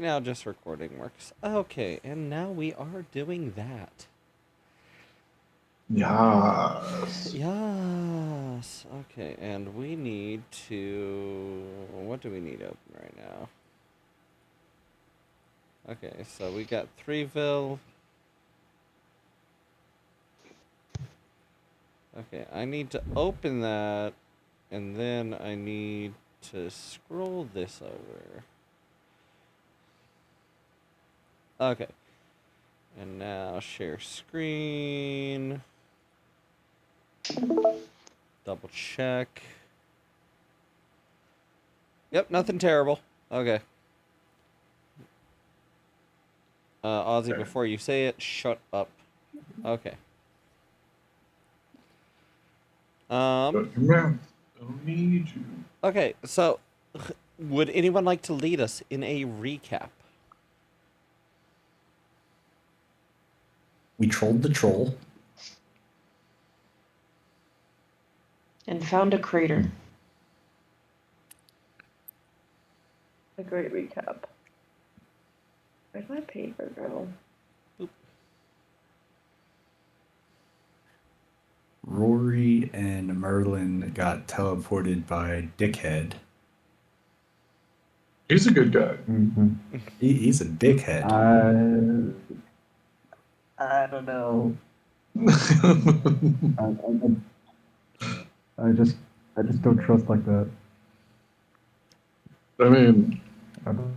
now just recording works. Okay, and now we are doing that. Yes. Yes. Okay, and we need to... What do we need open right now? Okay, so we got Threeville. Okay, I need to open that, and then I need to scroll this over. Okay. And now share screen. Double check. Yep, nothing terrible. Okay. Ozzy, before you say it, shut up. Okay. Shut your mouth. Don't need you. Okay, so would anyone like to lead us in a recap? We trolled the troll. And found a crater. A great recap. Where'd my paper go? Rory and Merlin got teleported by Dickhead. He's a good guy. He's a dickhead. I don't know. I just don't trust like that. I mean, I don't-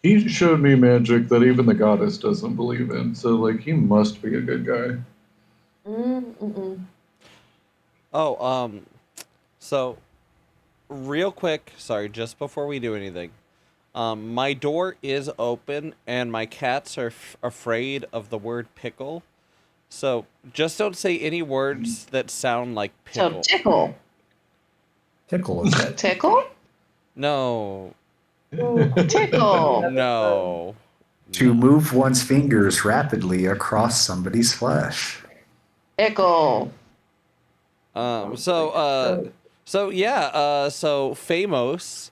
he showed me magic that even the goddess doesn't believe in, so, like, he must be a good guy. Oh, so real quick, sorry, just before we do anything. My door is open and my cats are afraid of the word pickle. So just don't say any words that sound like pickle. So tickle. Tickle a bit. Tickle? No. Tickle. No. To move one's fingers rapidly across somebody's flesh. Tickle. So Famous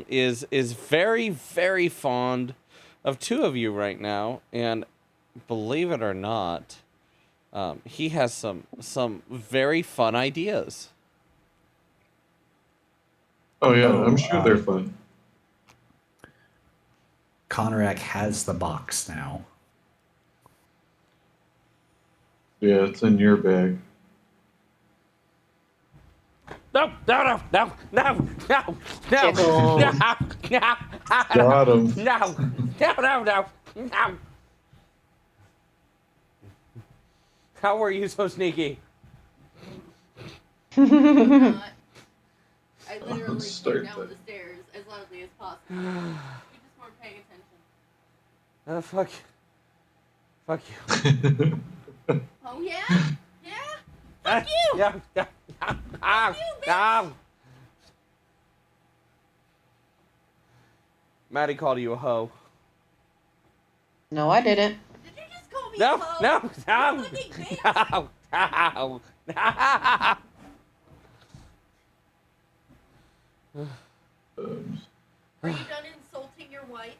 is very, very fond of two of you right now, and believe it or not, he has some very fun ideas. Oh, yeah, Oh, I'm sure they're fun. Conrack has the box now. Yeah, it's in your bag. No, no, no, no, no, no, no, Tickle. no, Got him. no. How were you so sneaky? Not. I literally Let's start came down that. the stairs as loudly as possible. We just weren't paying attention. Fuck you. Oh yeah? Yeah? Fuck you! Yeah. you, Maddie called you a hoe. No, I didn't. Did you just call me No, a hoe? no, You no, fucking bitch! no, no, no. Are you done insulting your wife?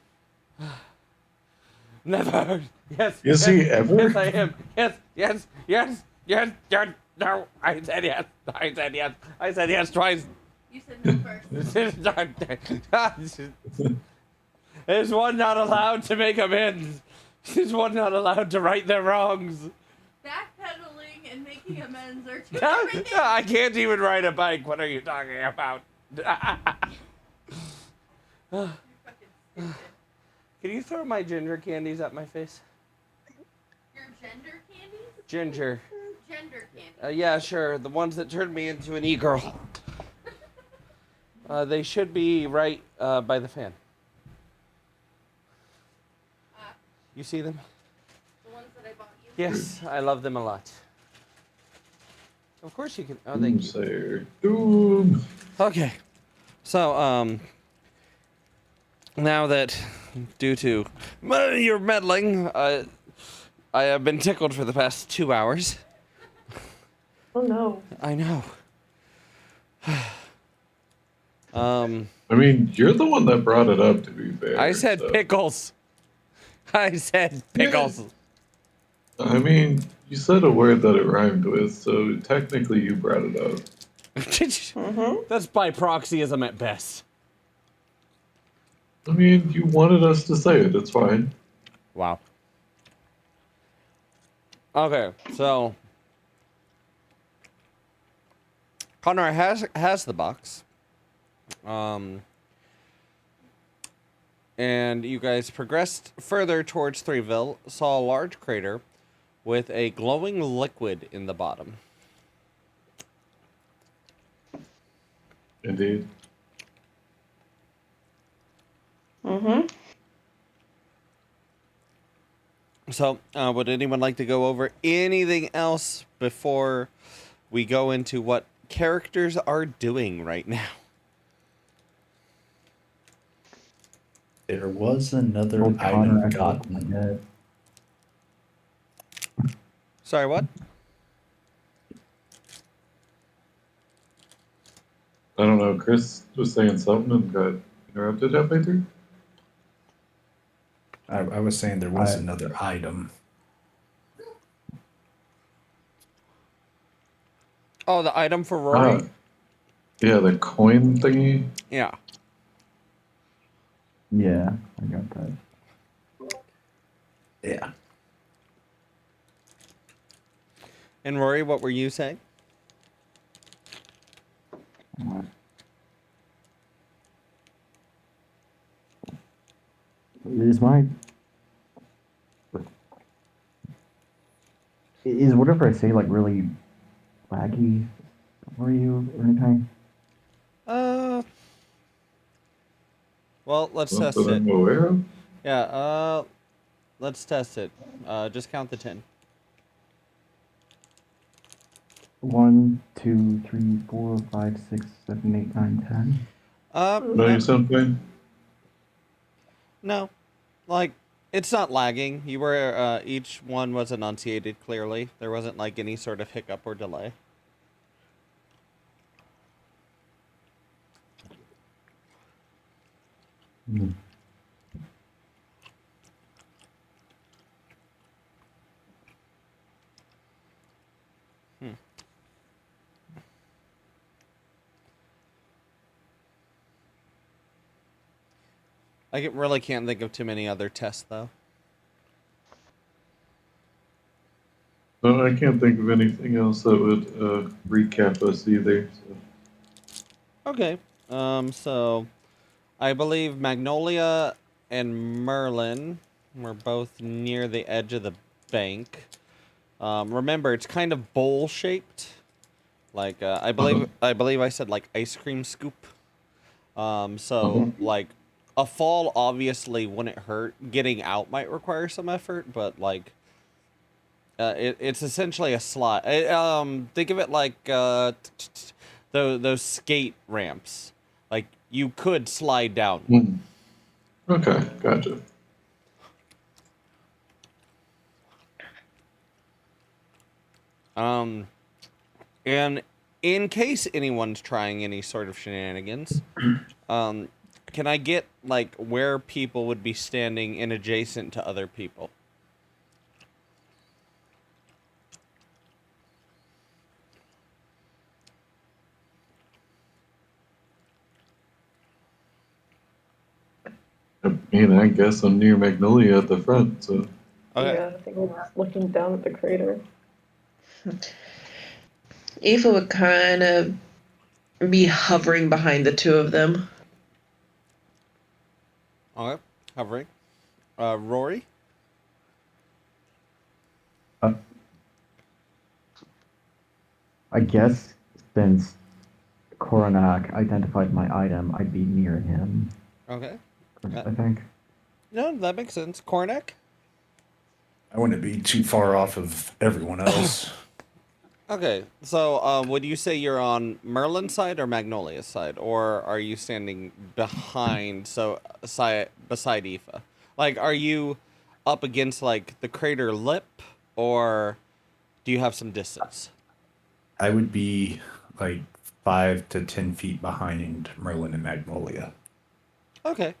Never. Yes. Is yes, he ever? Yes, I am. Yes. No, I said yes. I said yes twice. You said no first. Is one not allowed to make amends? Is one not allowed to right their wrongs? Backpedaling and making amends are two No, different things. I can't even ride a bike. What are you talking about? You're fucking stupid. Can you throw my ginger candies at my face? Your gender candies? Ginger. Gender candies. Yeah, sure. The ones that turned me into an e-girl. They should be right by the fan. You see them? The ones that I bought you? Yes, I love them a lot. Of course you can. Oh, thank you. Say doom. Okay. So, now that, due to your meddling, I have been tickled for the past 2 hours. Oh no. I know. Um, I mean, you're the one that brought it up, to be fair. I said so- pickles. I said pickles. I mean, you said a word that it rhymed with, so technically you brought it up. Mm-hmm. That's by proxyism at best. I mean, you wanted us to say it. It's fine. Wow. Okay, so Connor has the box. And you guys progressed further towards Threeville, saw a large crater with a glowing liquid in the bottom. Indeed. Mm-hmm. So, would anyone like to go over anything else before we go into what characters are doing right now? There was another Old Connor item actually gotten. dead. Sorry, what? I don't know. Chris was saying something and got interrupted halfway through. I was saying there was I- another item. Oh, the item for Rory? Yeah, the coin thingy. Yeah. Yeah, I got that. Yeah. And Rory, what were you saying? Is my is whatever I say like really laggy for you or anything? Well, let's Not test that it. I'm aware of. Yeah, let's test it. Just count the 10. 1, 2, 3, 4, 5, 6, 7, 8, 9, 10. No, you sound fine. No. Like, it's not lagging. You were, each one was enunciated clearly. There wasn't, like, any sort of hiccup or delay. Hmm. Really can't think of too many other tests, though. No, I can't think of anything else that would recap us either. So. Okay. So I believe Magnolia and Merlin were both near the edge of the bank. Remember, it's kind of bowl shaped. Like I believe I said like ice cream scoop. So like a fall obviously wouldn't hurt. Getting out might require some effort, but like it's essentially a slide. Think of it like those skate ramps. Like you could slide down. Hmm. Okay, gotcha. And in case anyone's trying any sort of shenanigans, can I get like where people would be standing in adjacent to other people? I mean, I guess I'm near Magnolia at the front, so. Okay. Yeah, I think I'm just looking down at the crater. Aoife would kind of be hovering behind the two of them. Okay. Hovering. Rory? I guess since Koronak identified my item, I'd be near him. Okay. I think. No, that makes sense. Cornac? I wouldn't be too far off of everyone else. Okay, so would you say you're on Merlin's side or Magnolia's side, or are you standing behind, beside Aoife? Like, are you up against like the crater lip, or do you have some distance? I would be like 5 to 10 feet behind Merlin and Magnolia. Okay.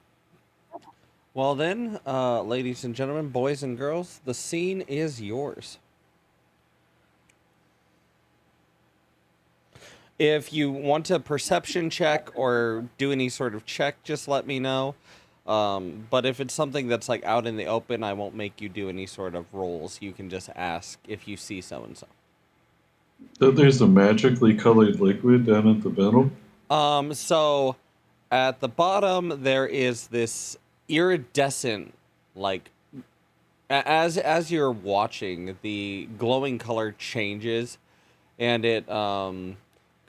Well then, ladies and gentlemen, boys and girls, the scene is yours. If you want a perception check or do any sort of check, just let me know. But if it's something that's like out in the open, I won't make you do any sort of rolls. You can just ask if you see so and so. That there's a magically colored liquid down at the bottom. So at the bottom there is this iridescent, like as you're watching, the glowing color changes, and it kind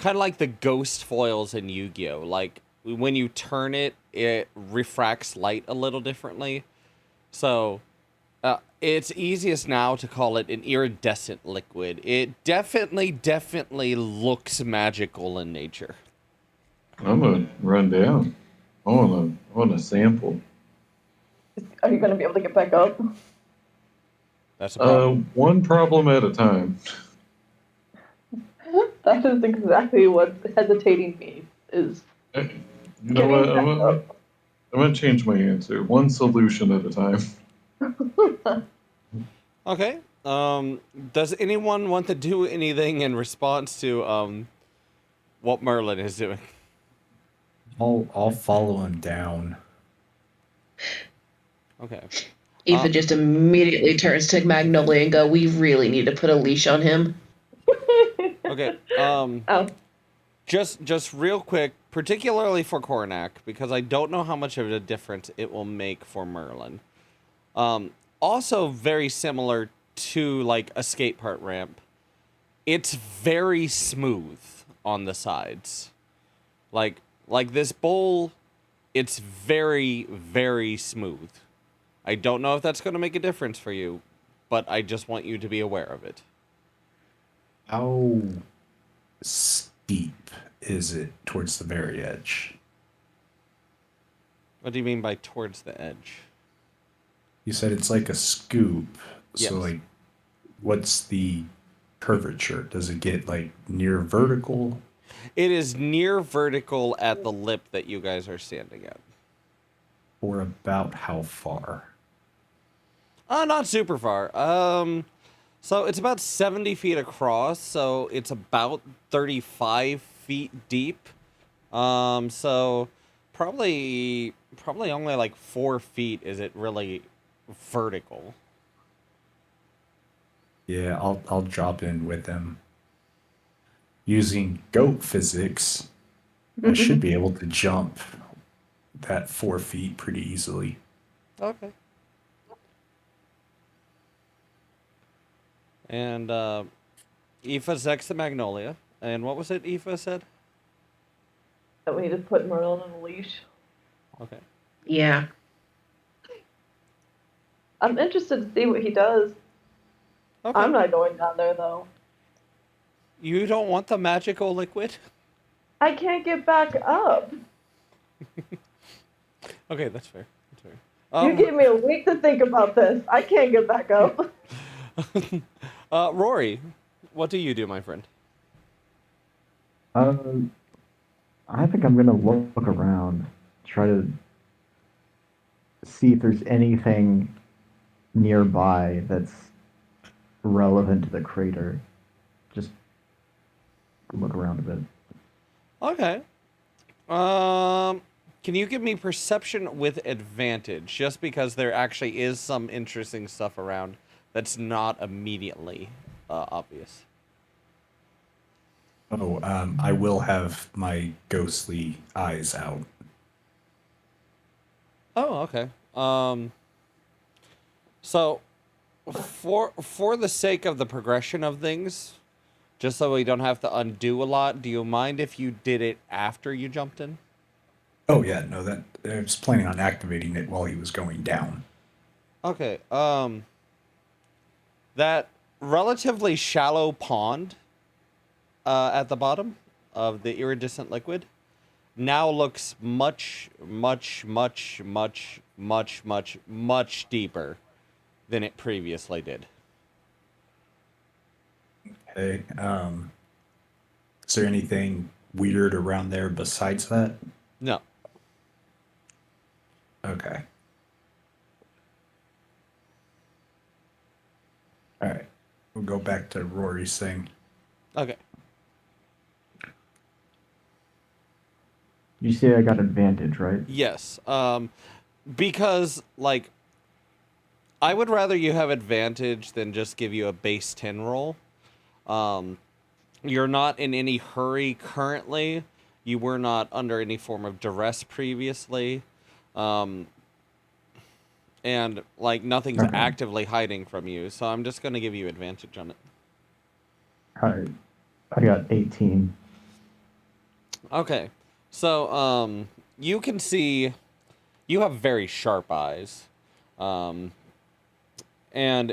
of like the ghost foils in Yu-Gi-Oh. Like when you turn it, it refracts light a little differently. So it's easiest now to call it an iridescent liquid. It definitely looks magical in nature. I'm gonna run down. I want a sample. Are you gonna be able to get back up? That's a problem. One problem at a time. That is exactly what hesitating means. Is You know getting what? back up. I'm gonna change my answer. One solution at a time. Okay. Does anyone want to do anything in response to what Merlin is doing? I'll follow him down. Okay. Eva just immediately turns to Magnolia and go, "We really need to put a leash on him." Okay. Oh, Just real quick, particularly for Kornak, because I don't know how much of a difference it will make for Merlin. Also very similar to like a skate park ramp. It's very smooth on the sides. Like this bowl, it's very smooth. I don't know if that's going to make a difference for you, but I just want you to be aware of it. How steep is it towards the very edge? What do you mean by towards the edge? You said it's like a scoop. Yes. So, like, what's the curvature? Does it get, like, near vertical? It is near vertical at the lip that you guys are standing at. Or about how far? Not super far. So it's about 70 feet across, so it's about 35 feet deep. So probably only like 4 feet is it really vertical. Yeah, I'll drop in with them. Using goat physics, I should be able to jump that 4 feet pretty easily. Okay. And Aoife's next to Magnolia. And what was it Aoife said? that we need to put Merlin on a leash. Okay. Yeah. I'm interested to see what he does. Okay. I'm not going down there though. You don't want the magical liquid? I can't get back up. Okay, that's fair. That's fair. You gave me a week to think about this. I can't get back up. Rory, what do you do, my friend? I think I'm gonna look around, try to see if there's anything nearby that's relevant to the crater. Just look around a bit. Okay. Can you give me perception with advantage? Just because there actually is some interesting stuff around that's not immediately obvious. Oh, I will have my ghostly eyes out. Oh, okay. So for the sake of the progression of things, just so we don't have to undo a lot, do you mind if you did it after you jumped in? Oh yeah, no, that I was planning on activating it while he was going down. Okay. That relatively shallow pond at the bottom of the iridescent liquid now looks much deeper than it previously did. Okay. Is there anything weird around there besides that? No. Okay. All right. We'll go back to Rory's thing. Okay. You say I got advantage, right? Yes. Because like, I would rather you have advantage than just give you a base 10 roll. You're not in any hurry currently. You were not under any form of duress previously. And like nothing's Okay. actively hiding from you, so I'm just gonna give you advantage on it. Alright. I got 18. Okay. So you can see you have very sharp eyes. And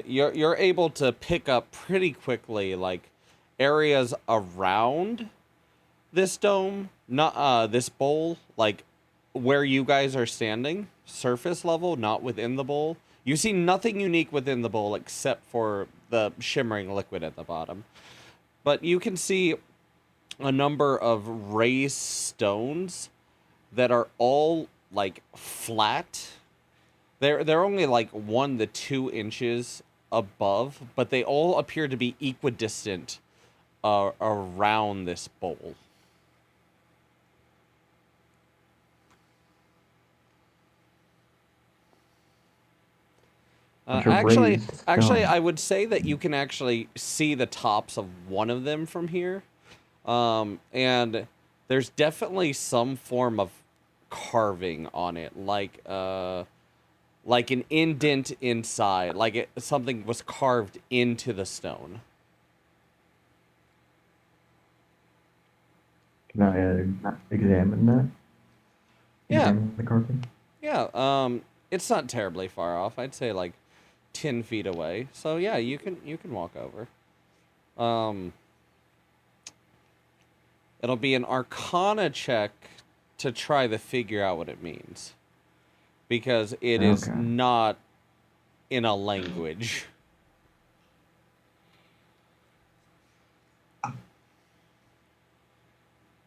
you're able to pick up pretty quickly like areas around this dome, not this bowl, like where you guys are standing, surface level, not within the bowl. You see nothing unique within the bowl except for the shimmering liquid at the bottom. But you can see a number of raised stones that are all like flat. They're only like 1 to 2 inches above, but they all appear to be equidistant around this bowl. Bunch of Actually, raised actually, stones. I would say that you can actually see the tops of one of them from here, and there's definitely some form of carving on it, like an indent inside, like something was carved into the stone. Can I examine that? Yeah, Examine the carving? yeah. It's not terribly far off. I'd say like 10 feet away. So yeah, you can walk over. It'll be an Arcana check to try to figure out what it means, because it is Okay. not in a language.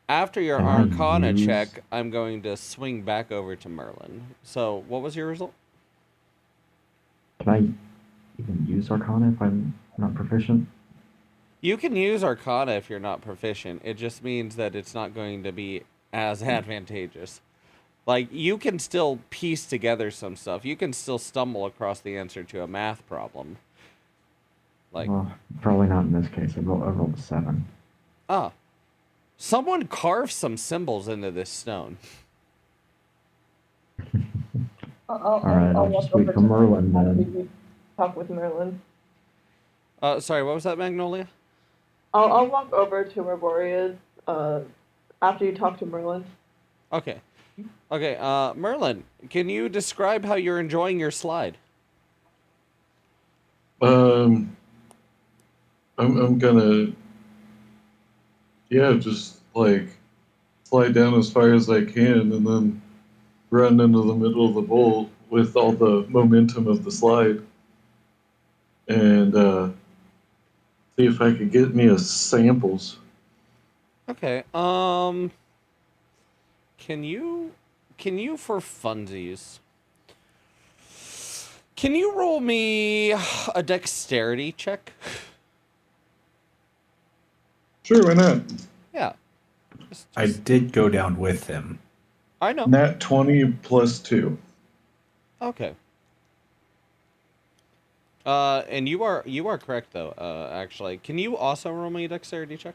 After your Can I Arcana use- check, I'm going to swing back over to Merlin. So, what was your result? Can I even use Arcana if I'm not proficient? You can use Arcana if you're not proficient. It just means that it's not going to be as advantageous. Like, you can still piece together some stuff. You can still stumble across the answer to a math problem. Like, Well, probably not in this case. I rolled a 7. someone carved some symbols into this stone. Alright, I'll just wait for Merlin then. Talk with Merlin. Sorry, what was that, Magnolia? I'll walk over to where Rory is after you talk to Merlin. Okay. Okay, Merlin, can you describe how you're enjoying your slide? I'm gonna, yeah, just like slide down as far as I can and then run into the middle of the bowl with all the momentum of the slide and see if I could get me a samples. Okay, can you for funsies, can you roll me a dexterity check? Sure, why not? Yeah. I did go down with him. I know. Nat 20 plus 2. Okay. And you are correct though. Actually, can you also roll me a dexterity check?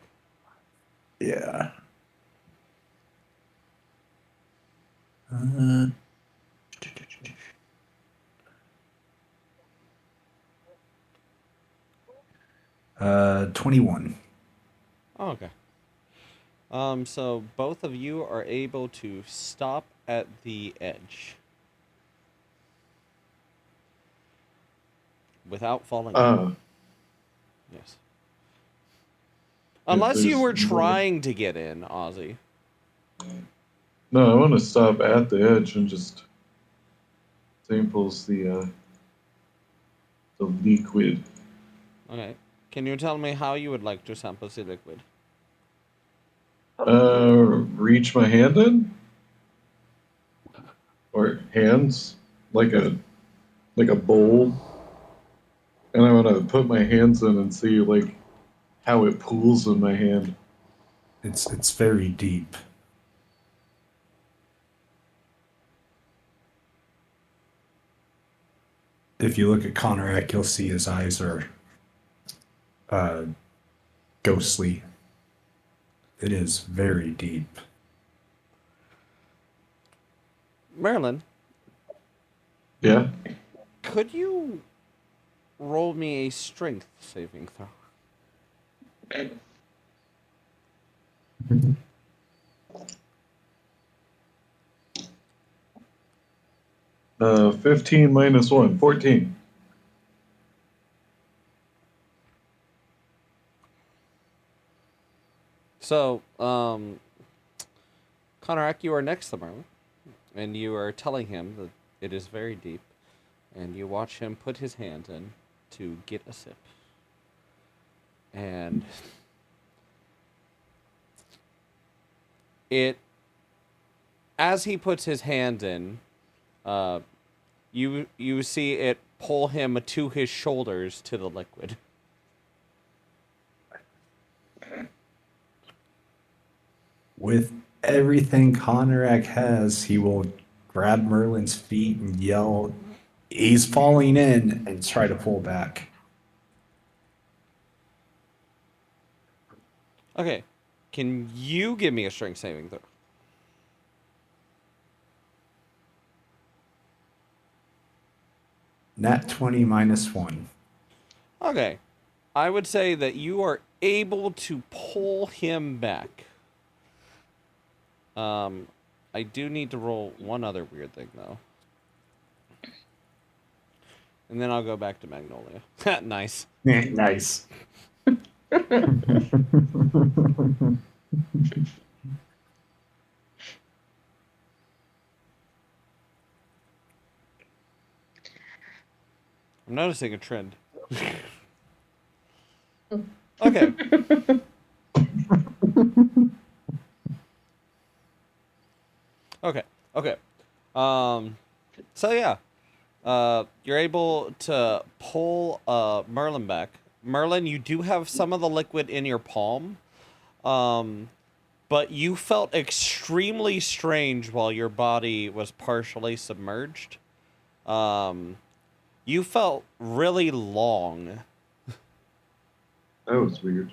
Yeah. 21. Oh, okay. So both of you are able to stop at the edge without falling. Yes. Unless you there's were more- trying to get in, Ozzy. No, I want to stop at the edge and just samples the liquid. Okay. Can you tell me how you would like to sample the liquid? Reach my hand in, or hands, like a bowl, and I want to put my hands in and see like how it pools in my hand. It's very deep. If you look at Conorak, you'll see his eyes are ghostly. It is very deep. Merlin, Yeah. could you roll me a strength saving throw? 15 minus 1, 14. So, Conorak, you are next to Merlin, and you are telling him that it is very deep, and you watch him put his hand in to get a sip. And as he puts his hand in, you see it pull him to his shoulders to the liquid. With everything Conorak has, he will grab Merlin's feet and yell, "He's falling in," and try to pull back. Okay, can you give me a strength saving throw? Nat 20 minus 1. Okay, I would say that you are able to pull him back. I do need to roll one other weird thing though. And then I'll go back to Magnolia. Nice. Nice. I'm noticing a trend. Okay. Okay. So yeah. You're able to pull Merlin back. Merlin, you do have some of the liquid in your palm. But you felt extremely strange while your body was partially submerged. You felt really long. That was weird.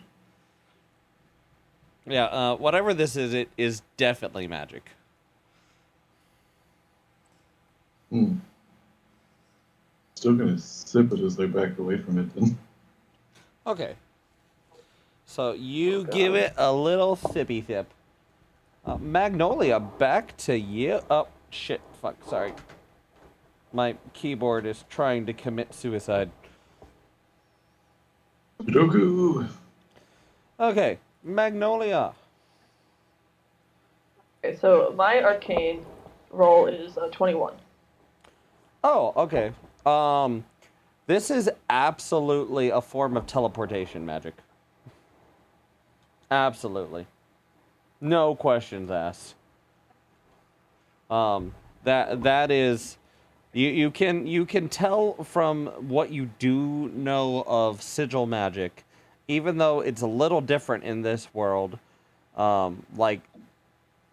Yeah, whatever this is, it is definitely magic. Still gonna sip it as I back away from it then. Okay. So you give it a little sippy sip. Magnolia, back to you. Oh, shit. Fuck, sorry. My keyboard is trying to commit suicide. Sudoku! Okay, Magnolia. Okay, so my arcane roll is 21. Oh, okay. This is absolutely a form of teleportation magic. Absolutely. No questions asked. That is, you can tell from what you do know of sigil magic, even though it's a little different in this world. Like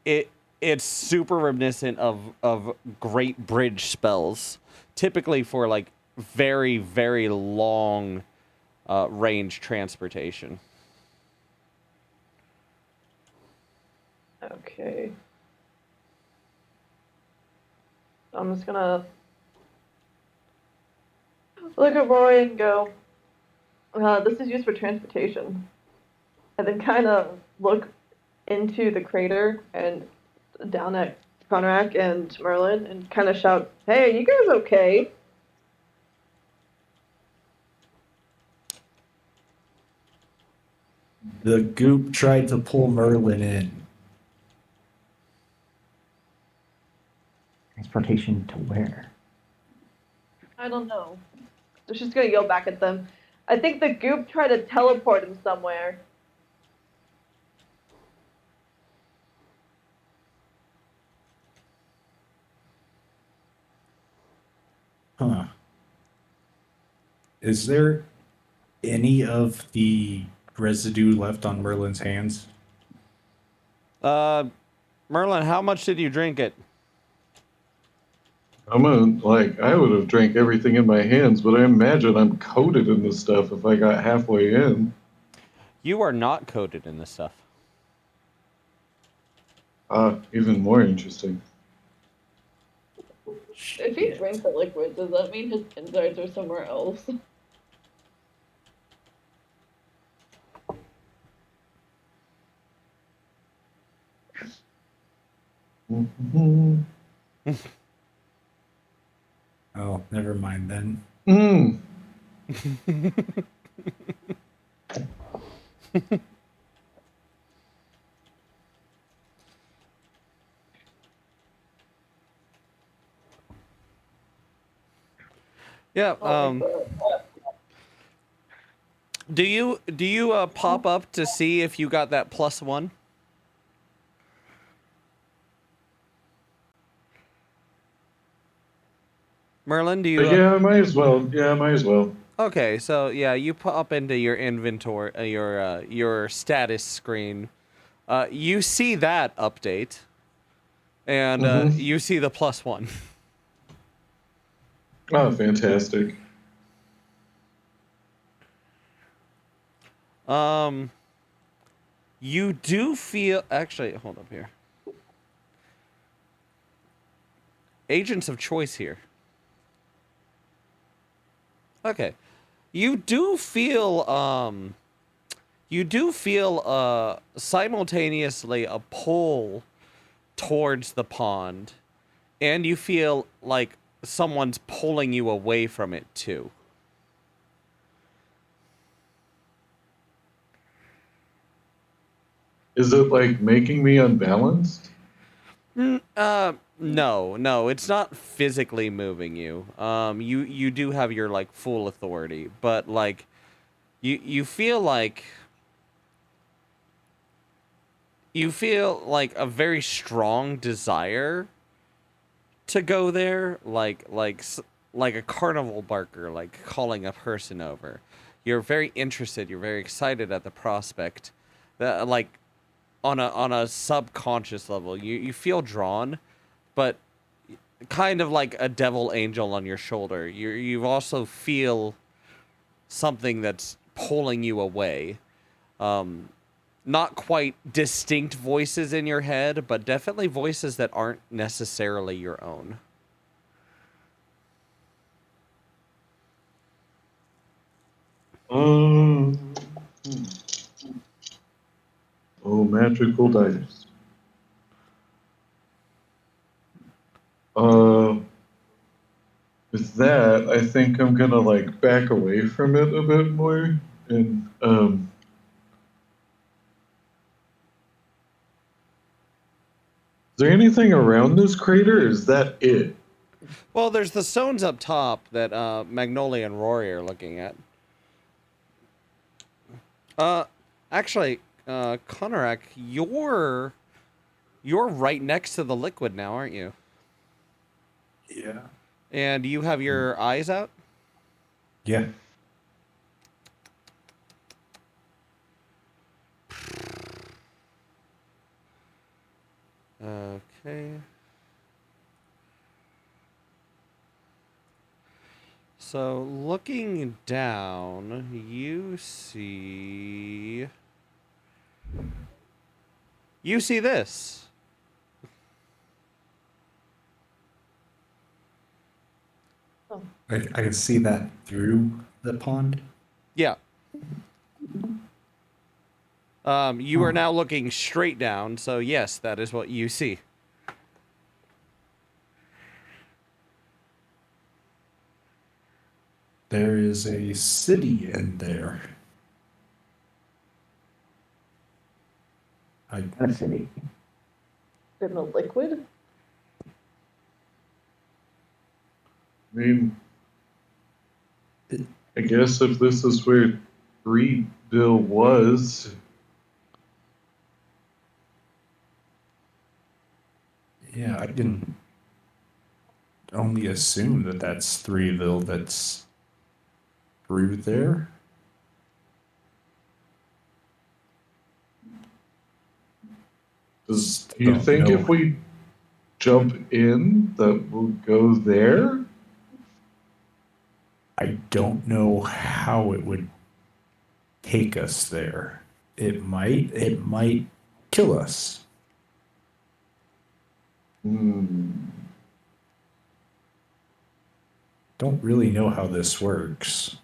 it's super reminiscent of great bridge spells, typically for like very, very long range transportation. Okay. I'm just gonna look at Roy and go, this is used for transportation. And then kind of look into the crater and down at Conrack and Merlin and kind of shout, "Hey, are you guys okay?" The goop tried to pull Merlin in. Transportation to where? I don't know. So she's gonna yell back at them. I think the goop tried to teleport him somewhere. Huh. Is there any of the residue left on Merlin's hands? Merlin, how much did you drink it? I'm gonna, like, I would have drank everything in my hands, but I imagine I'm coated in this stuff if I got halfway in. You are not coated in this stuff. Even more interesting. If he drank the liquid, does that mean his insides are somewhere else? Mm-hmm. Oh, never mind then. Mm. Yeah. Oh my God. Do you pop up to see if you got that +1? Merlin, do you? Yeah, I might as well. Yeah, I might as well. Okay, so yeah, you pop into your inventory, your status screen. You see that update, and Mhm. you see the +1. Oh, fantastic. You do feel actually. Hold up here. Agents of choice here. Okay, you do feel simultaneously a pull towards the pond, and you feel like someone's pulling you away from it too. Is it like making me unbalanced? No, it's not physically moving you. You do have your like full authority, but like you feel like a very strong desire to go there, like a carnival barker, like calling a person over. You're very interested. You're very excited at the prospect. That like on a subconscious level, you feel drawn, but kind of like a devil angel on your shoulder. You also feel something that's pulling you away. Not quite distinct voices in your head, but definitely voices that aren't necessarily your own. Hmm. Oh, magical dice. Uh, with that, I think I'm gonna like back away from it a bit more, and is there anything around this crater? Or is that it? Well, there's the stones up top that Magnolia and Rory are looking at. Actually, Konorak, you're right next to the liquid now, aren't you? Yeah. And you have your eyes out? Yeah. Okay. So, looking down, you see this. I can see that through the pond. Yeah. You are Huh. now looking straight down, so yes, that is what you see. There is a city in there. A city. In the liquid? I mean, I guess if this is where Greedville was, Yeah, I can only assume that that's Threeville that's through there. Do you Don't think know. if we jump in that we'll go there? I don't know how it would take us there. It might kill us. Don't really know how this works.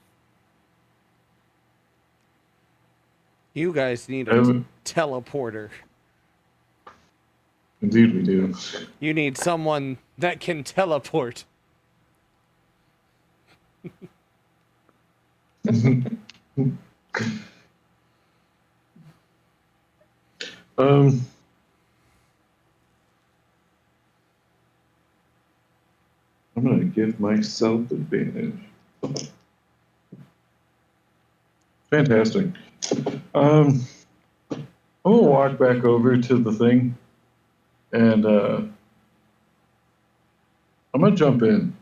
You guys need a Um, teleporter. Indeed, we do. You need someone that can teleport. Um, I'm gonna give myself advantage. Fantastic. I'm gonna walk back over to the thing, and I'm gonna jump in.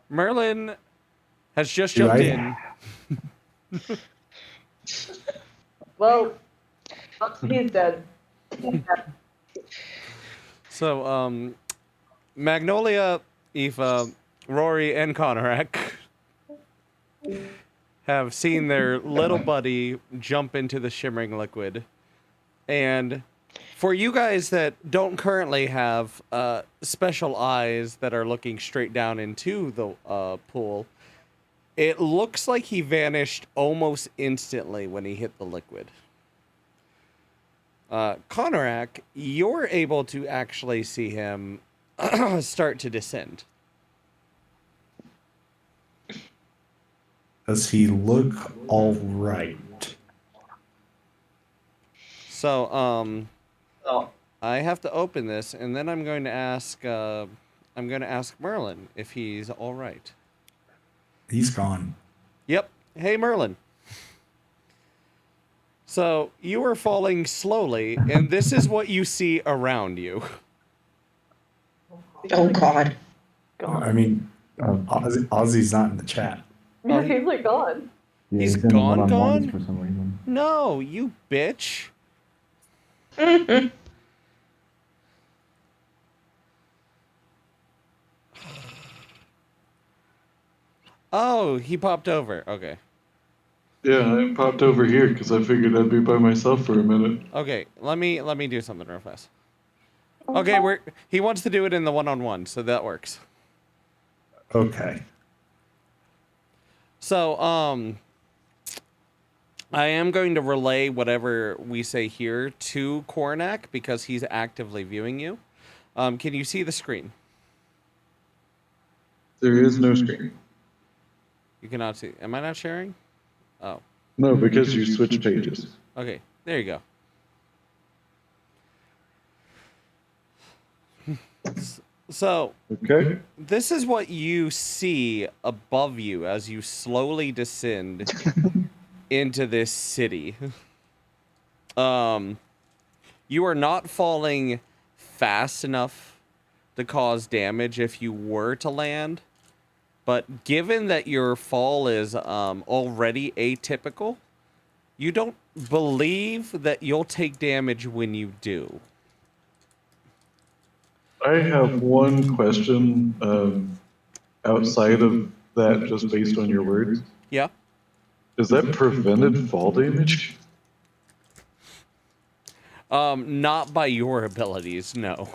Merlin has just Do jumped I- in. Well, he's dead. So, Magnolia, Aoife, Rory, and Konorak have seen their little buddy jump into the shimmering liquid. And for you guys that don't currently have special eyes that are looking straight down into the pool, it looks like he vanished almost instantly when he hit the liquid. Konorak, you're able to actually see him start to descend. Does he look all right? So, I have to open this, and then I'm going to ask Merlin if he's all right. He's gone. Yep. Hey, Merlin. So you are falling slowly, and this is what you see around you. Oh God. Gone. I mean, Ozzy's not in the chat. Oh, Yeah, he's like gone. Yeah, He's in the gone, one-on-ones gone? for some reason. No, you bitch. Oh, he popped over. Okay. Yeah, I popped over here because I figured I'd be by myself for a minute. Okay, let me do something real fast. Okay, he wants to do it in the one-on-one, so that works. Okay. So, I am going to relay whatever we say here to Koranak because he's actively viewing you. Can you see the screen? There is no screen. You cannot see. Am I not sharing? Oh, No, because you switched pages. okay. There you go. So, Okay. this is what you see above you as you slowly descend into this city. You are not falling fast enough to cause damage if you were to land, but given that your fall is already atypical, you don't believe that you'll take damage when you do. I have one question outside of that, just based on your words. Yeah. Is that prevented fall damage? Not by your abilities, no.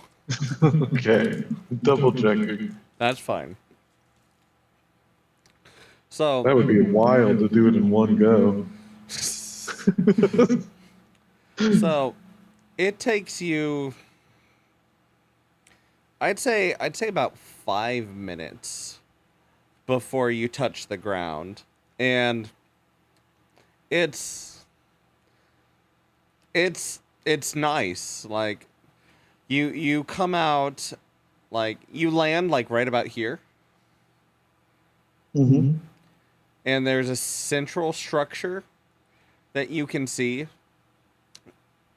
Okay. Double checking. That's fine. So That would be wild to do it in one go. So it takes you I'd say about 5 minutes before you touch the ground. And it's nice. Like you come out, like you land like right about here, Mm-hmm. and there's a central structure that you can see.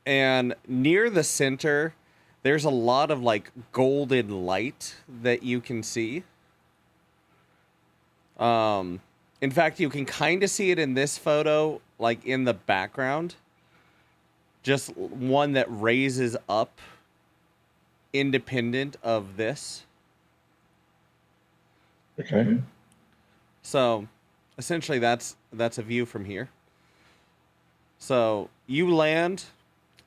And near the center, there's a lot of like golden light that you can see. In fact, you can kind of see it in this photo, like in the background. Just one that raises up independent of this. Okay. So essentially that's a view from here. So you land,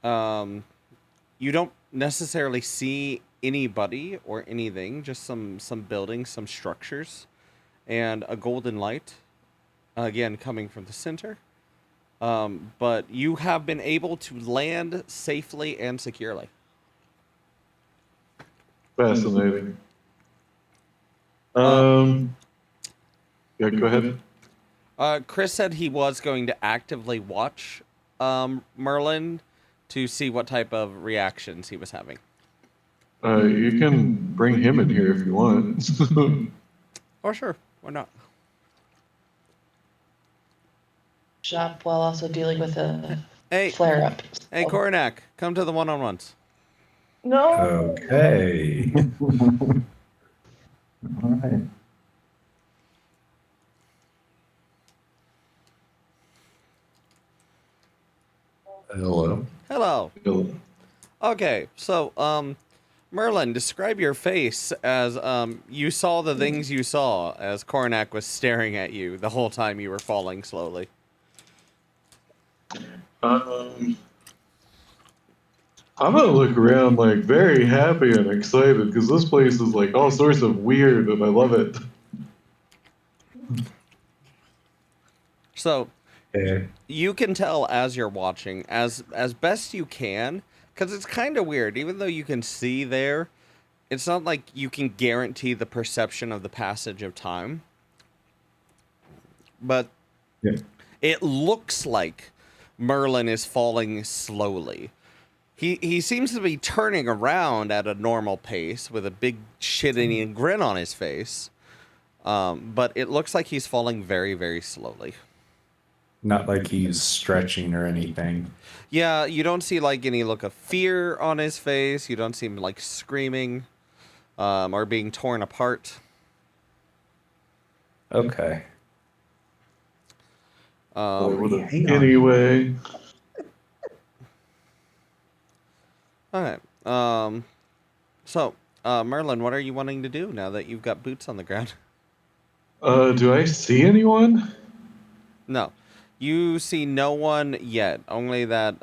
you don't necessarily see anybody or anything, just some buildings, some structures, and a golden light, again coming from the center. But you have been able to land safely and securely. Fascinating. Yeah, go ahead. Chris said he was going to actively watch Merlin to see what type of reactions he was having. You can bring him in here if you want. Oh, sure. Why not? Shop while also dealing with a Hey, flare up. hey, Coronac, come to the one-on-ones. No. Okay. All right. Hello. Hello. Okay, so, Merlin, describe your face as, you saw the things you saw as Coronac was staring at you the whole time you were falling slowly. I'm gonna look around like very happy and excited because this place is like all sorts of weird and I love it. So, Okay. you can tell as you're watching, as best you can, because it's kind of weird. Even though you can see there, it's not like you can guarantee the perception of the passage of time. But Yeah. it looks like Merlin is falling slowly. He seems to be turning around at a normal pace with a big shit-eating grin on his face. But it looks like he's falling very, very slowly. Not like he's stretching or anything. Yeah, you don't see like any look of fear on his face. You don't see him like screaming or being torn apart. Okay. Anyway, anyway, Okay. So, Merlin, what are you wanting to do now that you've got boots on the ground? do I see anyone? No. You see no one yet. Only that,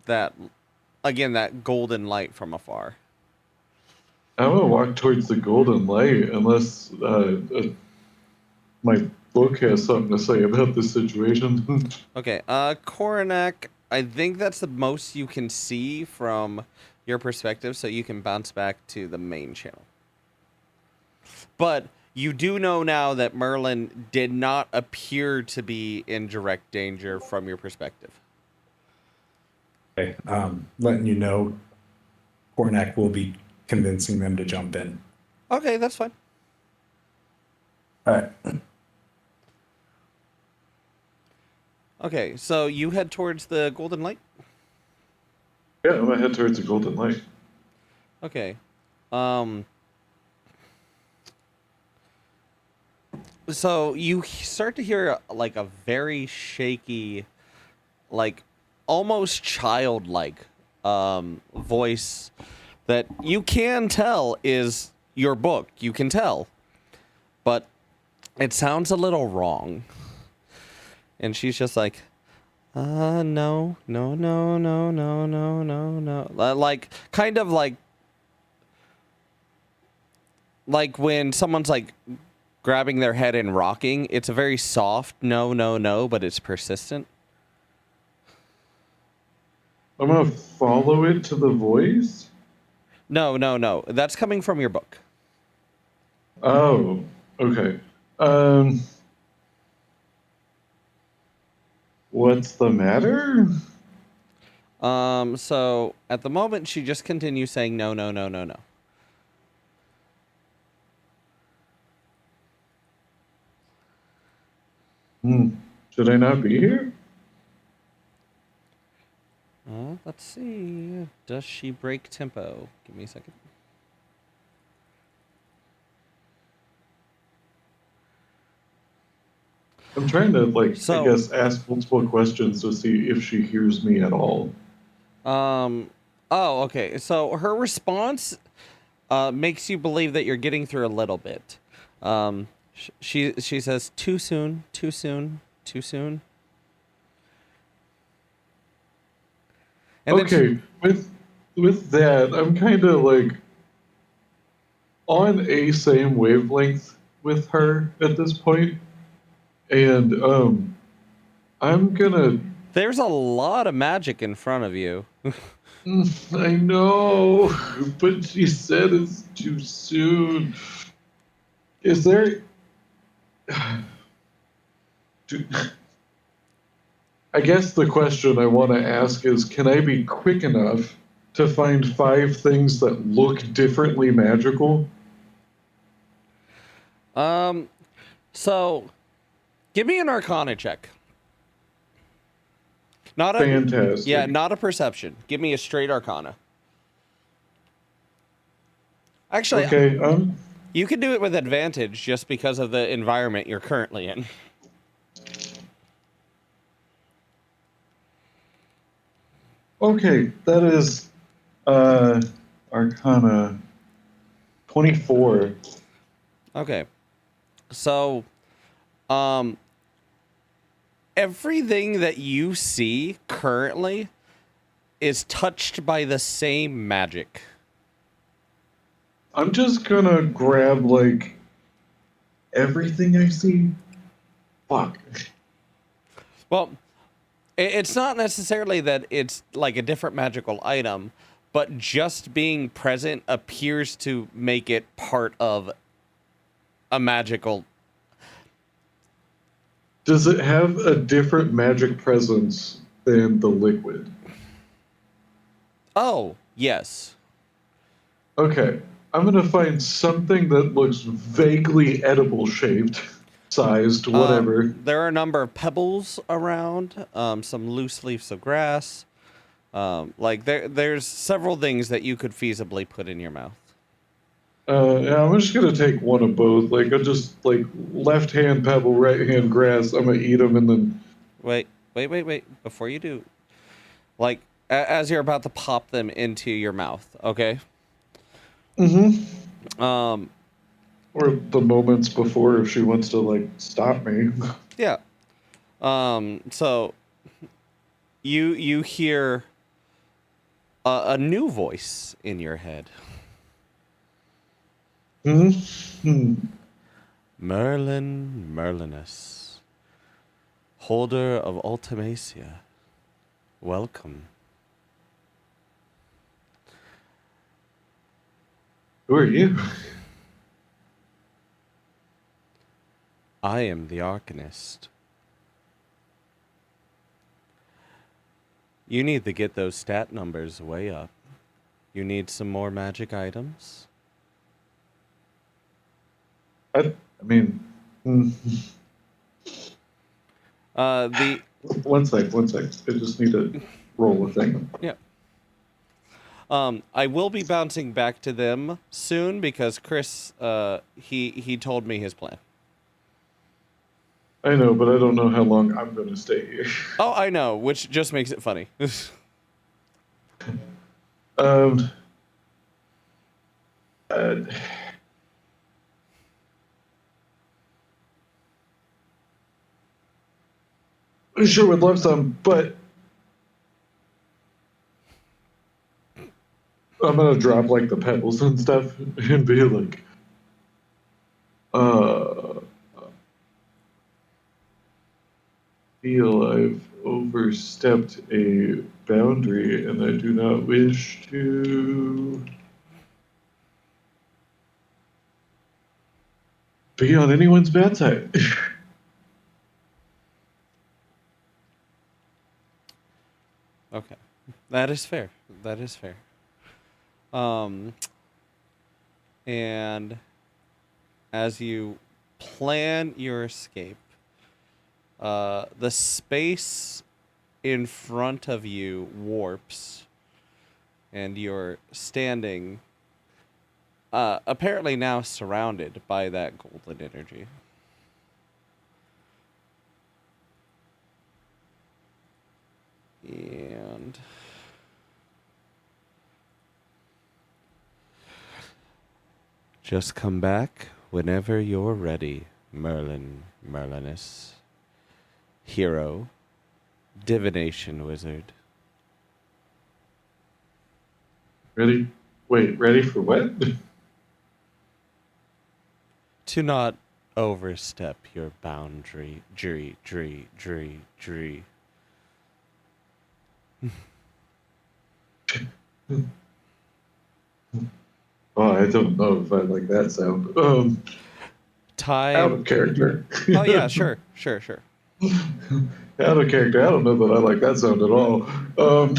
that golden light from afar. I'm gonna walk towards the golden light unless my book has something to say about this situation. Okay, Coronac, I think that's the most you can see from your perspective, so you can bounce back to the main channel. But you do know now that Merlin did not appear to be in direct danger from your perspective. Okay. Letting you know, Cornac will be convincing them to jump in. Okay, that's fine. All right. Okay, so you head towards the golden light? Yeah, I'm gonna head towards the golden light. Okay. So you start to hear like a very shaky, like almost childlike voice that you can tell is your book. You can tell. But it sounds a little wrong. And she's just like, no. Like, kind of like when someone's like grabbing their head and rocking, it's a very soft no, but it's persistent. I'm gonna follow it to the voice. No. That's coming from your book. Oh, okay. What's the matter? So at the moment, she just continues saying no. Should I not be here? Let's see. Does she break tempo? Give me a second. I'm trying to I So- guess ask multiple questions to see if she hears me at all. Oh, okay. So her response makes you believe that you're getting through a little bit. She says, "Too soon, too soon, too soon." And then Okay, with that, I'm kind of on a same wavelength with her at this point, and I'm gonna. there's a lot of magic in front of you. I know, but she said it's too soon. Is there? Do- I guess the question I want to ask is, can I be quick enough to find 5 things that look differently magical? So give me an Arcana check. Not a Fantastic. yeah, not a perception. Give me a straight Arcana. Actually, Okay. you can do it with advantage just because of the environment you're currently in. Okay, that is Arcana 24. Okay. So, everything that you see currently is touched by the same magic. I'm just gonna grab everything I see. Fuck. Well, it's not necessarily that it's like a different magical item, but just being present appears to make it part of a magical. Does it have a different magic presence than the liquid? Oh, yes. Okay, I'm gonna find something that looks vaguely edible shaped, sized, whatever. There are a number of pebbles around, some loose leaves of grass. There's several things that you could feasibly put in your mouth. Yeah, I'm just gonna take one of both. I just left hand pebble, right hand grass. I'm gonna eat them and then. Wait. Before you do, as you're about to pop them into your mouth, okay? Mm-hmm. Um, Or the moments before, if she wants to stop me. yeah. So you hear a new voice in your head. Hmm. Merlin Merlinus, holder of Ultimacia, welcome. Who are you? I am the Arcanist. You need to get those stat numbers way up. You need some more magic items? I mean, mm, The one sec. I just need to roll a thing. Yeah. I will be bouncing back to them soon because Chris, he told me his plan. I know, but I don't know how long I'm going to stay here. Oh, I know, which just makes it funny. Um. I sure would love some, but I'm gonna drop the pebbles and stuff and be like, feel I've overstepped a boundary and I do not wish to be on anyone's bad side. Okay. That is fair. That is fair. And as you plan your escape, the space in front of you warps, and you're standing, apparently now surrounded by that golden energy. And just come back whenever you're ready, Merlinus. Hero, divination wizard. Ready? Wait, ready for what? To not overstep your boundary. Jury. Oh, I don't know if I like that sound. Out Time. of character. Oh, yeah, sure. Out of character. I don't know that I like that sound at all. Um,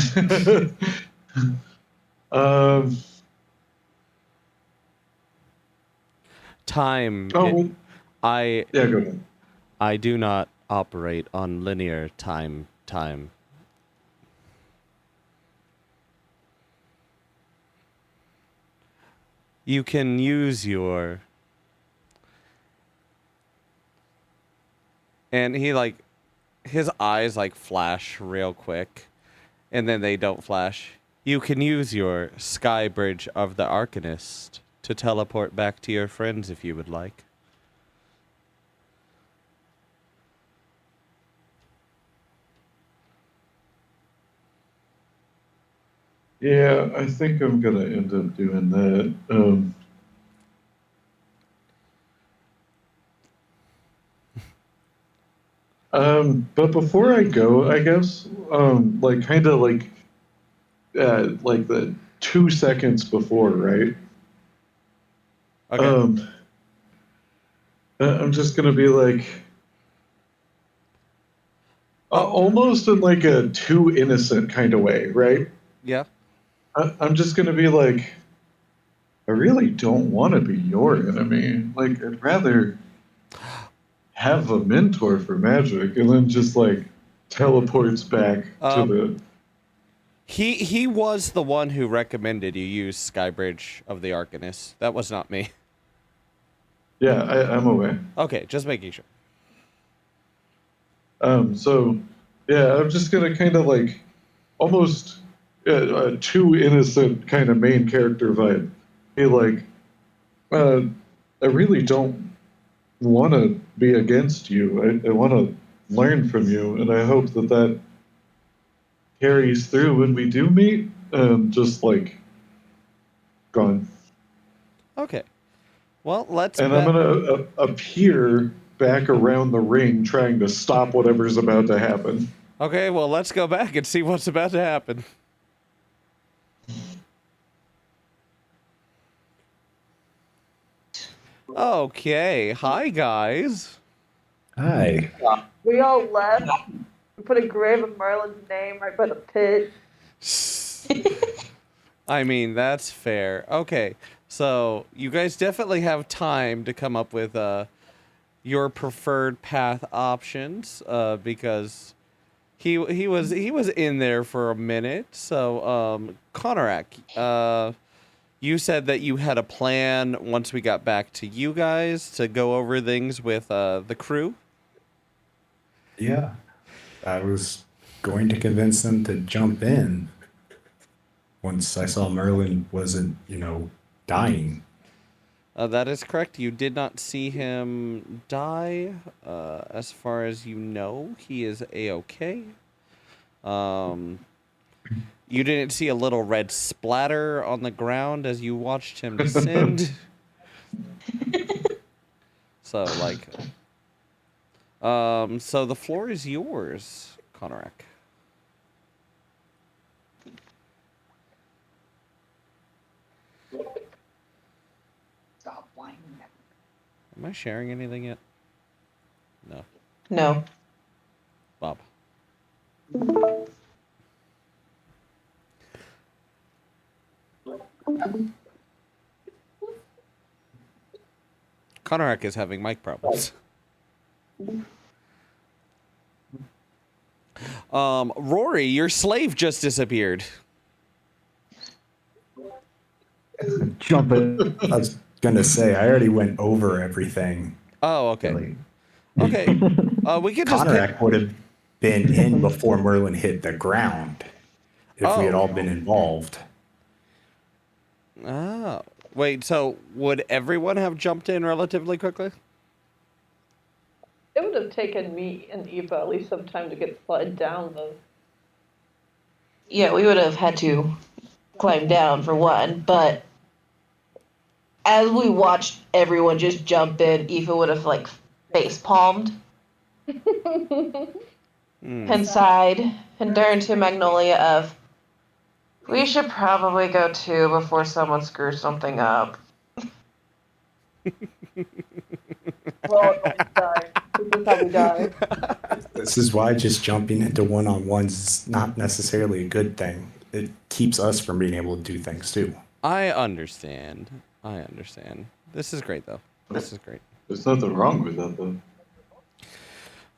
Time. oh, I yeah, go ahead. I do not operate on linear time. You can use your... And he, like, his eyes, like, flash real quick, and then they don't flash. You can use your Sky Bridge of the Arcanist to teleport back to your friends if you would like. Yeah, I think I'm gonna end up doing that. But before I go, I guess, like kind of like the 2 seconds before, right? Okay. I'm just gonna be like, almost in like a too innocent kind of way, right? Yeah. I'm just gonna be like, I really don't want to be your enemy. Like, I'd rather have a mentor for magic, and then just like teleports back to the. He was the one who recommended you use Skybridge of the Arcanist. That was not me. Yeah, I'm aware. Okay, just making sure. So, yeah, I'm just gonna kind of like almost a too innocent kind of main character vibe. Be like, I really don't want to be against you. I want to learn from you, and I hope that that carries through when we do meet. Just like gone, Okay. Well, let's and I'm gonna appear back around the ring, trying to stop whatever's about to happen. Okay, well, let's go back and see what's about to happen. Okay, hi guys. Hi. We all left. We put a grave of Merlin's name right by the pit. I mean, that's fair. Okay, so you guys definitely have time to come up with your preferred path options because he was in there for a minute. So Konorak, you said that you had a plan once we got back to you guys to go over things with the crew. Yeah. I was going to convince them to jump in once I saw Merlin wasn't, dying. That is correct. You did not see him die. As far as you know, he is A-okay. You didn't see a little red splatter on the ground as you watched him descend. So, like... so the floor is yours, Konorak. Stop whining. Am I sharing anything yet? No. No. Bob. Konorak is having mic problems. Rory, your slave just disappeared. Jump in. I was gonna say I already went over everything. Oh, okay. Like- Okay. We could just pick. Conrac would have been in before Merlin hit the ground if we had Oh. all been involved. Oh. Wait, so would everyone have jumped in relatively quickly? It would have taken me and Eva at least some time to get slid down though. Yeah, we would have had to climb down for one, but as we watched everyone just jump in, Eva would have like face palmed Hmm. and sighed and turned to Magnolia of, we should probably go too before someone screws something up. We're all going to die. This is how we die. This is why just jumping into one-on-ones is not necessarily a good thing. It keeps us from being able to do things too. I understand. This is great, though. This is great. There's nothing wrong with that, though.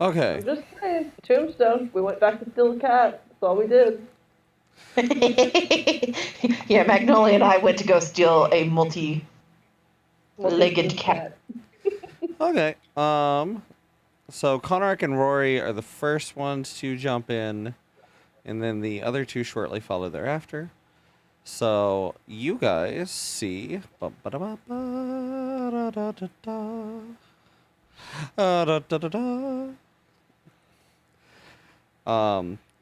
Okay. I'm just saying, Tombstone, we went back to steal the cat. That's all we did. Yeah, Magnolia and I went to go steal a multi-legged cat. Okay. So Conrac and Rory are the first ones to jump in, and then the other two shortly follow thereafter. So you guys see.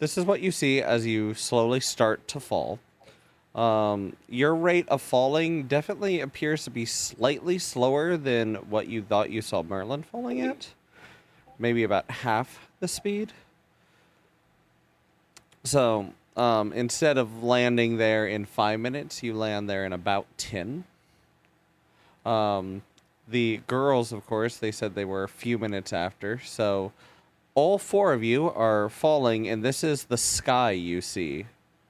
This is what you see as you slowly start to fall. Your rate of falling definitely appears to be slightly slower than what you thought you saw Merlin falling at. Maybe about half the speed. So, instead of landing there in 5 minutes, you land there in about 10. The girls, of course, they said they were a few minutes after. So, all four of you are falling, and this is the sky you see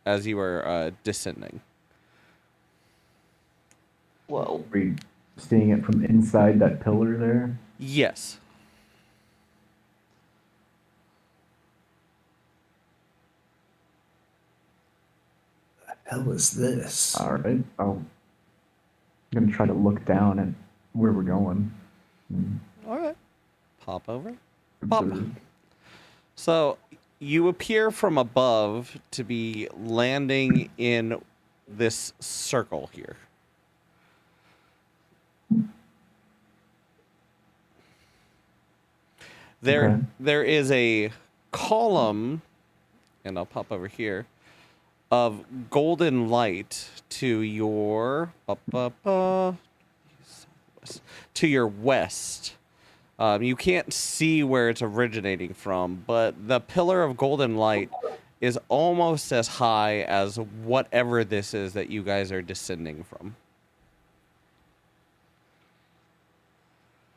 as you are descending. Whoa. Are you seeing it from inside that pillar there? Yes. The hell is this? All right. I'm gonna try to look down at where we're going. and All right. Pop over. Pop. observe. So you appear from above to be landing in this circle here. Okay. There is a column, and I'll pop over here, of golden light to your to your west. You can't see where it's originating from, but the pillar of golden light is almost as high as whatever this is that you guys are descending from.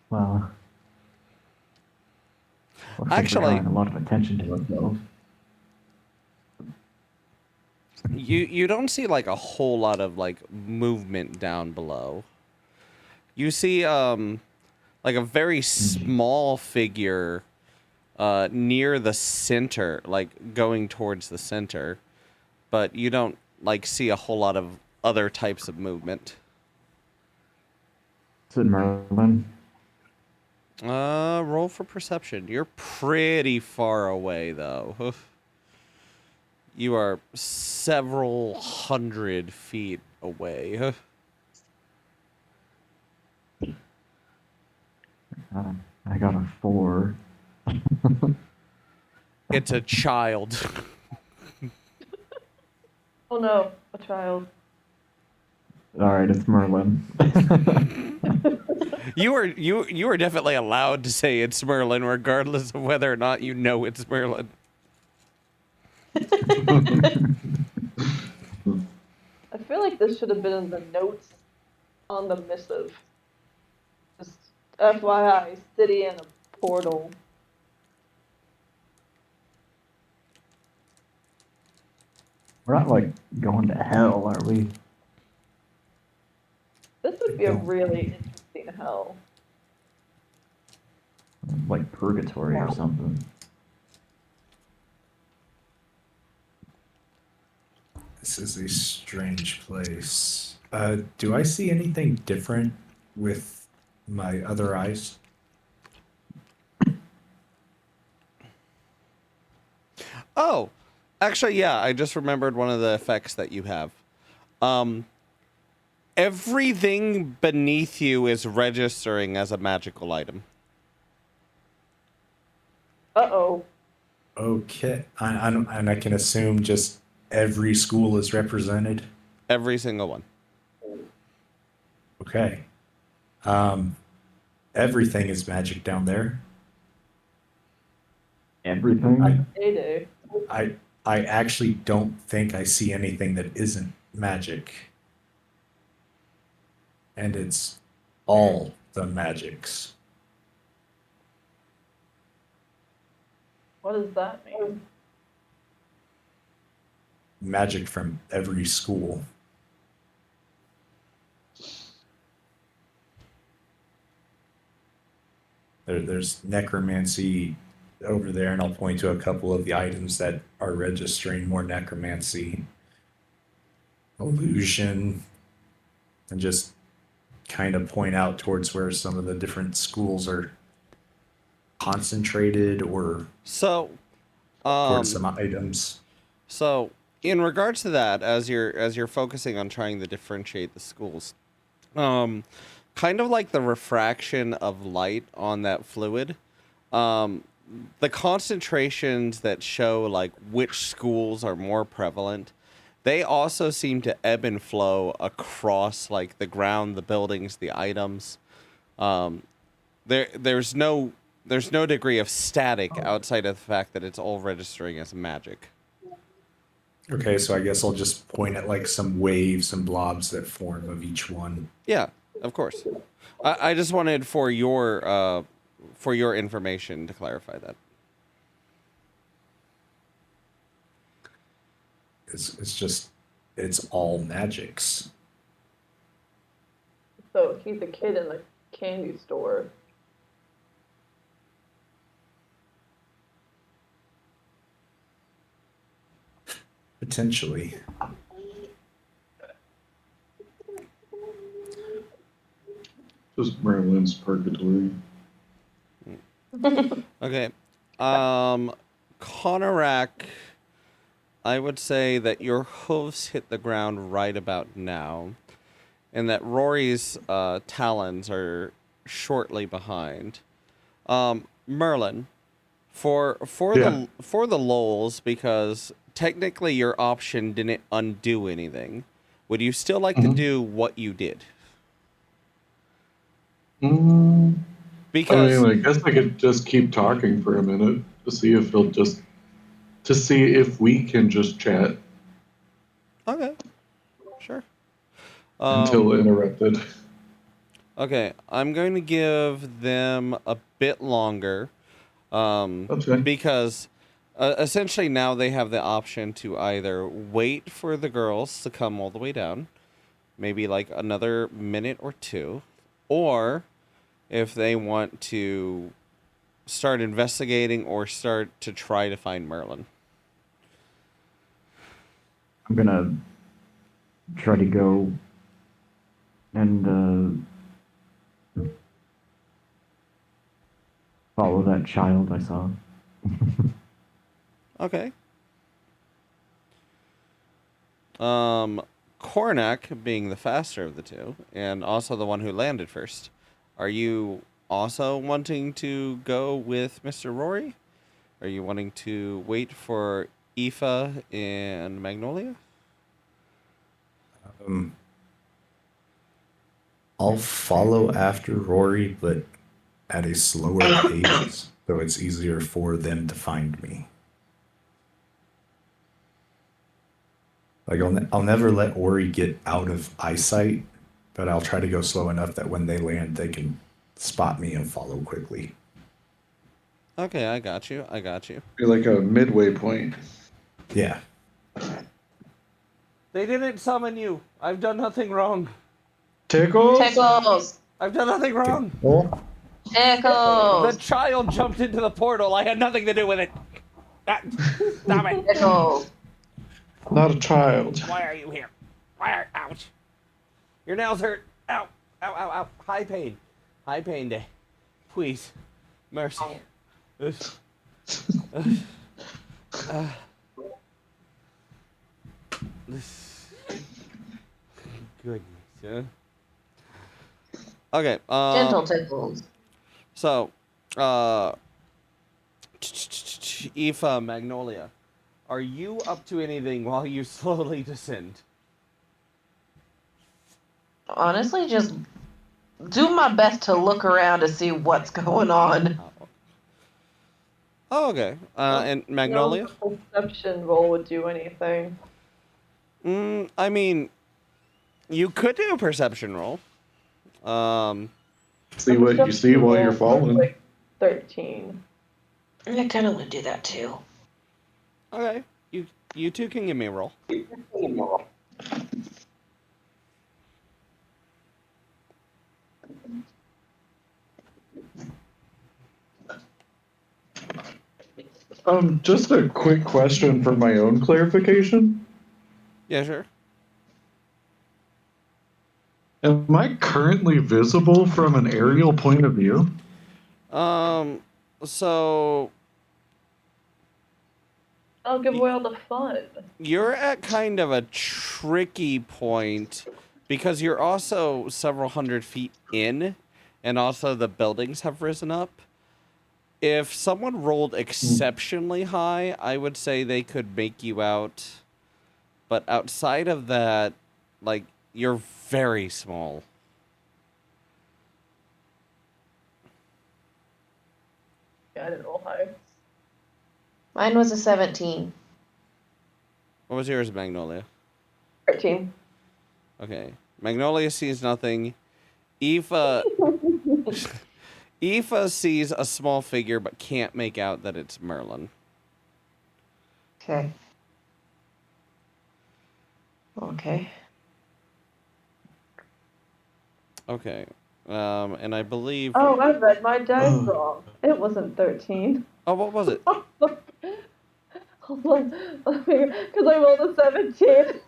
Well, looks like Actually- we're drawing a lot of attention to ourselves. You don't see like a whole lot of like movement down below. You see like a very small figure near the center, like going towards the center, but you don't like see a whole lot of other types of movement. Is it Merlin? Roll for perception. You're pretty far away though. You are several hundred feet away. I got a 4. It's a child. Oh no, a child. All right, it's Merlin. You are definitely allowed to say it's Merlin, regardless of whether or not you know it's Merlin. I feel like this should have been in the notes on the missive. Just FYI, city and a portal. We're not like going to hell, are we? This would be a really interesting hell. Like purgatory or something. This is a strange place. Do I see anything different with my other eyes? Oh, actually, yeah. I just remembered one of the effects that you have. Everything beneath you is registering as a magical item. Uh-oh. Okay. And I can assume just every school is represented. Every single one. Okay. Everything is magic down there. Everything? Heyday. I actually don't think I see anything that isn't magic. And it's all the magics. What does that mean? Magic from every school. There's necromancy over there, and I'll point to a couple of the items that are registering more necromancy, illusion, and just kind of point out towards where some of the different schools are concentrated or So, towards some items. So, in regards to that, as you're focusing on trying to differentiate the schools, kind of like the refraction of light on that fluid, the concentrations that show like which schools are more prevalent, they also seem to ebb and flow across like the ground, the buildings, the items. There's no degree of static outside of the fact that it's all registering as magic. Okay, so I guess I'll just point at like some waves and blobs that form of each one. Yeah, of course. I just wanted for your information to clarify that. It's all magics. So he's a kid in the candy store. Potentially. Just Merlin's purgatory. Okay. Konorak, I would say that your hooves hit the ground right about now, and that Rory's talons are shortly behind. Merlin, for Yeah. the lulz, because technically your option didn't undo anything, would you still like to do what you did? Because I guess I could just keep talking for a minute to see if we can just chat okay, sure. until interrupted. Okay, I'm going to give them a bit longer, That's fine. because essentially now they have the option to either wait for the girls to come all the way down, maybe like another minute or two, or if they want to start investigating or start to try to find Merlin. I'm gonna try to go and follow that child I saw. Okay. Kornak, being the faster of the two, and also the one who landed first, are you also wanting to go with Mr. Rory? Are you wanting to wait for Aoife and Magnolia? I'll follow after Rory, but at a slower pace, so it's easier for them to find me. Like I'll never let Ori get out of eyesight, but I'll try to go slow enough that when they land, they can spot me and follow quickly. Okay, I got you. Be like a midway point. Yeah. They didn't summon you. I've done nothing wrong. Tickles? Tickles! I've done nothing wrong. Well, The Tickles! child jumped into the portal. I had nothing to do with it. Ah, stop it. Tickles! Not a child. Why are you here? Why are... Ouch. Your nails hurt. Ow. Ow, ow, ow. High pain. High pain day. Please. Mercy. Ugh. Ugh. Goodness, huh? Okay, Gentle tickles. so, Aoife Magnolia, are you up to anything while you slowly descend? Honestly, just do my best to look around to see what's going on. Oh, okay. And Magnolia? No perception roll would do anything. I mean, you could do a perception roll. See what you see while you're falling. Like 13. I kind of want to do that too. Okay. You two can give me a roll. Just a quick question for my own clarification. Yeah, sure. Am I currently visible from an aerial point of view? So I'll give away all the fun. you're at kind of a tricky point because you're also several hundred feet in, and also the buildings have risen up. If someone rolled exceptionally high, I would say they could make you out. But outside of that, like, you're very small. Yeah, I didn't roll high. Mine was a 17. What was yours, Magnolia? 13. Okay. Magnolia sees nothing. Aoife sees a small figure but can't make out that it's Merlin. Okay. Okay. Okay. And I believe... Oh, I read my dice wrong. It wasn't 13. Oh, what was it? Hold on. Because I rolled a 17.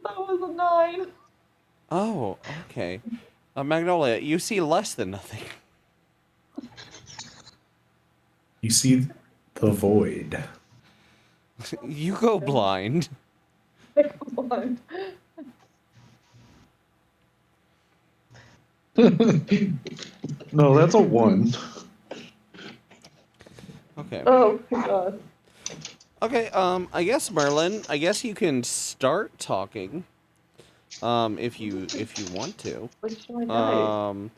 That was a 9. Oh, okay. Magnolia, you see less than nothing. You see the void. You go blind. Come on. No, that's a 1. Okay. Oh my god. Okay, I guess Merlin, I guess you can start talking. If you want to. Which my dice?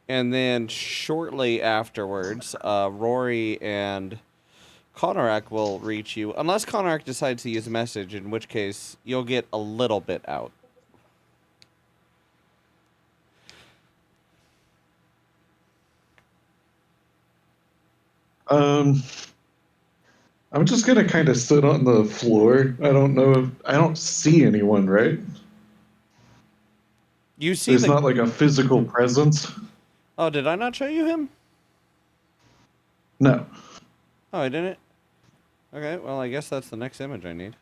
And then shortly afterwards, Rory and Konorak will reach you, unless Konorak decides to use a message, in which case you'll get a little bit out. I'm just gonna kind of sit on the floor. I don't know. I don't see anyone, right? You see There's the... not like a physical presence. Oh, did I not show you him? No. Oh, I didn't? Okay, well, I guess that's the next image I need.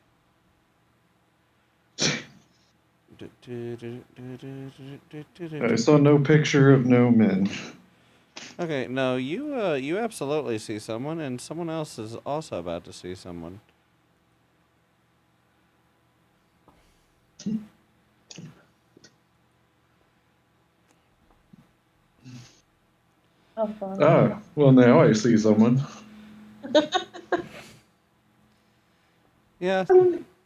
I saw no picture of no men. Okay, no, you absolutely see someone, and someone else is also about to see someone. Oh, fun. Ah, well now I see someone. Yeah,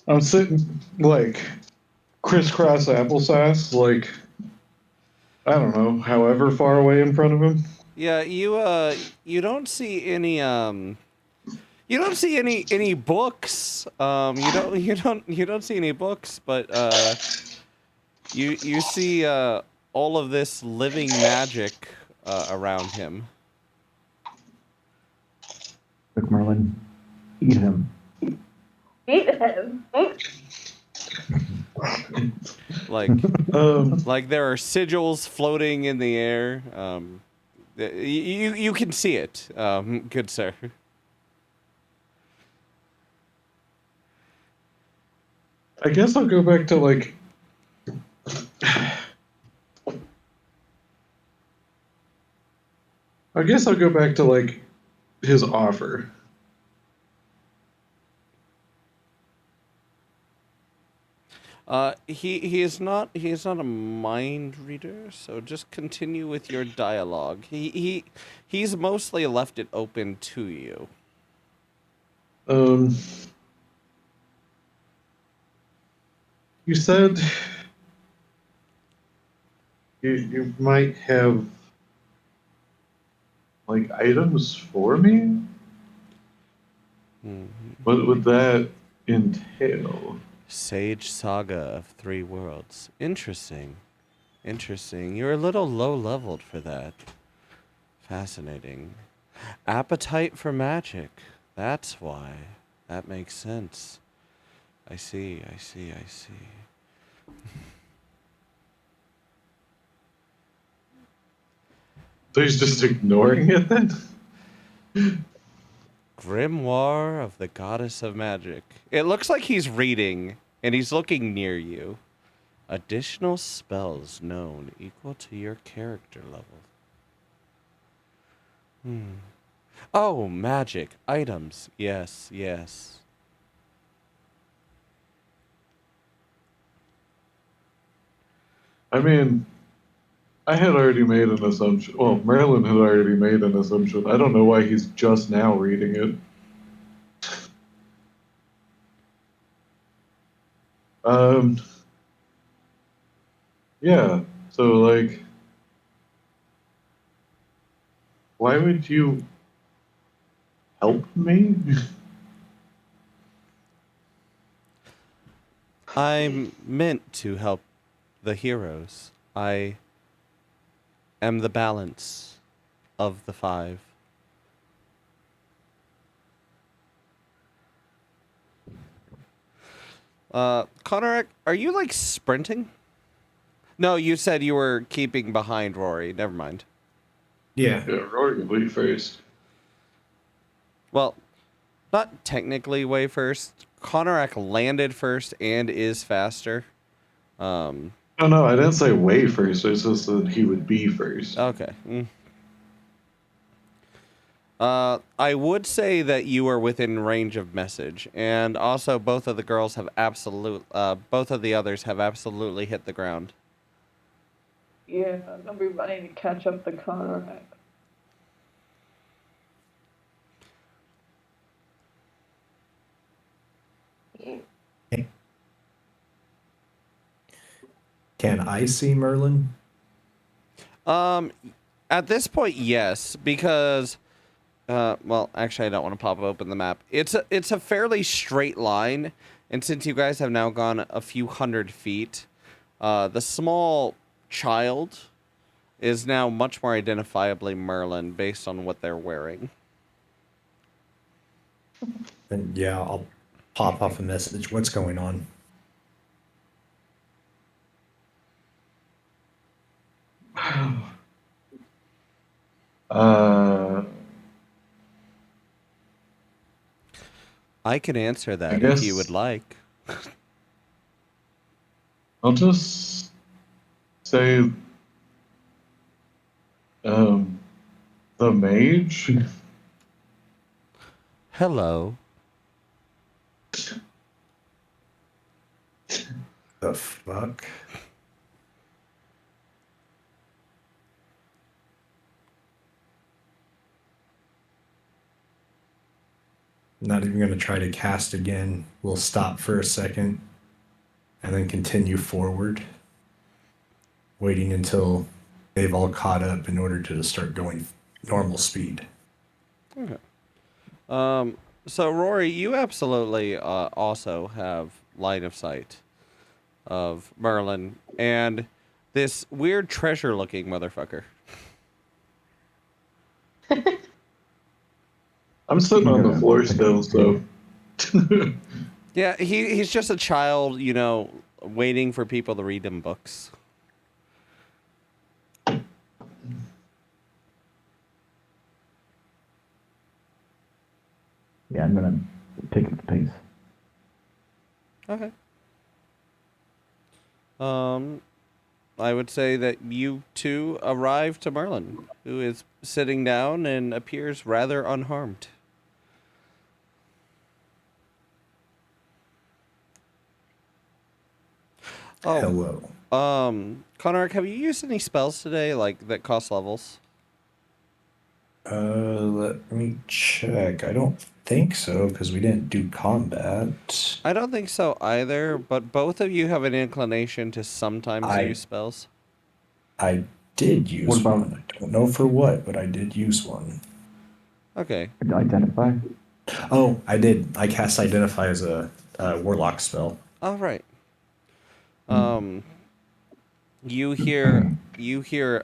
I'm sitting like crisscross applesauce, like I don't know, however far away in front of him. yeah, you don't see any, you don't see any books, you don't see any books, but, you see, all of this living magic, around him. Quick, Merlin. Eat him. Eat him. Like, like there are sigils floating in the air. You can see it, good sir. I guess I'll go back to like. I guess I'll go back to like his offer. He is not a mind reader, so just continue with your dialogue. He's mostly left it open to you. Um, you said you might have like items for me. Mhm. What would that entail? Sage Saga of Three Worlds. Interesting. Interesting. You're a little low leveled for that. Fascinating. Appetite for magic. That's why. That makes sense. I see, I see, I see. So he's just ignoring it then? Grimoire of the Goddess of Magic. It looks like he's reading, and he's looking near you. Additional spells known equal to your character level. Oh, magic. Items. Yes, yes. I mean, I had already made an assumption. Well, Marilyn had already made an assumption. I don't know why he's just now reading it. Um, yeah. So, like, why would you help me? I'm meant to help the heroes. I am the balance of the five. Connor, are you like sprinting? No, you said you were keeping behind Rory. Never mind. Yeah. Yeah, Rory can lead first. Well, not technically way first. Konorak landed first and is faster. Oh no, I didn't say way first. I just said he would be first. Okay. I would say that you are within range of message, and also both of the girls have both of the others have absolutely hit the ground. Yeah, I'm gonna be running to catch up the Conrack. Can I see Merlin? At this point, yes, because, well, actually, I don't want to pop open the map. It's a fairly straight line, and since you guys have now gone a few hundred feet, the small child is now much more identifiably Merlin based on what they're wearing. Then yeah, I'll pop off a message. What's going on? Uh, I can answer I that if you would guess like. I'll just say, um, the mage. Hello. The fuck? Not even going to try to cast again. We'll stop for a second and then continue forward, waiting until they've all caught up in order to start going normal speed. Okay. So Rory, you absolutely also have line of sight of Merlin and this weird treasure-looking motherfucker. I'm sitting on the floor still, so. Yeah, he's just a child, you know, waiting for people to read him books. Yeah, I'm gonna pick up the pace. Okay. I would say that you two arrive to Merlin, who is sitting down and appears rather unharmed. Oh, Hello. Connor, have you used any spells today, like that cost levels? Let me check. I don't think so because we didn't do combat. I don't think so either, but both of you have an inclination to sometimes I- use spells. I did use What about- one. I don't know for what, but I did use one. Okay. Identify. Oh, I did. I cast Identify as a warlock spell. All right. You hear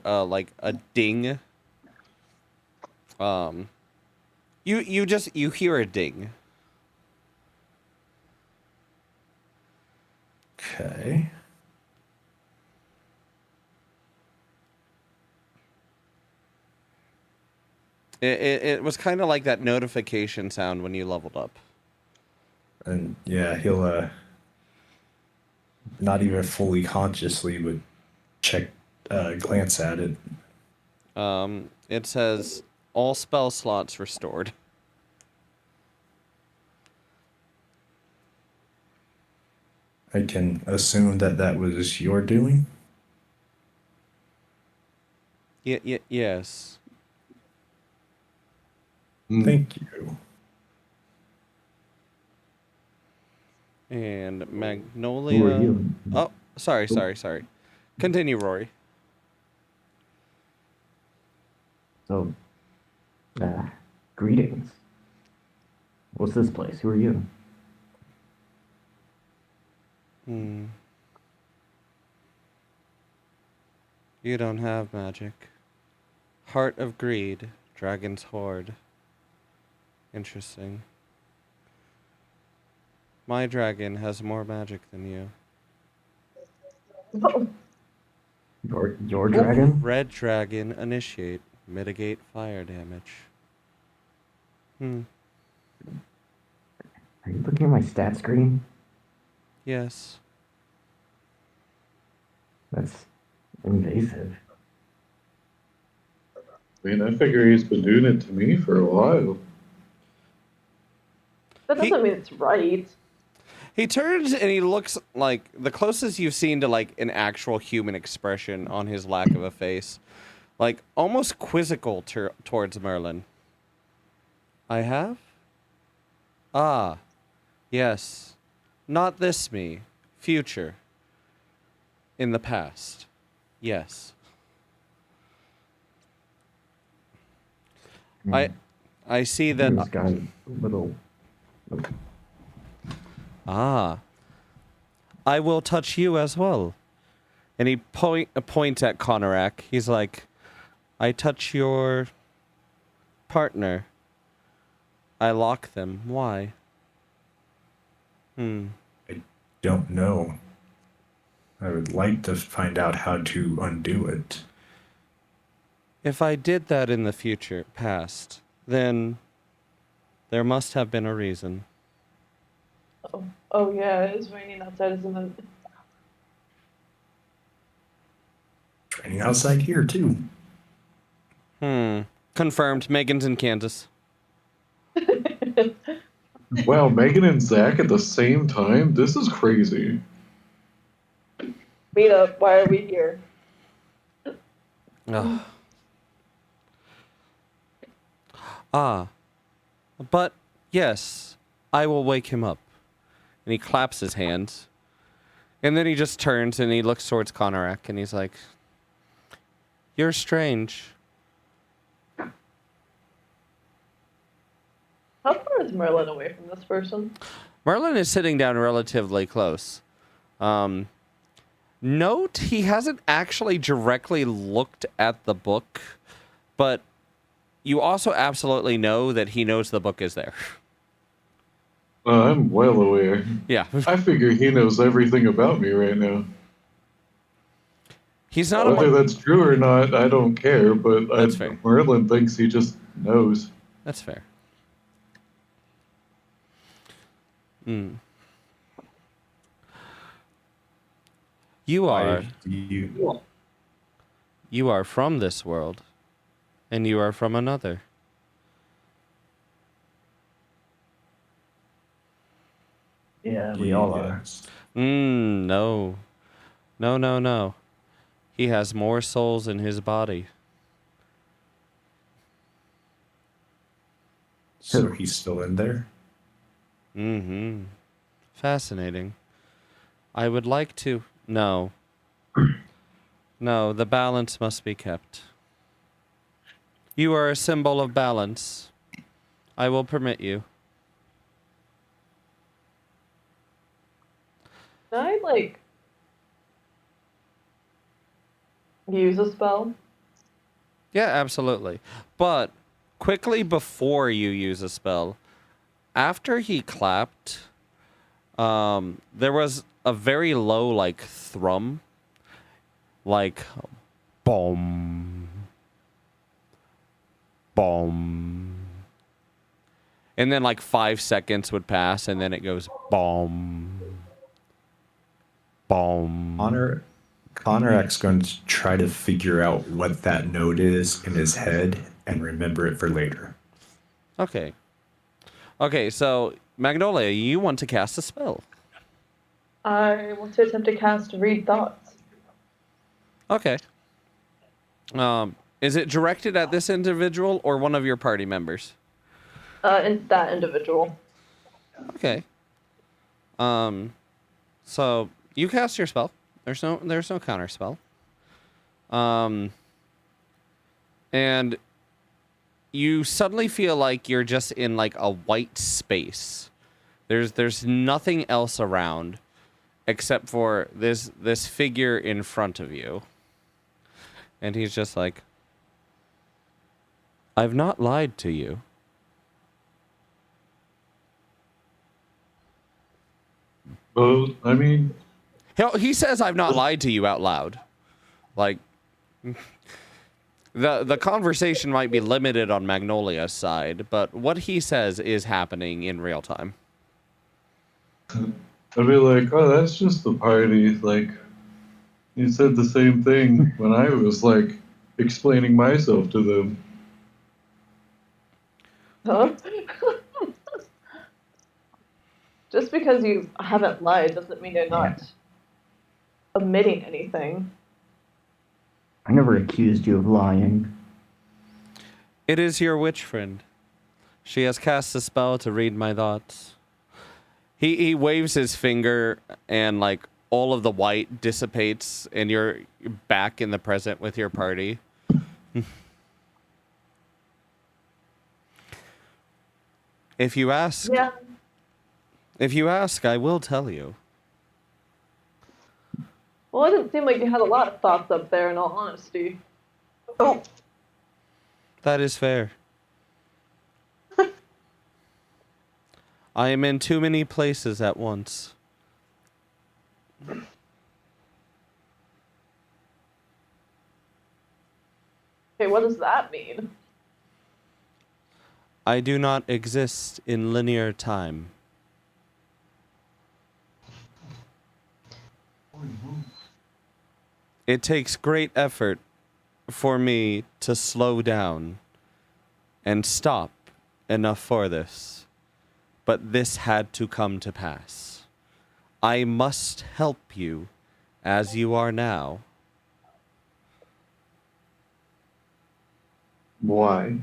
like a ding. You hear a ding. Okay. It was kind of like that notification sound when you leveled up. And yeah, he'll not even fully consciously would check glance at it. It says all spell slots restored. I can assume that that was your doing. Yes. Thank you. And Who are Magnolia. you? Oh, sorry. Continue, Rory. So, greetings. What's this place? Who are you? You don't have magic. Heart of Greed, Dragon's Horde. Interesting. My dragon has more magic than you. Your dragon? Red dragon, initiate, mitigate fire damage. Are you looking at my stat screen? Yes. That's invasive. I mean, I figure he's been doing it to me for a while. That doesn't mean it's right. He turns and he looks like the closest you've seen to like an actual human expression on his lack of a face. Like almost quizzical towards Merlin. I have? Ah. Yes. Not this me. Future. In the past. Yes. I see that. This guy, little. Ah. I will touch you as well. And he points at Konorak. He's like, I touch your partner. I lock them. Why? Don't know. I would like to find out how to undo it. If I did that in the future, past, then there must have been a reason. Oh yeah, it's raining outside, isn't It's raining outside here too. Confirmed. Megan's in Kansas. it? Wow, Megan and Zach at the same time? This is crazy. Meet up. Why are we here? Ugh. Ah. But, yes, I will wake him up. And he claps his hands. And then he just turns and he looks towards Konorak and he's like, You're strange. How far is Merlin away from this person? Merlin is sitting down relatively close. Note, he hasn't actually directly looked at the book, but you also absolutely know that he knows the book is there. I'm well aware. Yeah. I figure he knows everything about me right now. He's not Whether that's true or not, I don't care, but That's fair. Merlin thinks he just knows. That's fair. You are. Why do you? You are from this world, and you are from another. Yeah, we all are. Yes. No. No, no, no. He has more souls in his body. So he's still in there? Mm-hmm. Fascinating. I would like to. No. No, the balance must be kept. You are a symbol of balance. I will permit you. Can I, like, use a spell? Yeah, absolutely. But quickly before you use a spell, after he clapped, there was a very low, like, thrum. Like, boom. Boom. And then, like, 5 seconds would pass, and then it goes boom. Boom. Connorac's going to try to figure out what that note is in his head and remember it for later. Okay. Okay, so, Magnolia, you want to cast a spell. I want to attempt to cast Read Thoughts. Okay. Is it directed at this individual or one of your party members? And that individual. Okay. So you cast your spell. There's no counter spell. And you suddenly feel like you're just in like a white space. There's nothing else around except for this figure in front of you. And he's just like, I've not lied to you. Well, I mean, He says I've not lied to you out loud. Like, the conversation might be limited on Magnolia's side, but what he says is happening in real time. I'd be like, oh, that's just the party. Like, you said the same thing when I was, like, explaining myself to them. Huh? Just because you haven't lied doesn't mean you're not omitting anything. I never accused you of lying. It is your witch friend. She has cast a spell to read my thoughts. He waves his finger and like all of the white dissipates and you're back in the present with your party. If you ask, Yeah. I will tell you. Well, it didn't seem like you had a lot of thoughts up there, in all honesty. Oh, That is fair. I am in too many places at once. Okay, what does that mean? I do not exist in linear time. It takes great effort for me to slow down and stop enough for this. But this had to come to pass. I must help you as you are now. Why?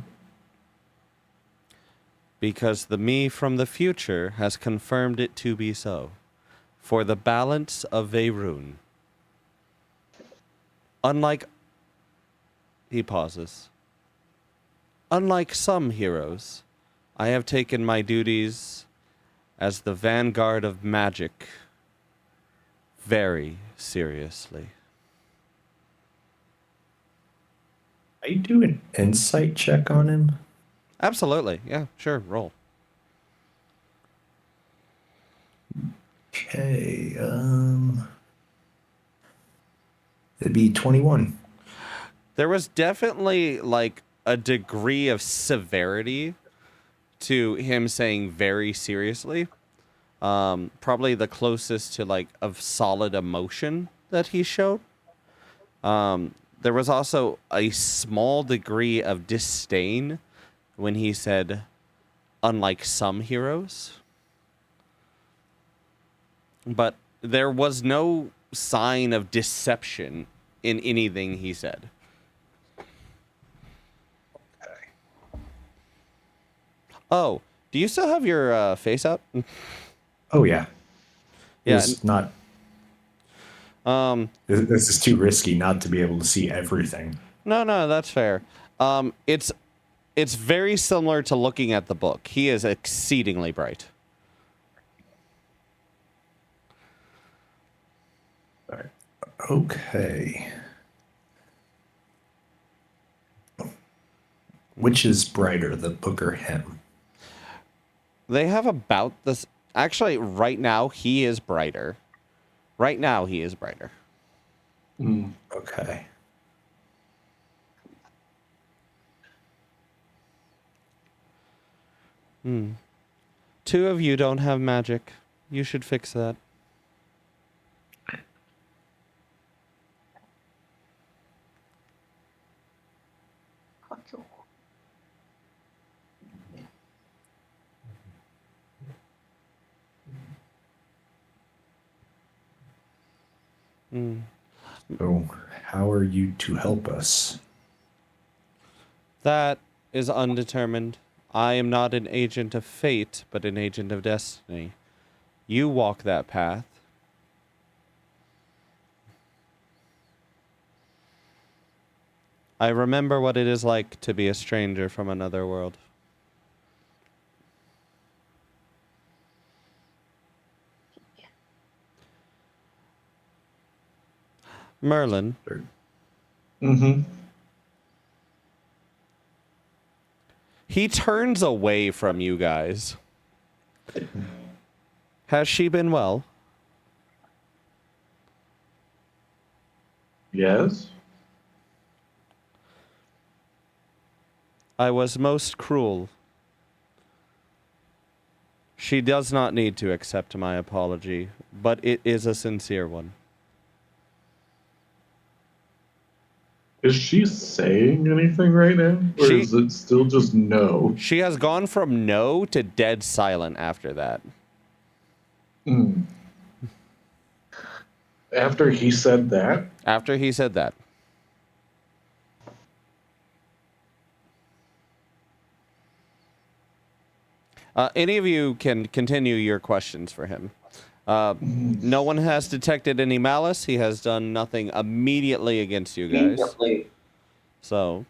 Because the me from the future has confirmed it to be so. For the balance of Veyruun. Unlike... He pauses. Unlike some heroes, I have taken my duties as the vanguard of magic very seriously. I do an insight check on him. Absolutely. Yeah, sure. Roll. Okay, it'd be 21. There was definitely like a degree of severity to him saying very seriously. Probably the closest to like of solid emotion. that he showed. There was also a small degree of disdain when he said, unlike some heroes. But there was no sign of deception in anything he said. Oh, do you still have your face up? Oh yeah. Yeah. It's not. This is too risky not to be able to see everything. No, that's fair. It's very similar to looking at the book. He is exceedingly bright. All right. Okay. Which is brighter, the book or him? They have about this. Actually, right now he is brighter. Right now he is brighter. Okay. Two of you don't have magic. You should fix that. So, how are you to help us? That is undetermined. I am not an agent of fate, but an agent of destiny. You walk that path. I remember what it is like to be a stranger from another world. Merlin, Mm-hmm. he turns away from you guys. Has she been well? Yes. I was most cruel. She does not need to accept my apology, but it is a sincere one. Is she saying anything right now? Or She- is it still just no? She has gone from no to dead silent after that. Hmm. After he said that? After he said that. Any of you can continue your questions for him. No one has detected any malice. He has done nothing immediately against you guys. So,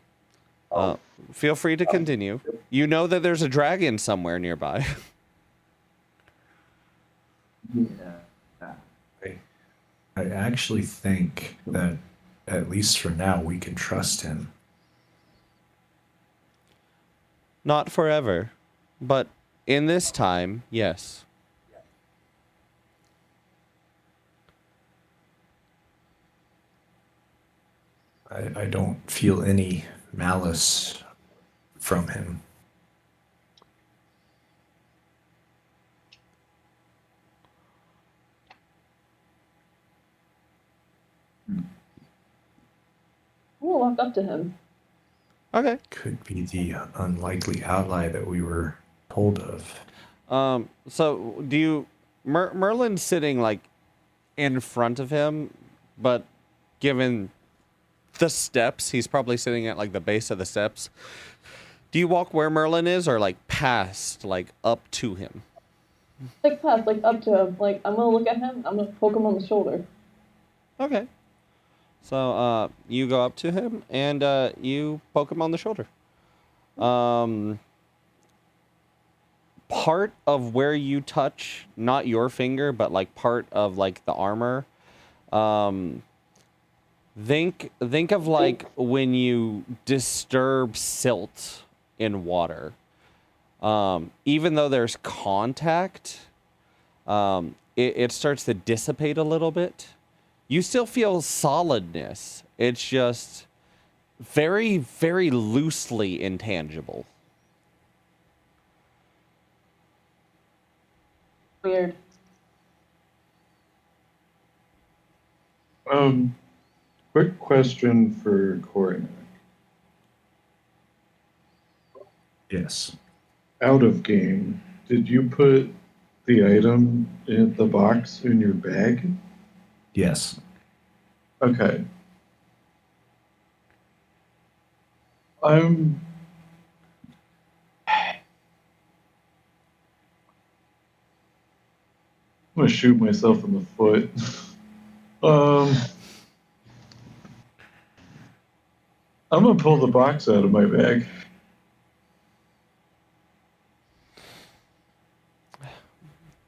feel free to continue. You know that there's a dragon somewhere nearby. I actually think that, at least for now, we can trust him. Not forever, but in this time, yes. I don't feel any malice from him. We'll walk up to him. Okay. Could be the unlikely ally that we were told of. So do you Merlin's sitting like in front of him, but given the steps, he's probably sitting at like the base of the steps. Do you walk where Merlin is or like past, like up to him? Like past, like up to him. Like I'm gonna look at him. I'm gonna poke him on the shoulder. Okay. So you go up to him and you poke him on the shoulder. Part of where you touch, not your finger, but like part of like the armor. Think of like when you disturb silt in water. Even though there's contact, it starts to dissipate a little bit. You still feel solidness. It's just very, very loosely intangible. Weird. Quick question for Coronac. Yes. Out of game, did you put the item in the box in your bag? Yes. Okay. I'm gonna shoot myself in the foot. um, I'm gonna pull the box out of my bag.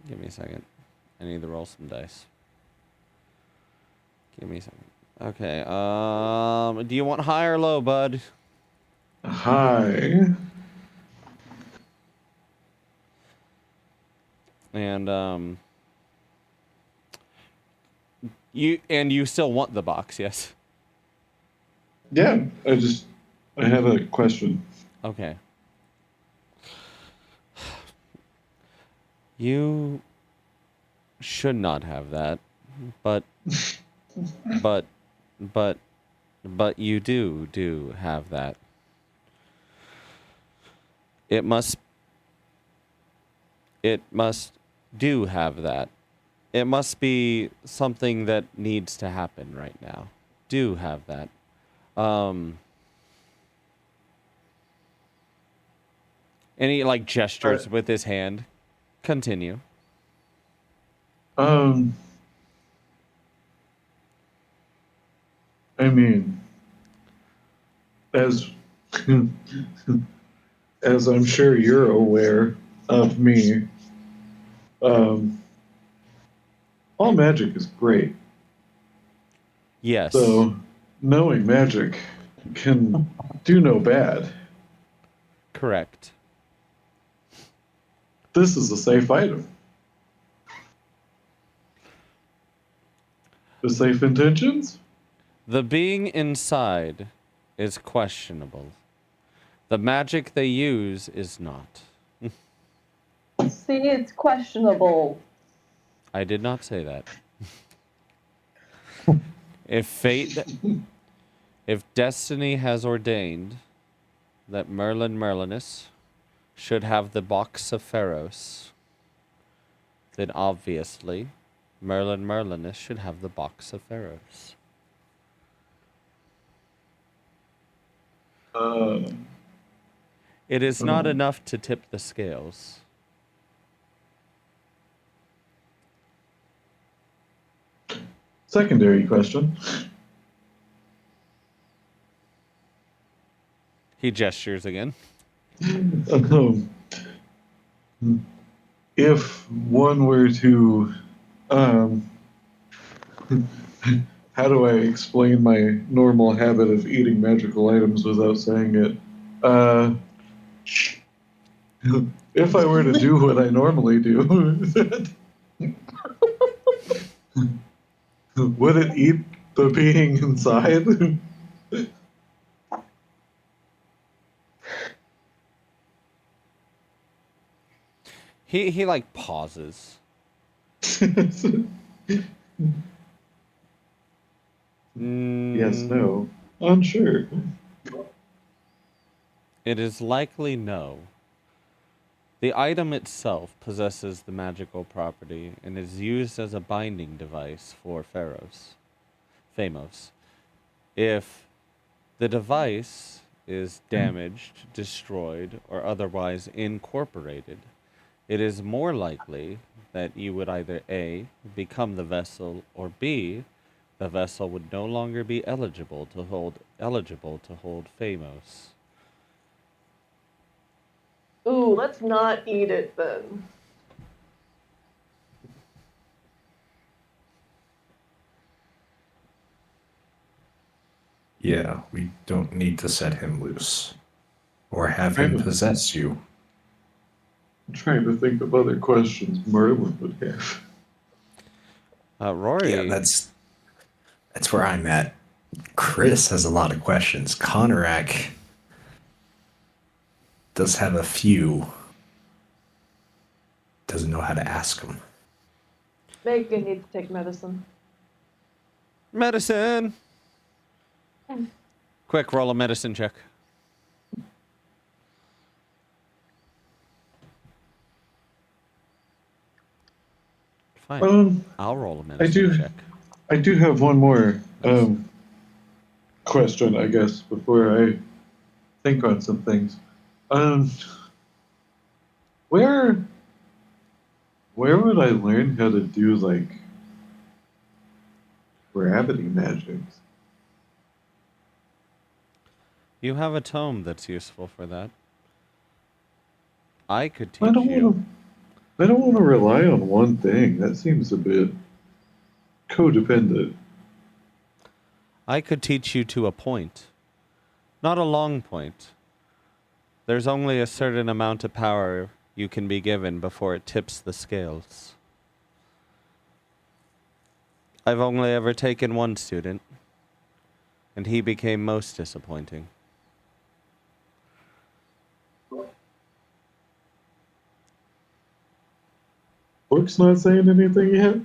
Give me a second. I need to roll some dice. Give me a second. Okay. Do you want high or low, bud? Hi. And you still want the box, yes? Yeah, I have a question. Okay. You should not have that, but but but but you do have that. It must do have that. It must be something that needs to happen right now. Do have that. And he like gestures Alright. with his hand. Continue. I mean, as as I'm sure you're aware of me, all magic is great. Yes. So knowing magic can do no bad. Correct. This is a safe item. The safe intentions? The being inside is questionable. The magic they use is not. See, it's questionable. I did not say that. If destiny has ordained that Merlinus should have the box of Pharos, then obviously Merlinus should have the box of Pharos. It is not enough to tip the scales. Secondary question. He gestures again. If one were to, how do I explain my normal habit of eating magical items without saying it? If I were to do what I normally do, would it eat the being inside? He like pauses. Yes, no. Unsure. It is likely no. The item itself possesses the magical property and is used as a binding device for Phamos. If the device is damaged, destroyed, or otherwise incorporated, it is more likely that you would either A, become the vessel, or B, the vessel would no longer be eligible to hold Phamos. Ooh, let's not eat it then. Yeah, we don't need to set him loose or have him possess you. I'm trying to think of other questions Merlin would have. Rory. Yeah, that's where I'm at. Chris has a lot of questions. Conorak does have a few. Doesn't know how to ask them. Megan needs to take medicine. Medicine. Quick, roll a medicine check. Fine. I'll roll a medicine check. I do have one more question, I guess, before I think on some things. Where would I learn how to do like gravity magics? You have a tome that's useful for that. I could I teach don't you. want to. I don't want to rely on one thing. That seems a bit codependent. I could teach you to a point. Not a long point. There's only a certain amount of power you can be given before it tips the scales. I've only ever taken one student, and he became most disappointing. Book's not saying anything yet.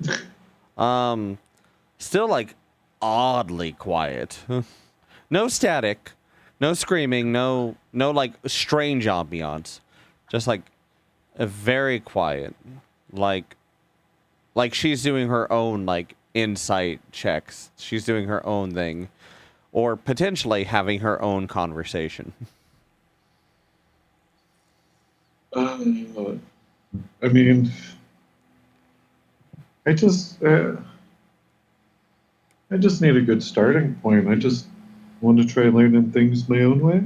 Still like oddly quiet. No static, no screaming, no like strange ambiance. Just like a very quiet, like she's doing her own like insight checks. She's doing her own thing, or potentially having her own conversation. I mean, I just need a good starting point. I just want to try learning things my own way.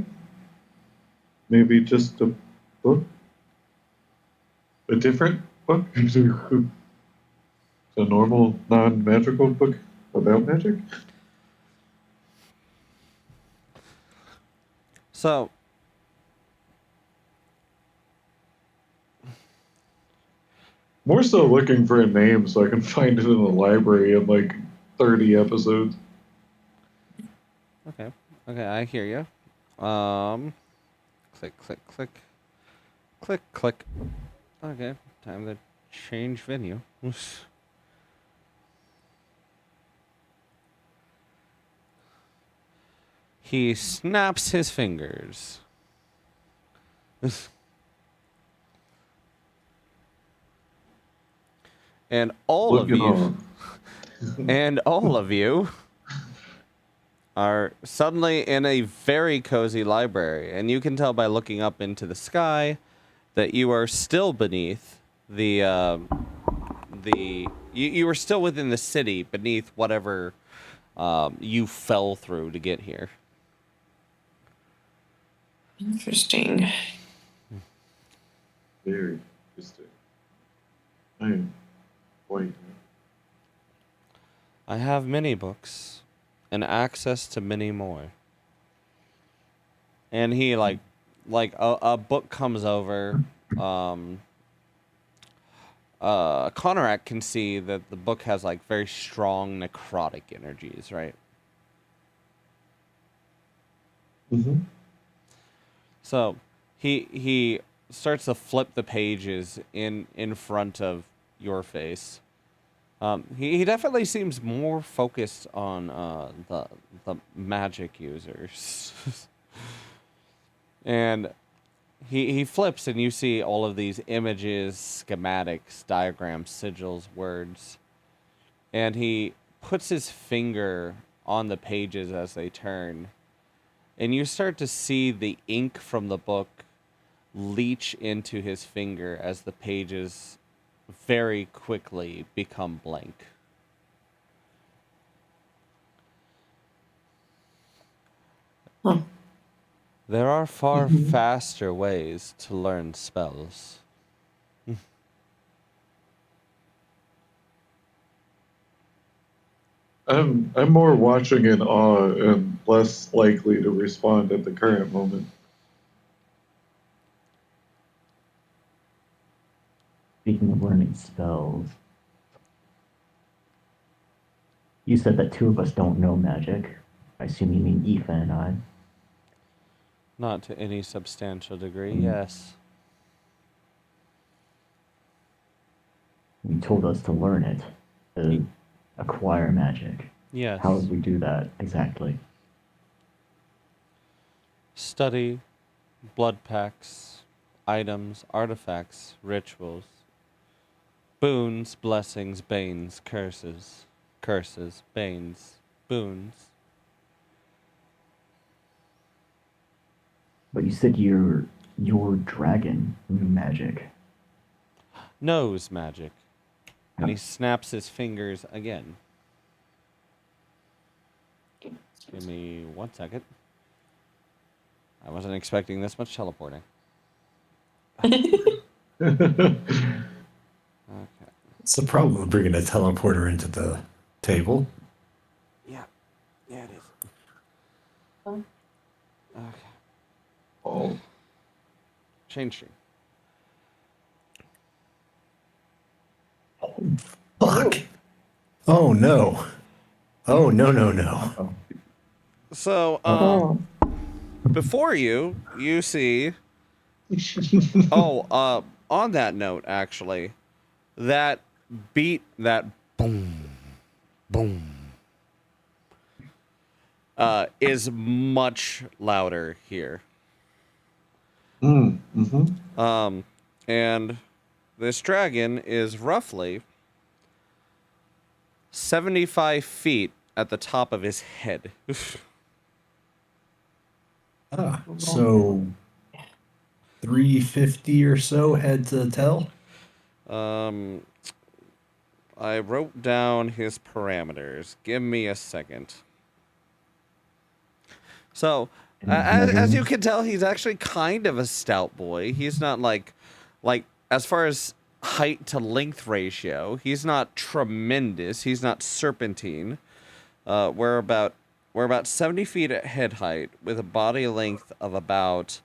Maybe just a book, a different book, a normal non-magical book about magic. So, More so looking for a name so I can find it in the library in like 30 episodes. okay, I hear you. Click, click, click, click, click. Okay, time to change venue. He snaps his fingers. And all of Look it you, up. and all of you are suddenly in a very cozy library, and you can tell by looking up into the sky that you are still beneath you are still within the city beneath whatever you fell through to get here. Interesting. Very interesting. I am quite. I have many books and access to many more. And he like a book comes over. Konorak can see that the book has like very strong necrotic energies, right? Mm-hmm. So he starts to flip the pages in front of your face. He definitely seems more focused on the magic users. And he flips and you see all of these images, schematics, diagrams, sigils, words. And he puts his finger on the pages as they turn. And you start to see the ink from the book leach into his finger as the pages very quickly become blank. Huh. There are far faster ways to learn spells. I'm more watching in awe and less likely to respond at the current moment. Speaking of learning spells, you said that two of us don't know magic. I assume you mean Aoife and I. Not to any substantial degree, yes. You told us to learn it, to acquire magic. Yes. How would we do that exactly? Study, blood packs, items, artifacts, rituals, boons, blessings, banes, curses, banes, boons. But you said your dragon knew magic. Knows magic. And he Yeah. snaps his fingers again. Give me 1 second. I wasn't expecting this much teleporting. Okay. What's the problem with bringing a teleporter into the table? Yeah. Yeah, it is. Huh? Okay. Oh, Change stream. Fuck. Oh no. Oh no. Oh. So, Oh. before you see. On that note, actually, that beat, that boom, boom, is much louder here. mm-hmm. And this dragon is roughly 75 feet at the top of his head. So 350 or so head to tail? I wrote down his parameters. Give me a second. So, as you can tell, he's actually kind of a stout boy. He's not like as far as height to length ratio, he's not tremendous. He's not serpentine. We're about 70 feet at head height with a body length of about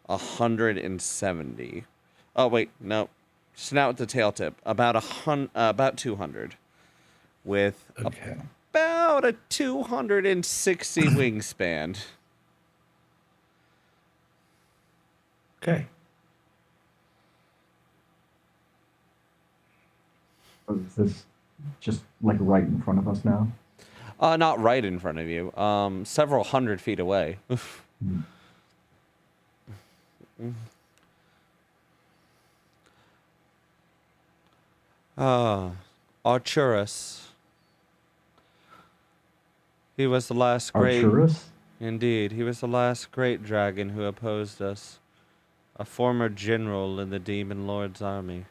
170. Oh wait, no, snout to tail tip about 200, with Okay. about a 260 wingspan. Okay. Is this just like right in front of us now? Not right in front of you. Several hundred feet away. Arcturus. He was the last great. Arcturus? Indeed, he was the last great dragon who opposed us. A former general in the Demon Lord's army.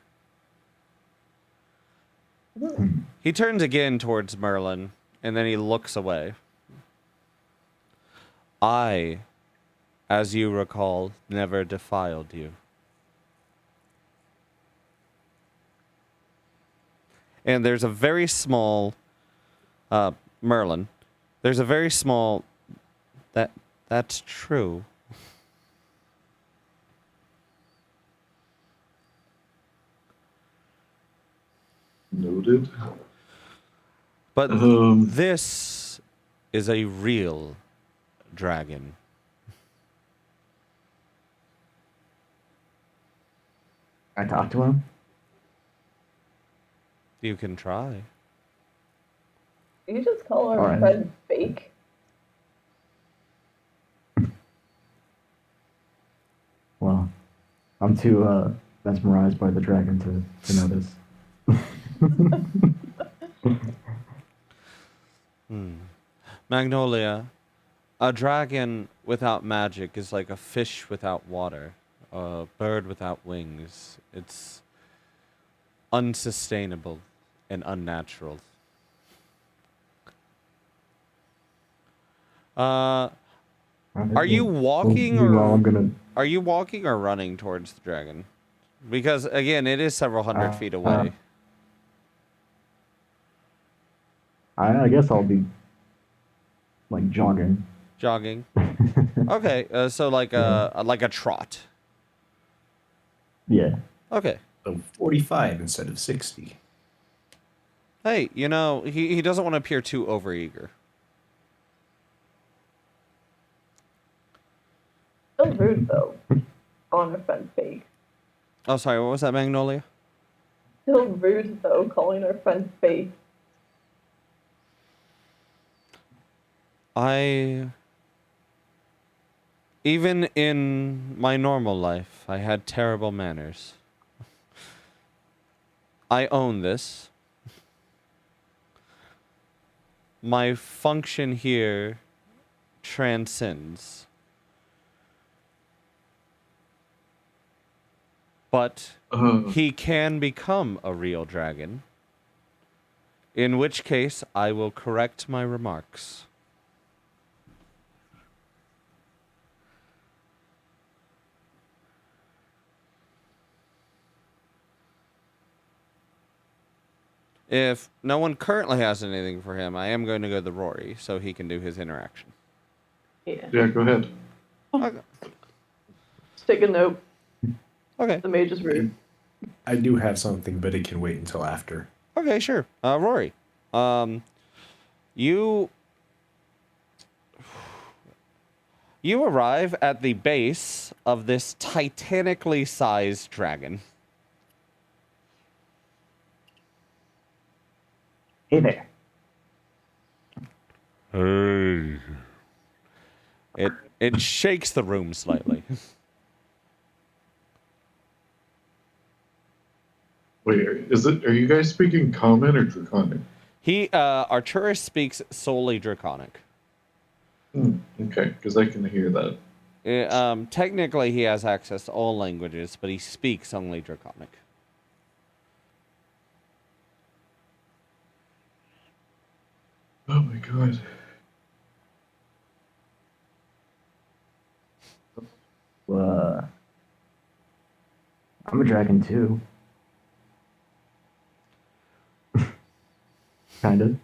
He turns again towards Merlin, and then he looks away. I, as you recall, never defiled you. And there's a very small, Merlin, there's a very small, that's true. Noted. But Um, this is a real dragon. I talked to him? You can try. Did you just call our Alright. friend fake? Well, I'm too mesmerized by the dragon to notice. Magnolia, a dragon without magic is like a fish without water, a bird without wings. It's unsustainable and unnatural. Are you walking Meanwhile, or I'm gonna. are you walking or running towards the dragon? Because again, it is several hundred feet away. I guess I'll be like jogging. Jogging. Okay, so like a trot. Yeah. Okay. So 45 instead of 60. Hey, he doesn't want to appear too overeager. Still rude though. Calling our friend fake. Oh, sorry, what was that, Magnolia? Still rude though, calling our friend fake. Even in my normal life, I had terrible manners. I own this. My function here transcends. But he can become a real dragon. In which case, I will correct my remarks. If no one currently has anything for him, I am going to go to Rory so he can do his interaction. Yeah. Yeah, go ahead. Okay. Just take a note. Okay. The mage is rude. I do have something, but it can wait until after. Okay, sure. Rory, you arrive at the base of this titanically sized dragon. Hey there. Hey. It shakes the room slightly. Wait, are you guys speaking Common or Draconic? Arturus speaks solely Draconic. Okay, because I can hear that. Technically, he has access to all languages, but he speaks only Draconic. Oh my god. I'm a dragon too. Kind of.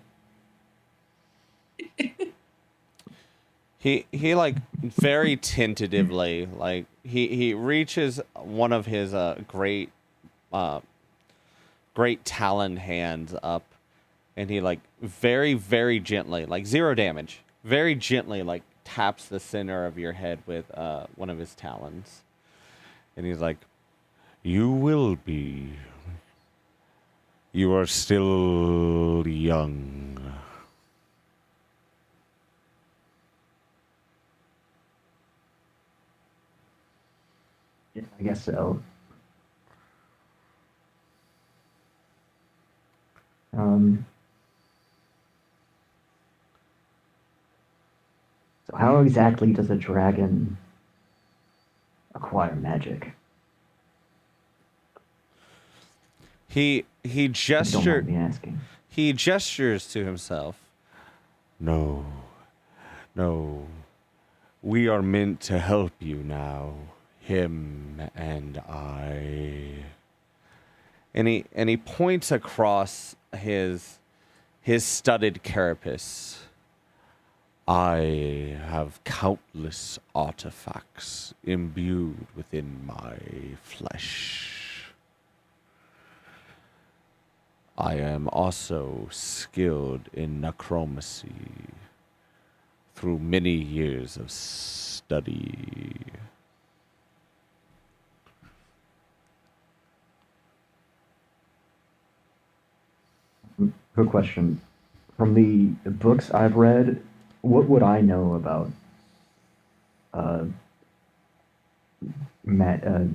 He like very tentatively, like he reaches one of his great talon hands up, and he like very, very gently, like 0 damage, very gently like taps the center of your head with one of his talons. And he's like, "You will be. You are still young." Yeah, I guess so. So how exactly does a dragon acquire magic? He If you don't gestured. mind me asking. He gestures to himself. No. We are meant to help you now. Him and I. And he points across his studded carapace. I have countless artifacts imbued within my flesh. I am also skilled in necromancy through many years of study. Good question. From the books I've read, what would I know about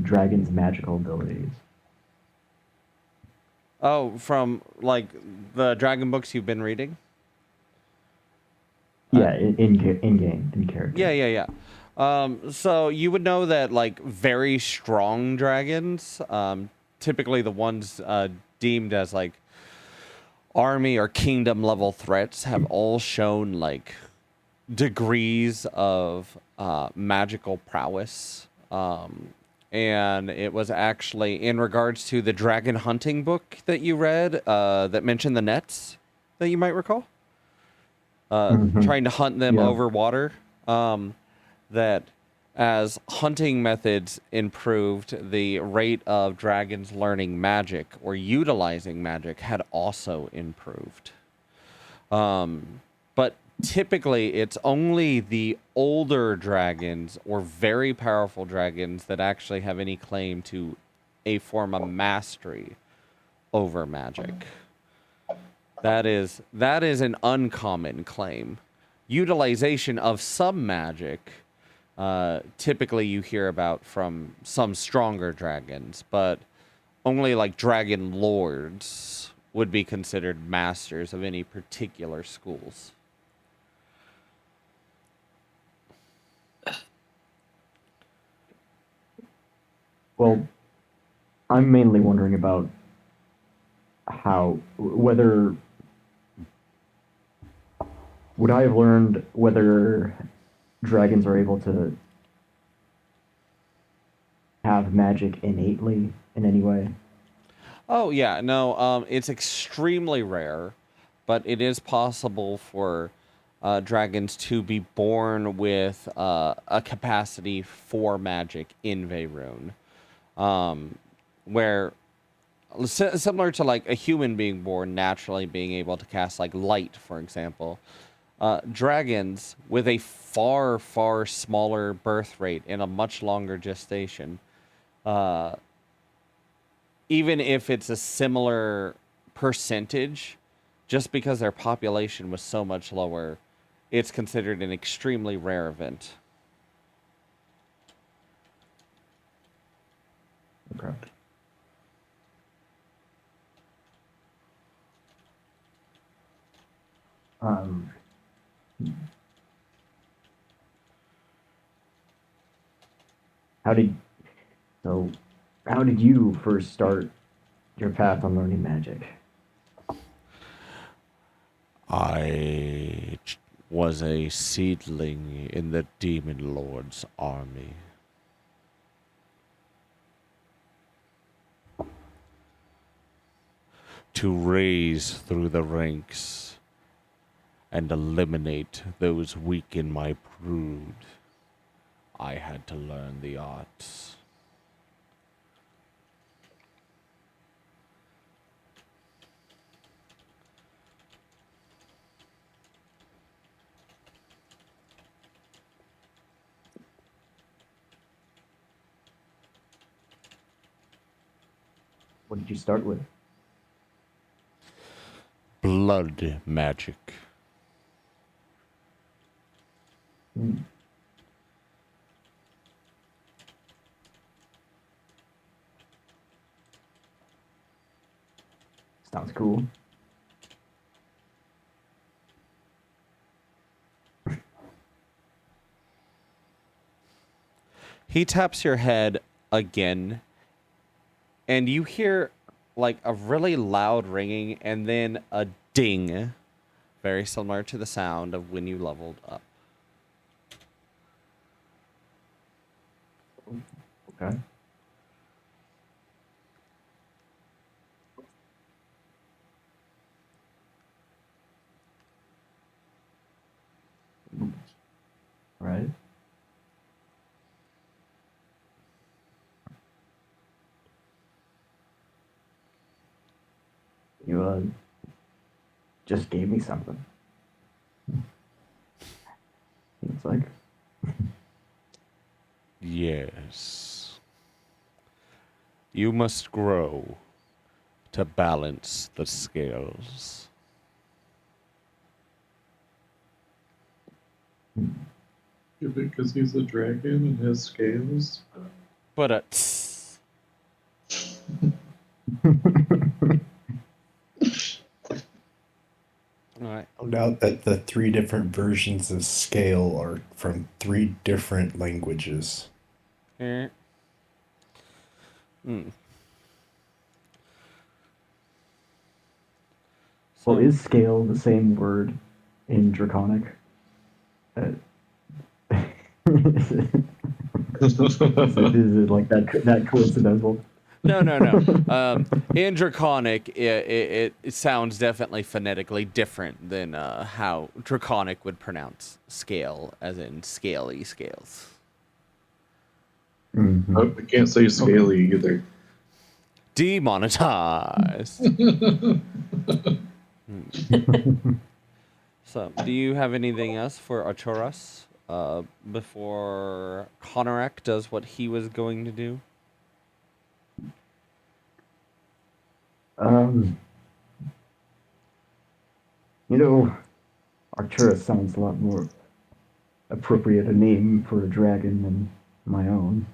dragon's magical abilities? Oh, from like the dragon books you've been reading? Yeah, in game, in character. Yeah. So you would know that like very strong dragons, typically the ones deemed as like army or kingdom level threats, have all shown like degrees of magical prowess. And it was actually in regards to the dragon hunting book that you read that mentioned the nets that you might recall. Trying to hunt them over water. That as hunting methods improved, the rate of dragons learning magic or utilizing magic had also improved. But typically, it's only the older dragons or very powerful dragons that actually have any claim to a form of mastery over magic. That is an uncommon claim. utilization of some magic, typically you hear about from some stronger dragons, but only like dragon lords would be considered masters of any particular schools. Well, I'm mainly wondering about whether would I have learned whether dragons are able to have magic innately in any way? Oh yeah, no, it's extremely rare, but it is possible for dragons to be born with a capacity for magic in Veyruun, where similar to like a human being born naturally being able to cast like light, for example. Dragons with a far, far smaller birth rate and a much longer gestation, even if it's a similar percentage, just because their population was so much lower, it's considered an extremely rare event. Okay. Um, how did how did you first start your path on learning magic? I was a seedling in the Demon Lord's army. To raise through the ranks and eliminate those weak in my brood, I had to learn the arts. What did you start with? Blood magic. Hmm. Sounds cool. He taps your head again, and you hear like a really loud ringing and then a ding, very similar to the sound of when you leveled up. Okay. Right. You just gave me something. Seems like. Yes. You must grow to balance the scales. Yeah, because he's a dragon and has scales. But all right. Found out that the 3 different versions of scale are from 3 different languages. Hmm. Well, is scale the same word in Draconic? Is it like that coincidental? No. In Draconic, it sounds definitely phonetically different than how Draconic would pronounce scale, as in scaly scales. Mhm. I can't say scaly either. Demonetized. So, do you have anything else for Arturas before Konorak does what he was going to do? You know, Arcturus sounds a lot more appropriate a name for a dragon than my own.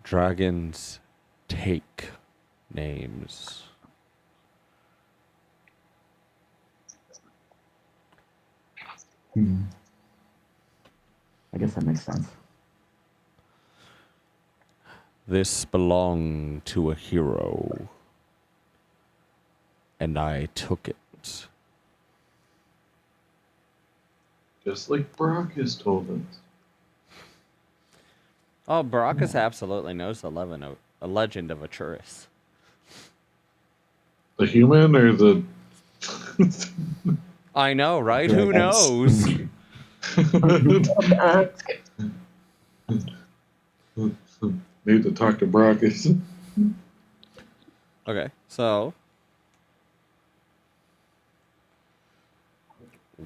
Dragons take names. I guess that makes sense. This belonged to a hero, and I took it. Just like Brock has told us. Oh, Baracus absolutely knows a legend of Arcturus. The human or the... I know, right? Who Dragons. knows? Need to talk to Brockus. Okay, so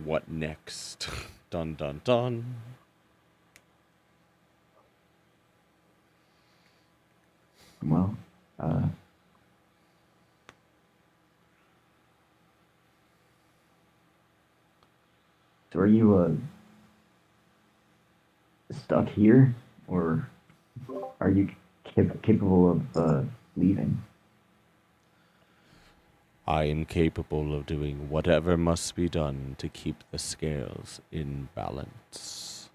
what next? Dun dun dun. Well, so are you stuck here, or are you capable of leaving? I am capable of doing whatever must be done to keep the scales in balance.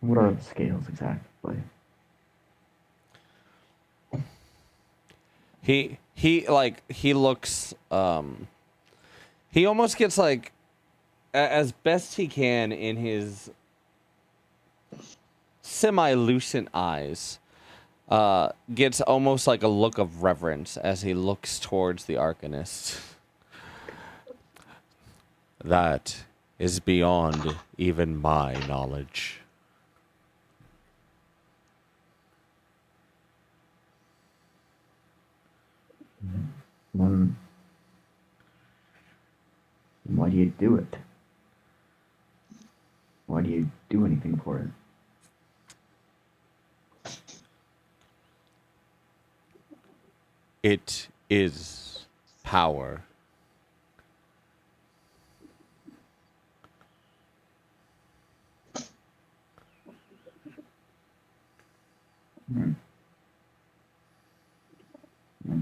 What are the scales exactly? He looks he almost gets like as best he can in his semi-lucent eyes, gets almost like a look of reverence as he looks towards the Arcanist. That is beyond even my knowledge. Why do you do it? Why do you do anything for it? It is power.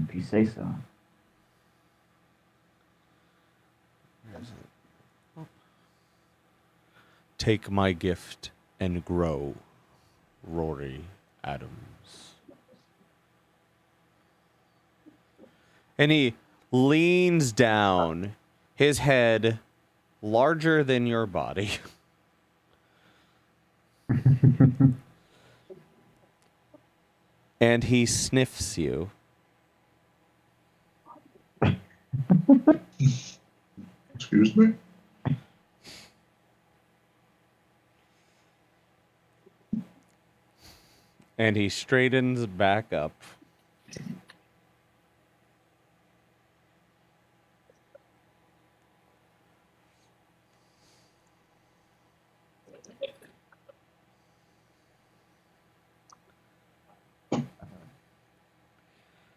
If you say so. Take my gift and grow, Rory Adams. And he leans down, his head larger than your body. And he sniffs you. Excuse me? And he straightens back up.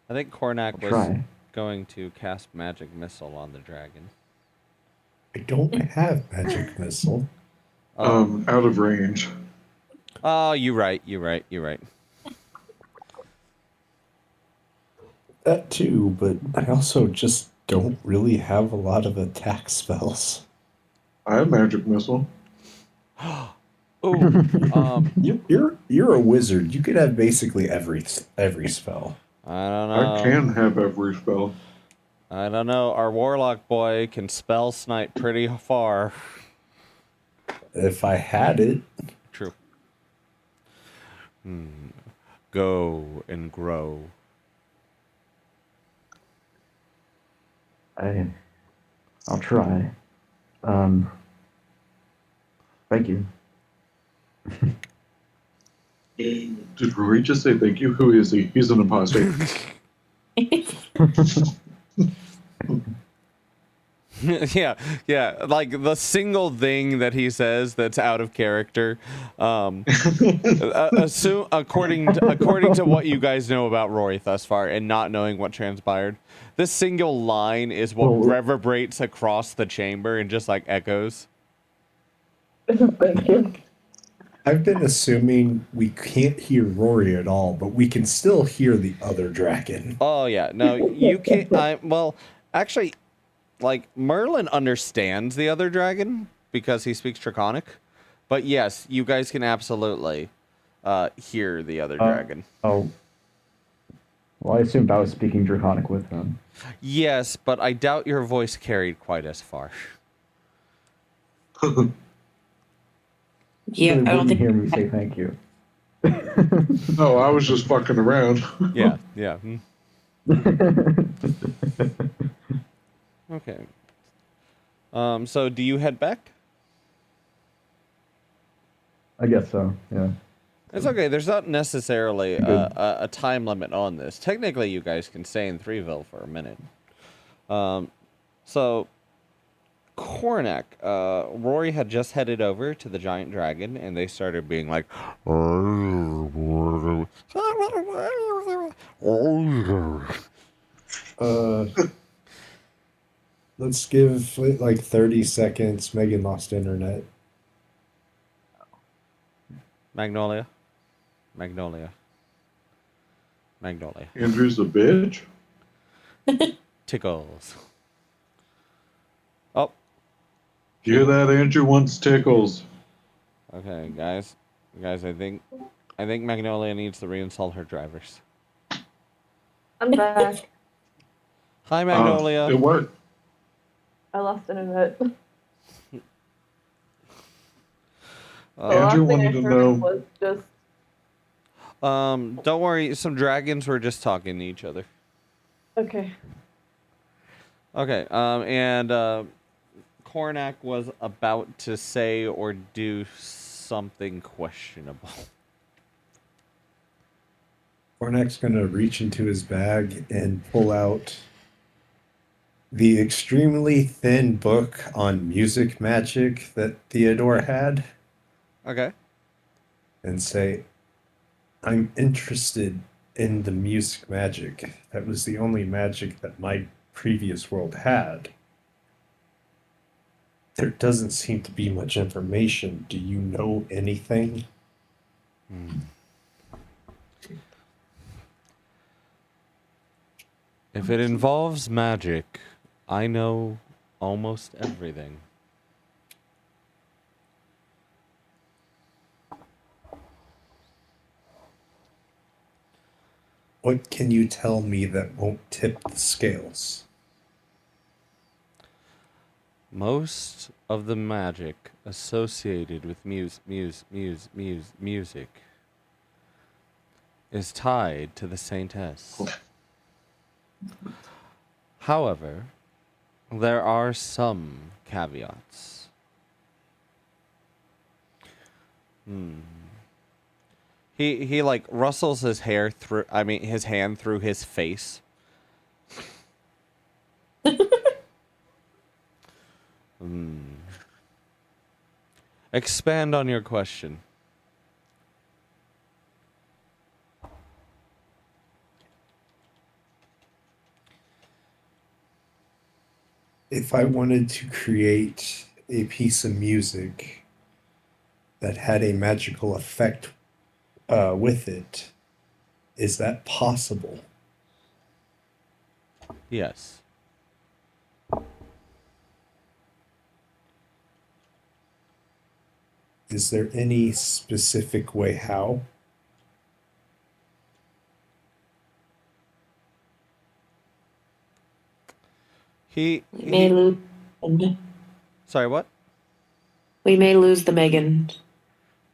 I think Cornac was going to cast Magic Missile on the dragon. I don't have magic missile. Out of range. Oh, you're right. That too, but I also just don't really have a lot of attack spells. I have magic missile. Ooh, You're a wizard. You could have basically every spell. I don't know. I can have every spell. I don't know. Our warlock boy can spell snipe pretty far. If I had it. True. Go and grow. I'll try. Thank you. Did Rory just say thank you? Who is he? He's an imposter. yeah. Like the single thing that he says that's out of character. Assume according to what you guys know about Rory thus far, and not knowing what transpired, this single line is what Well- reverberates across the chamber and just like echoes. Thank you. I've been assuming we can't hear Rory at all, but we can still hear the other dragon. Oh yeah, no, you can't. Well, actually, like Merlin understands the other dragon because he speaks Draconic, but yes, you guys can absolutely hear the other dragon. Oh. Well, I assumed I was speaking Draconic with them. Yes, but I doubt your voice carried quite as far. Yeah, So they I don't wouldn't think hear me say thank you. No, I was just fucking around. Yeah. Okay. So do you head back? I guess so, yeah. It's okay. There's not necessarily Good. a time limit on this. Technically, you guys can stay in Threeville for a minute. So, Cornac, Rory had just headed over to the giant dragon, and they started being like, Let's give it like 30 seconds. Megan lost internet. Magnolia. Andrew's a bitch. Tickles. Oh, You hear that? Andrew wants tickles. okay, guys. I think Magnolia needs to reinstall her drivers. I'm back. Hi, Magnolia. It worked. I lost internet. The Andrew last thing I wanted to heard know- was just Don't worry. Some dragons were just talking to each other. okay. Okay. And Cornac was about to say or do something questionable. Cornac's gonna reach into his bag and pull out the extremely thin book on music magic that Theodore had Okay. and say, I'm interested in the music magic. That was the only magic that my previous world had. There doesn't seem to be much information. Do you know anything? If it involves magic, I know almost everything. What can you tell me that won't tip the scales? Most of the magic associated with music is tied to the Saintess. However, there are some caveats. He like rustles his hair through, his hand through his face. Expand on your question. If I wanted to create a piece of music that had a magical effect with it, is that possible? Yes. Is there any specific way how? He we may lose. Sorry, what? We may lose the Megan.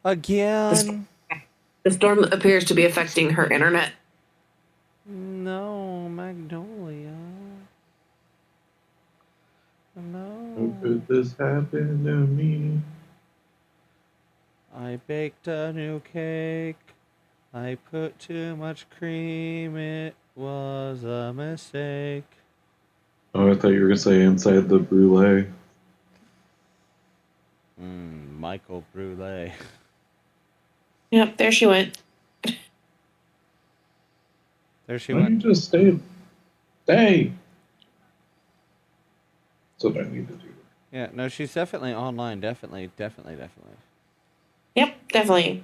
Again? The storm appears to be affecting her internet. No, Magnolia. How No. could this happen to me? I baked a new cake. I put too much cream. It was a mistake. Oh, I thought you were gonna say inside the brulee. Michael Brule. Yep, there she went. There she Why don't you went. just stay? Stay. That's what I need to do. Yeah, no, she's definitely online. Definitely. Yep, definitely.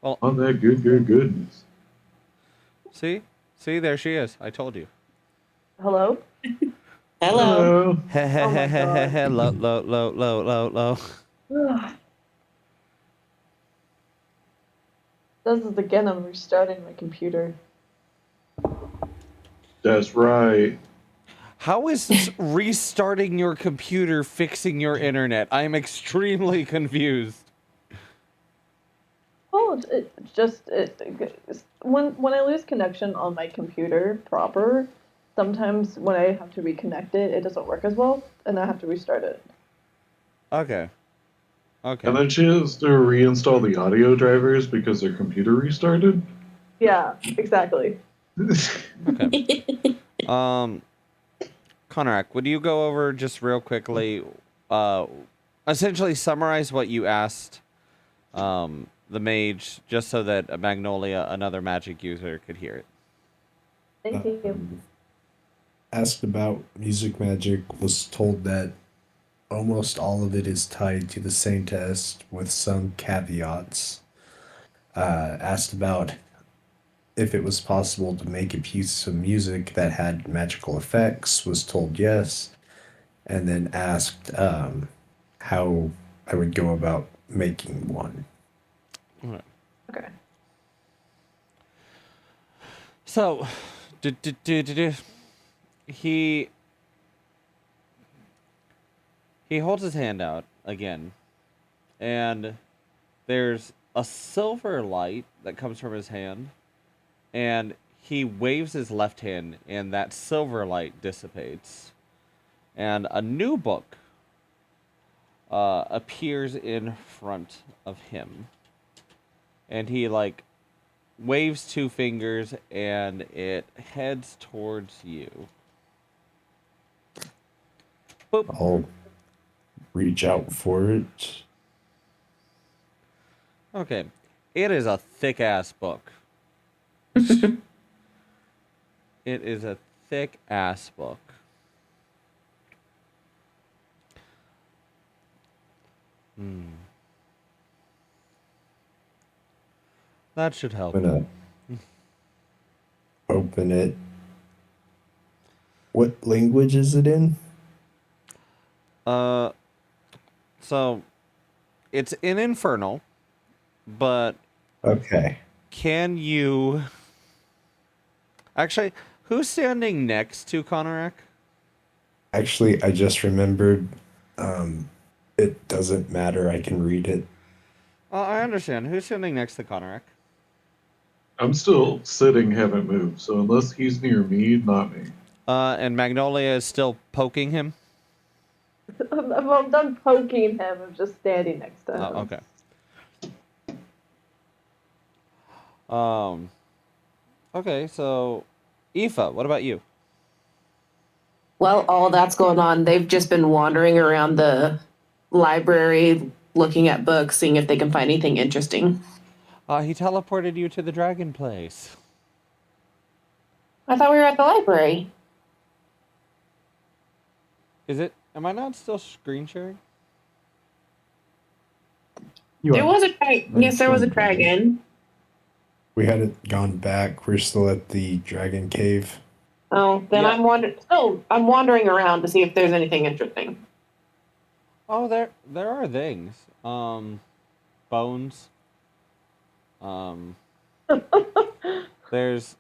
Well, On that goodness. see, there she is. I told you. Hello? Hello. Oh my God. Low. Ugh. This is again, I'm restarting my computer. That's right. How is restarting your computer fixing your internet? I'm extremely confused. Oh, when I lose connection on my computer proper, sometimes when I have to reconnect it, it doesn't work as well, and I have to restart it. Okay. And then she has to reinstall the audio drivers because their computer restarted. Yeah, exactly. Okay. Konarak, would you go over just real quickly, essentially summarize what you asked the mage, just so that Magnolia, another magic user, could hear it? Thank you. Asked about music magic, was told that almost all of it is tied to the same test with some caveats. Asked about if it was possible to make a piece of music that had magical effects, was told yes, and then asked how I would go about making one. Okay. So, he holds his hand out again, and there's a silver light that comes from his hand, and he waves his left hand, and that silver light dissipates, and a new book appears in front of him, and he waves two fingers, and it heads towards you. Boop. I'll reach out for it. Okay. It is a thick ass book. It is a thick ass book. That should help. I'm gonna open it. What language is it in? So it's in Infernal, but Okay. can you actually, who's standing next to Konarak? Actually, I just remembered. It doesn't matter. I can read it. I understand. Who's standing next to Konarak? I'm still sitting, haven't moved. So unless he's near me, not me. And Magnolia is still poking him? I'm done poking him. I'm just standing next to him. Oh, okay. Okay, so Aoife, what about you? Well, all that's going on. They've just been wandering around the library, looking at books, seeing if they can find anything interesting. He teleported you to the dragon place. I thought we were at the library. Is it? Am I not still screen sharing? There was a dragon. Yes, there was a dragon. We hadn't gone back. We're still at the dragon cave. Oh, then Yeah. I'm wandering around to see if there's anything interesting. Oh, there are things. Bones. There's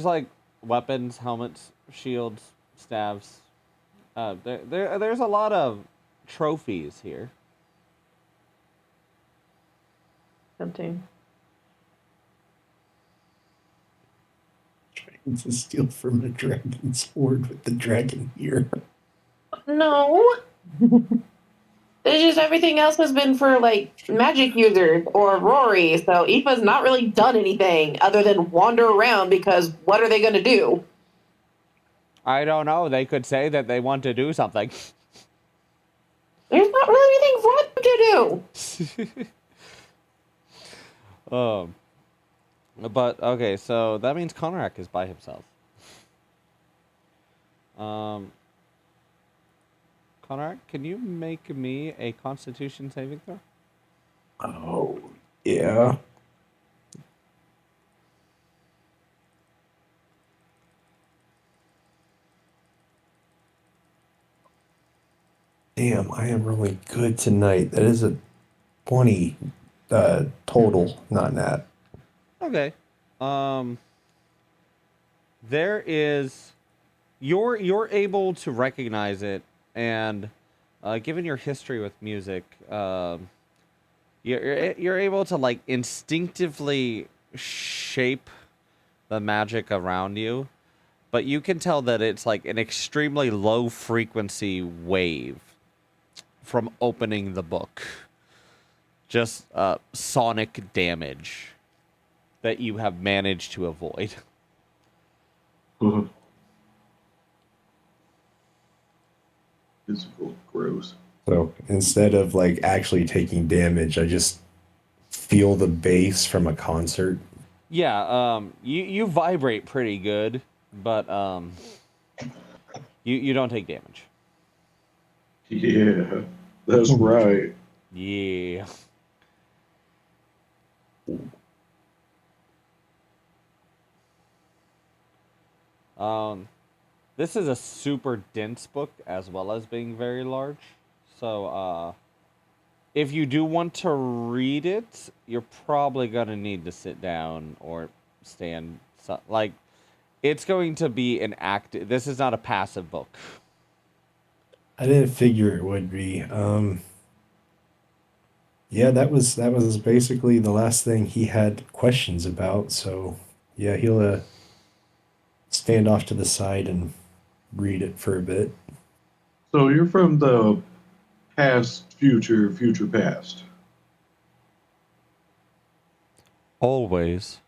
like weapons, helmets, shields, staves. There's a lot of trophies here. Tempting. Trying to steal from a dragon's hoard with the dragon here. No. It's just everything else has been for like magic users or Rory, so Aoife's not really done anything other than wander around because what are they gonna do? I don't know. They could say that they want to do something. There's not really anything for them to do. But okay, so that means Konorak is by himself. Konorak, can you make me a Constitution saving throw? Oh, yeah. Damn, I am really good tonight. That is a 20 total, not nat. Okay. There is, you're able to recognize it, and given your history with music, you're able to like instinctively shape the magic around you, but you can tell that it's like an extremely low frequency wave from opening the book. Just sonic damage that you have managed to avoid. Physical, gross. So instead of like actually taking damage, I just feel the bass from a concert. Yeah, you vibrate pretty good, but you don't take damage. Yeah, that's right. Yeah. This is a super dense book as well as being very large. So, if you do want to read it, you're probably gonna need to sit down or stand. Like, it's going to be an active. This is not a passive book. I didn't figure it would be. Yeah, that was basically the last thing he had questions about. So yeah, he'll stand off to the side and read it for a bit. So you're from the past, future, future past. Always.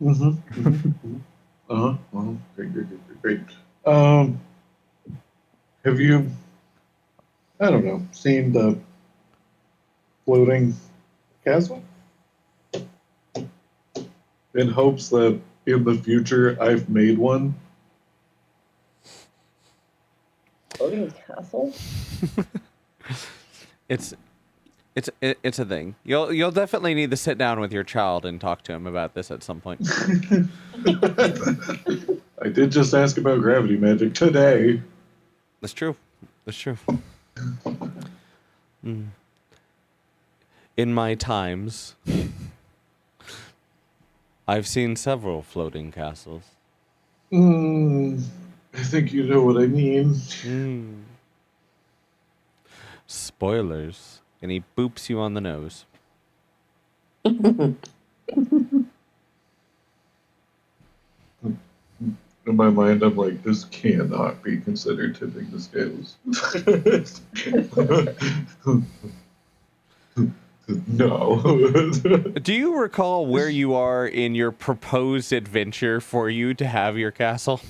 Mm-hmm. Uh-huh. Well, great. Have you, I don't know, seen the floating castle? In hopes that in the future I've made one. Floating castle? It's a thing. You'll definitely need to sit down with your child and talk to him about this at some point. I did just ask about gravity magic today. That's true. That's true. In my times, I've seen several floating castles. I think you know what I mean. Spoilers. And he boops you on the nose. In my mind, I'm like, this cannot be considered tipping the scales. No. Do you recall where you are in your proposed adventure for you to have your castle?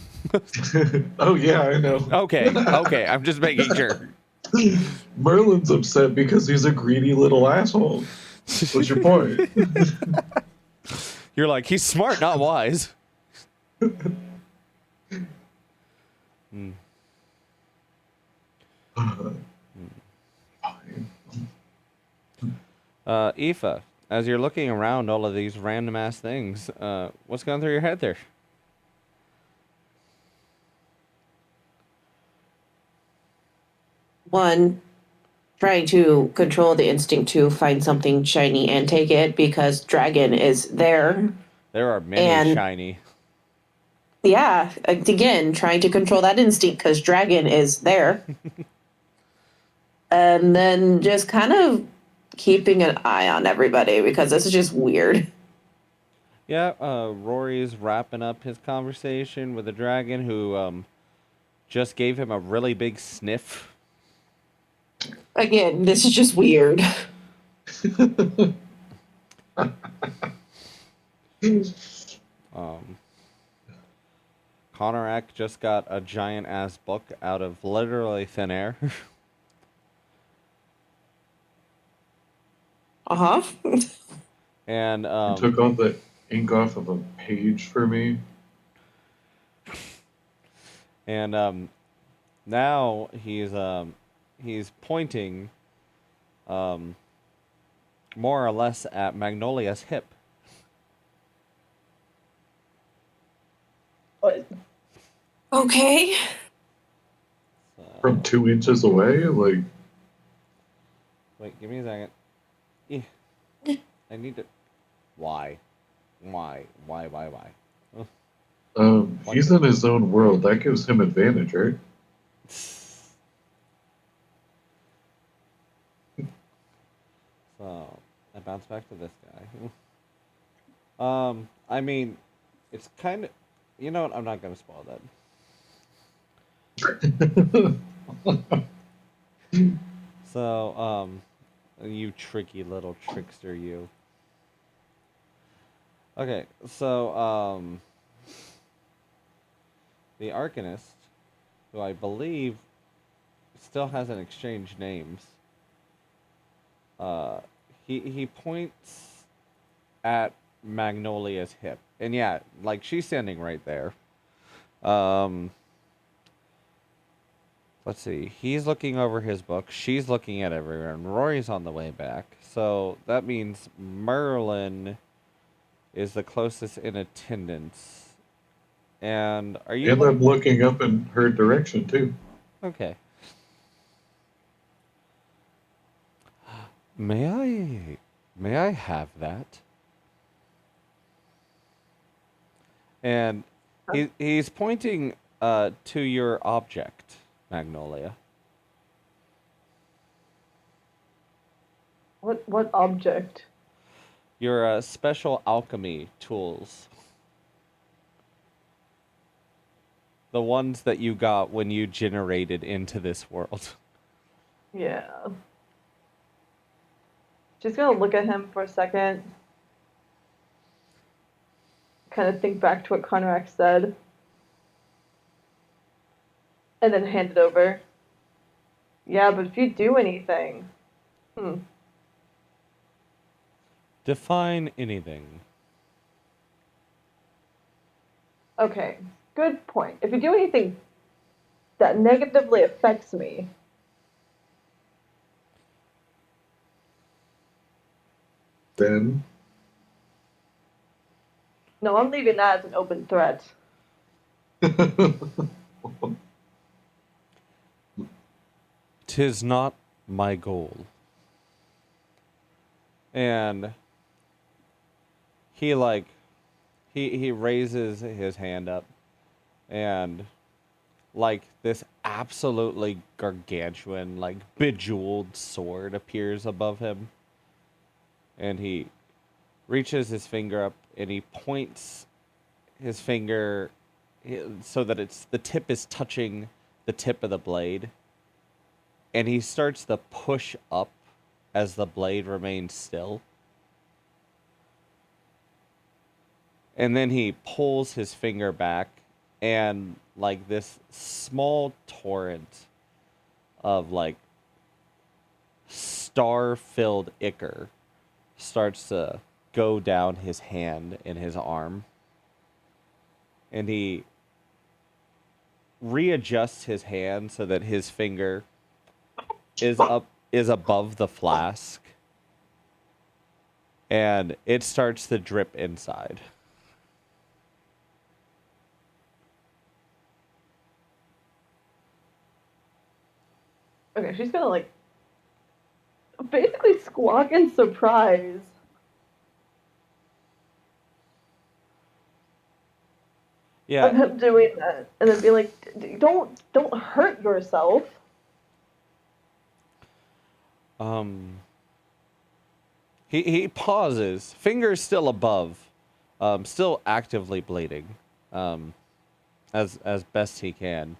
Oh, yeah, I know. Okay, I'm just making sure. Merlin's upset because he's a greedy little asshole. What's your point? You're like, he's smart, not wise. Aoife, as you're looking around all of these random ass things, what's going through your head there? One, trying to control the instinct to find something shiny and take it because dragon is there. There are many And- shiny. Yeah, again, trying to control that instinct because dragon is there. And then just kind of keeping an eye on everybody because this is just weird. Yeah, Rory's wrapping up his conversation with the dragon who just gave him a really big sniff. Again, this is just weird. Konorak just got a giant ass book out of literally thin air. Uh huh. And He took all the ink off of a page for me. and now he's pointing more or less at Magnolia's hip. What? Okay. So, From 2 inches away? Like, wait, give me a second. I need to. Why? Why? he's in his own world. That gives him advantage, right? So I bounce back to this guy. I mean, it's kind of. You know what? I'm not gonna spoil that. So, you tricky little trickster, you. Okay, so, the Arcanist, who I believe still hasn't exchanged names, he points at Magnolia's hip. And yeah, like, she's standing right there. Let's see. He's looking over his book. She's looking at everyone. Rory's on the way back. So that means Merlin is the closest in attendance. And are you? And I'm looking up in her direction, too. Okay. May I have that? And he's pointing to your object, Magnolia. What object? Your special alchemy tools. The ones that you got when you generated into this world. Yeah. Just gonna look at him for a second. Kind of think back to what Conrack said. And then hand it over. Yeah, but if you do anything. Define anything. Okay, good point. If you do anything that negatively affects me, Then, no, I'm leaving that as an open threat. "'Tis not my goal." And he he raises his hand up, and like this absolutely gargantuan, like bejeweled sword appears above him. And he reaches his finger up and he points his finger so that the tip is touching the tip of the blade. And he starts to push up as the blade remains still. And then he pulls his finger back, and like this small torrent of like star-filled ichor starts to go down his hand and his arm. And he readjusts his hand so that his finger is above the flask. And it starts to drip inside. Okay, she's gonna like basically squawk in surprise. Yeah. Of him doing that, and then be like, "Don't hurt yourself." He pauses, fingers still above, still actively bleeding, as best he can,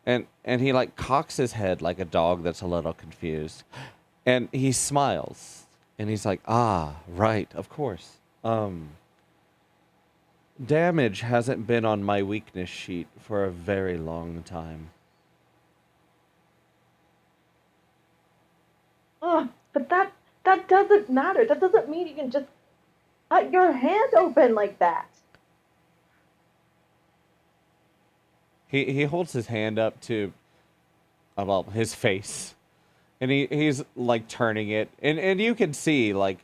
and he like cocks his head like a dog that's a little confused, and he smiles, and he's like, "Ah, right, of course. damage hasn't been on my weakness sheet for a very long time. Ugh, but that doesn't matter. That doesn't mean you can just cut your hand open like that. He holds his hand up to, well, his face, and he's like turning it, and you can see like,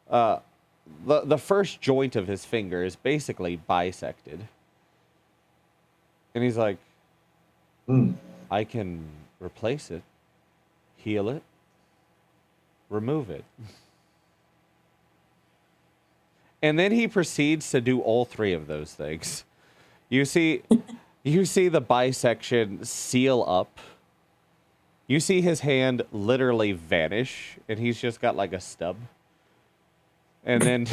the first joint of his finger is basically bisected, and he's like, I can replace it, heal it, remove it. And then he proceeds to do all three of those things. You see the bisection seal up. You see his hand literally vanish, and he's just got like a stub. And then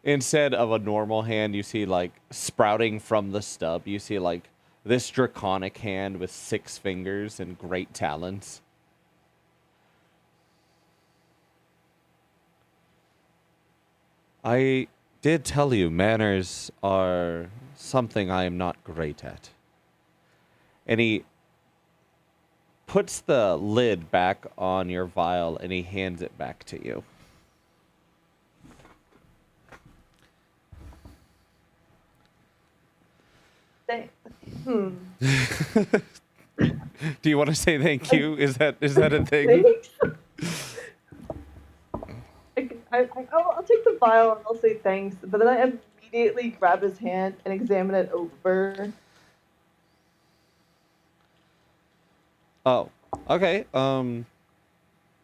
instead of a normal hand, you see like sprouting from the stub, you see like this draconic hand with 6 fingers and great talons. I did tell you manners are something I am not great at. And he puts the lid back on your vial and he hands it back to you. Hmm. Do you want to say thank you? Is that a thing? I'll take the vial and I'll say thanks, but then I immediately grab his hand and examine it over. Oh, okay.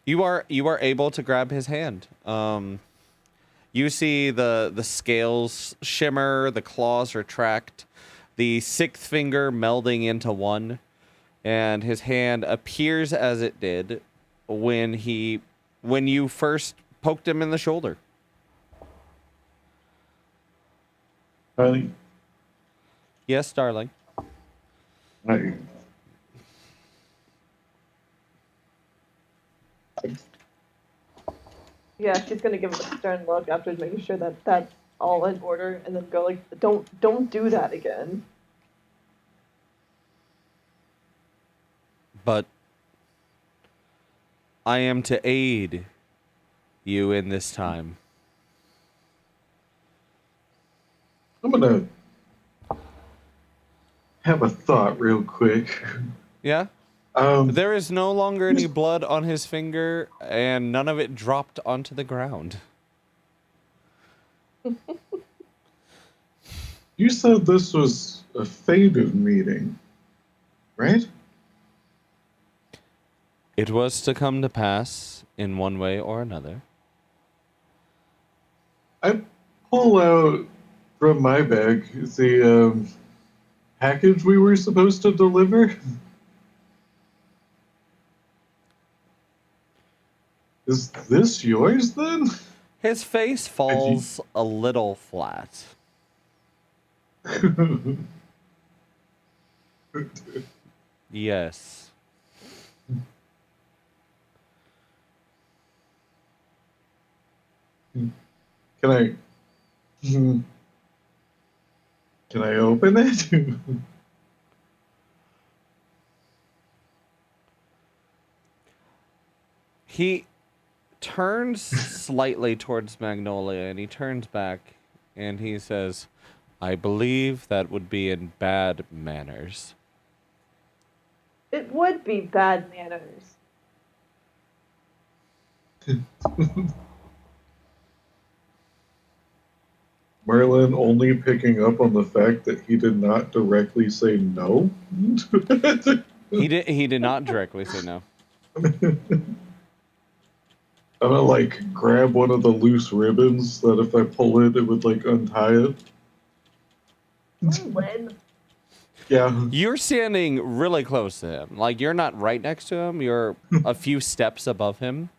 You are able to grab his hand. You see the scales shimmer, the claws retract, the 6th finger melding into one, and his hand appears as it did when you first poked him in the shoulder. Honey, Yes, darling. Yeah, she's gonna give him a stern look after making sure that that's all in order, and then go like, don't do that again. But I am to aid you in this time. I'm gonna have a thought real quick. Yeah? There is no longer any blood on his finger, and none of it dropped onto the ground. You said this was a fated meeting, right? It was to come to pass in one way or another. I pull out from my bag the package we were supposed to deliver. Is this yours then? His face falls a little flat. Yes. Can I open it? He turns slightly towards Magnolia, and he turns back, and he says, I believe that would be in bad manners. It would be bad manners. Merlin only picking up on the fact that he did not directly say no. He did not directly say no. I'm gonna like grab one of the loose ribbons that if I pull it, it would like untie it. Merlin. Yeah. You're standing really close to him. Like, you're not right next to him. You're a few steps above him.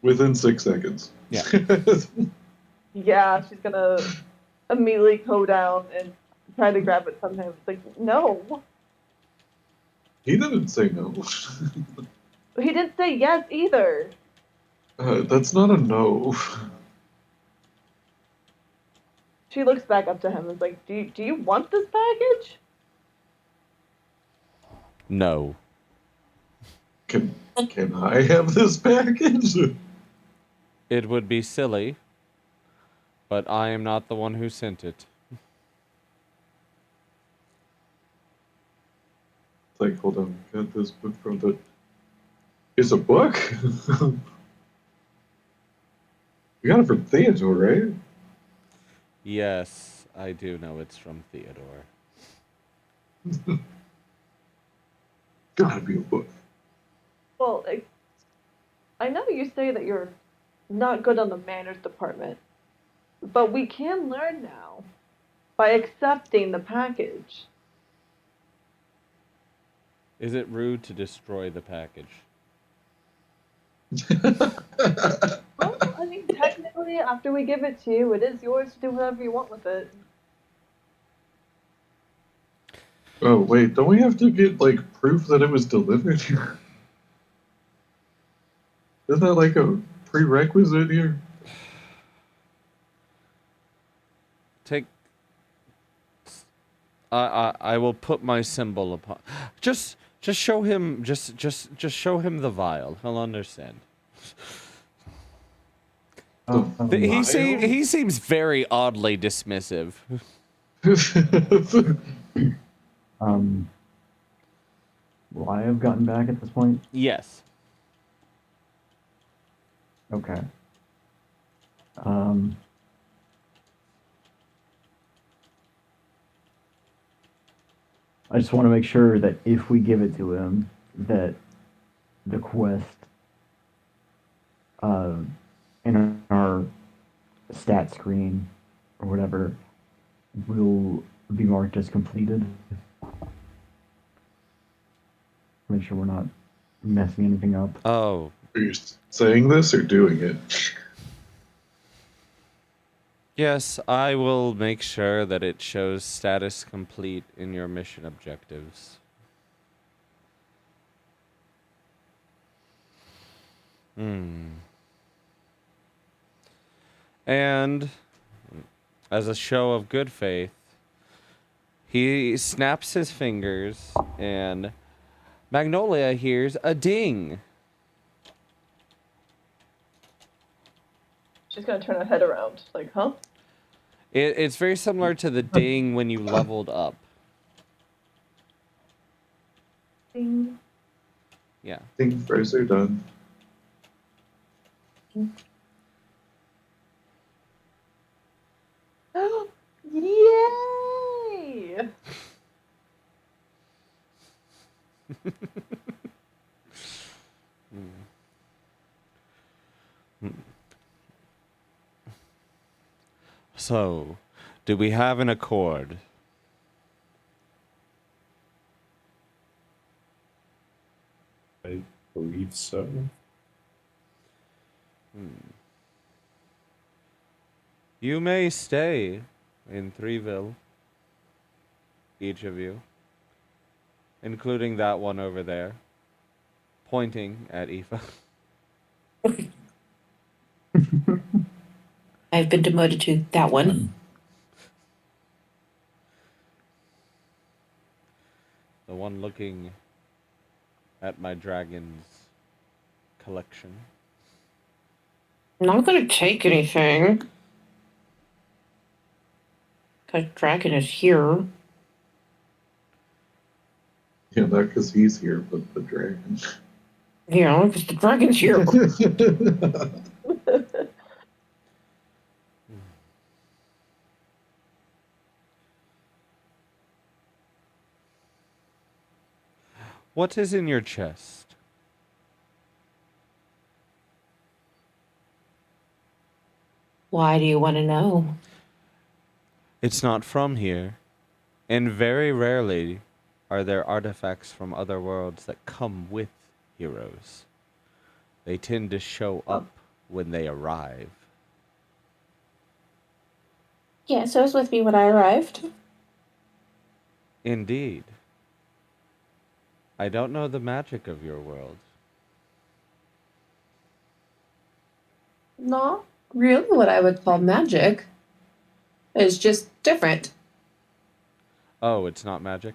Within 6 seconds. Yeah. Yeah, she's gonna immediately go down and try to grab it from him. It's like, no. He didn't say no. He didn't say yes either. That's not a no. She looks back up to him and is like, do you want this package? No. Can I have this package? It would be silly, but I am not the one who sent it. It's like, hold on, got this book from the. It's a book. You got it from Theodore, right? Yes, I do know it's from Theodore. Gotta be a book. Well, I know you say that you're not good on the manners department, but we can learn now by accepting the package. Is it rude to destroy the package? Well, I mean, technically, after we give it to you, it is yours to do whatever you want with it. Oh wait, don't we have to get like proof that it was delivered? Isn't that like a prerequisite here? Take. I will put my symbol upon. Just show him. Just show him the vial. He'll understand. He seems very oddly dismissive. Will I have gotten back at this point? Yes. Okay. I just want to make sure that if we give it to him, that the quest in our stat screen or whatever will be marked as completed. Make sure we're not messing anything up. Oh. Are you saying this or doing it? Yes, I will make sure that it shows status complete in your mission objectives. And as a show of good faith, he snaps his fingers and Magnolia hears a ding. She's gonna turn her head around, like, huh? It's very similar to the ding when you leveled up. Ding. Yeah. I think fries are done. Yay! So, do we have an accord? I believe so. You may stay in Threeville, each of you, including that one over there, pointing at Aoife. I've been demoted to that one. The one looking at my dragon's collection. I'm not gonna take anything. Cause dragon is here. Yeah, not because he's here, but the dragon. Yeah, because the dragon's here. What is in your chest? Why do you want to know? It's not from here, and very rarely are there artifacts from other worlds that come with heroes. They tend to show up when they arrive. Yeah, so it was with me when I arrived. Indeed. I don't know the magic of your world. Not really what I would call magic. It's just different. Oh, it's not magic?